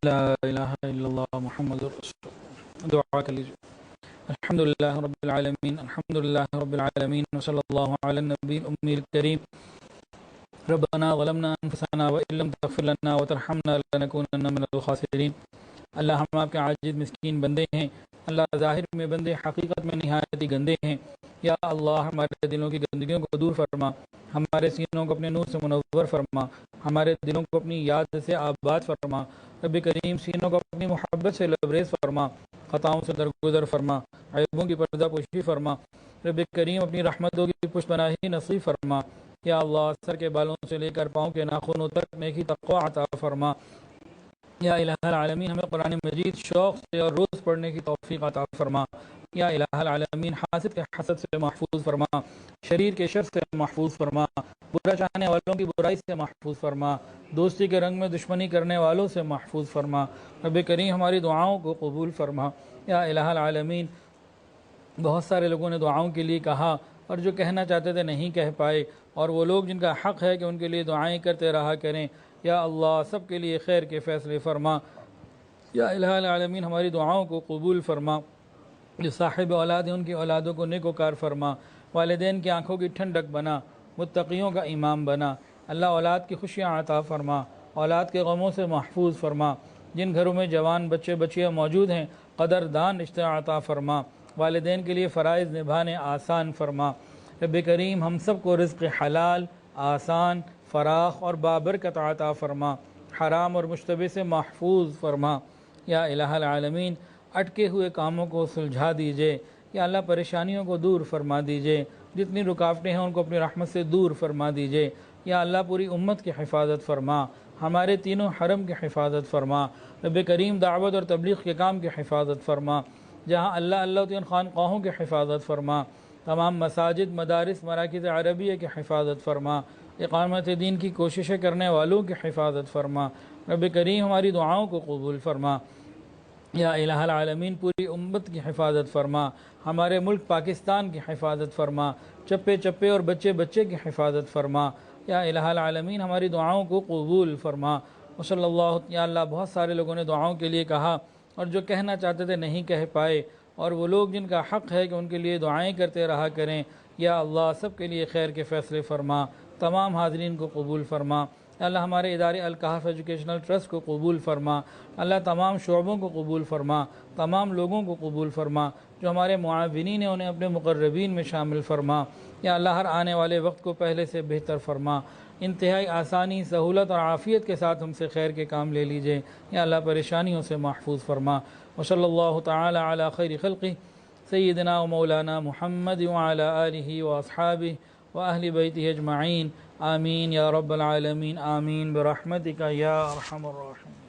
لا الہ الا اللہ محمد رسول اللہ. دعا کر لیجیے. الحمد للہ رب العالمین الحمد للہ رب العالمین وصلی اللہ علی النبی الأمی الکریم. ربنا ظلمنا انفسنا وان لم تغفر لنا وترحمنا لنكونن من الخاسرین. اللہ ہم آپ کے عاجز مسکین بندے ہیں. اللہ ظاہر میں بندے حقیقت میں نہایت ہی گندے ہیں. یا اللہ ہمارے دلوں کی گندگیوں کو دور فرما, ہمارے سینوں کو اپنے نور سے منور فرما, ہمارے دلوں کو اپنی یاد سے آباد فرما. رب کریم سینوں کو اپنی محبت سے لبریز فرما, خطاؤں سے درگزر فرما, عیبوں کی پردہ پوشی فرما. رب کریم اپنی رحمتوں کی پشت پناہی نصیب فرما. یا اللہ سر کے بالوں سے لے کر پاؤں کے ناخنوں تک نیکی تقوی عطا فرما. یا الہ العالمین ہمیں قرآن مجید شوق سے اور روز پڑھنے کی توفیق عطا فرما. یا الہ العالمین حاسد کے حسد سے محفوظ فرما, شریر کے شر سے محفوظ فرما, برا چاہنے والوں کی برائی سے محفوظ فرما, دوستی کے رنگ میں دشمنی کرنے والوں سے محفوظ فرما. رب کریم ہماری دعاؤں کو قبول فرما. یا الہ العالمین بہت سارے لوگوں نے دعاؤں کے لیے کہا اور جو کہنا چاہتے تھے نہیں کہہ پائے, اور وہ لوگ جن کا حق ہے کہ ان کے لیے دعائیں کرتے رہا کریں. یا اللہ سب کے لیے خیر کے فیصلے فرما. یا الہ العالمین ہماری دعاؤں کو قبول فرما. جو صاحب اولاد ہیں ان کی اولادوں کو نیک وکار فرما, والدین کی آنکھوں کی ٹھنڈک بنا, متقیوں کا امام بنا. اللہ اولاد کی خوشیاں عطا فرما, اولاد کے غموں سے محفوظ فرما. جن گھروں میں جوان بچے بچیاں موجود ہیں قدردان رشتہ عطا فرما. والدین کے لیے فرائض نبھانے آسان فرما. رب کریم ہم سب کو رزق حلال, آسان, فراخ اور بابرکت عطا فرما. حرام اور مشتبہ سے محفوظ فرما. یا الہ العالمین اٹکے ہوئے کاموں کو سلجھا دیجئے. یا اللہ پریشانیوں کو دور فرما دیجئے, جتنی رکاوٹیں ہیں ان کو اپنی رحمت سے دور فرما دیجئے. یا اللہ پوری امت کی حفاظت فرما, ہمارے تینوں حرم کی حفاظت فرما. رب کریم دعوت اور تبلیغ کے کام کی حفاظت فرما. جہاں اللہ اللہ تین خانقاہوں کی حفاظت فرما. تمام مساجد, مدارس, مراکز عربیہ کی حفاظت فرما. اقامت دین کی کوششیں کرنے والوں کی حفاظت فرما. رب کریم ہماری دعاؤں کو قبول فرما. یا الہ العالمین پوری امت کی حفاظت فرما, ہمارے ملک پاکستان کی حفاظت فرما. چپے چپے اور بچے بچے کی حفاظت فرما. یا الہ العالمین ہماری دعاؤں کو قبول فرما. وصلی اللہ. یا اللہ بہت سارے لوگوں نے دعاؤں کے لیے کہا اور جو کہنا چاہتے تھے نہیں کہہ پائے, اور وہ لوگ جن کا حق ہے کہ ان کے لیے دعائیں کرتے رہا کریں. یا اللہ سب کے لیے خیر کے فیصلے فرما, تمام حاضرین کو قبول فرما. اللہ ہمارے ادارے الکہف ایجوکیشنل ٹرسٹ کو قبول فرما. اللہ تمام شعبوں کو قبول فرما, تمام لوگوں کو قبول فرما. جو ہمارے معاونین ہیں انہیں اپنے مقربین میں شامل فرما. یا اللہ ہر آنے والے وقت کو پہلے سے بہتر فرما. انتہائی آسانی, سہولت اور عافیت کے ساتھ ہم سے خیر کے کام لے لیجئے. یا اللہ پریشانیوں سے محفوظ فرما. وصلی اللہ تعالی علی خیر خلقہ سیدنا و مولانا محمد وعلی آلہ واصحابہ واہل بیتہ اجمعین. آمین یا رب العالمین. آمین برحمتک یا ارحم الراحمین.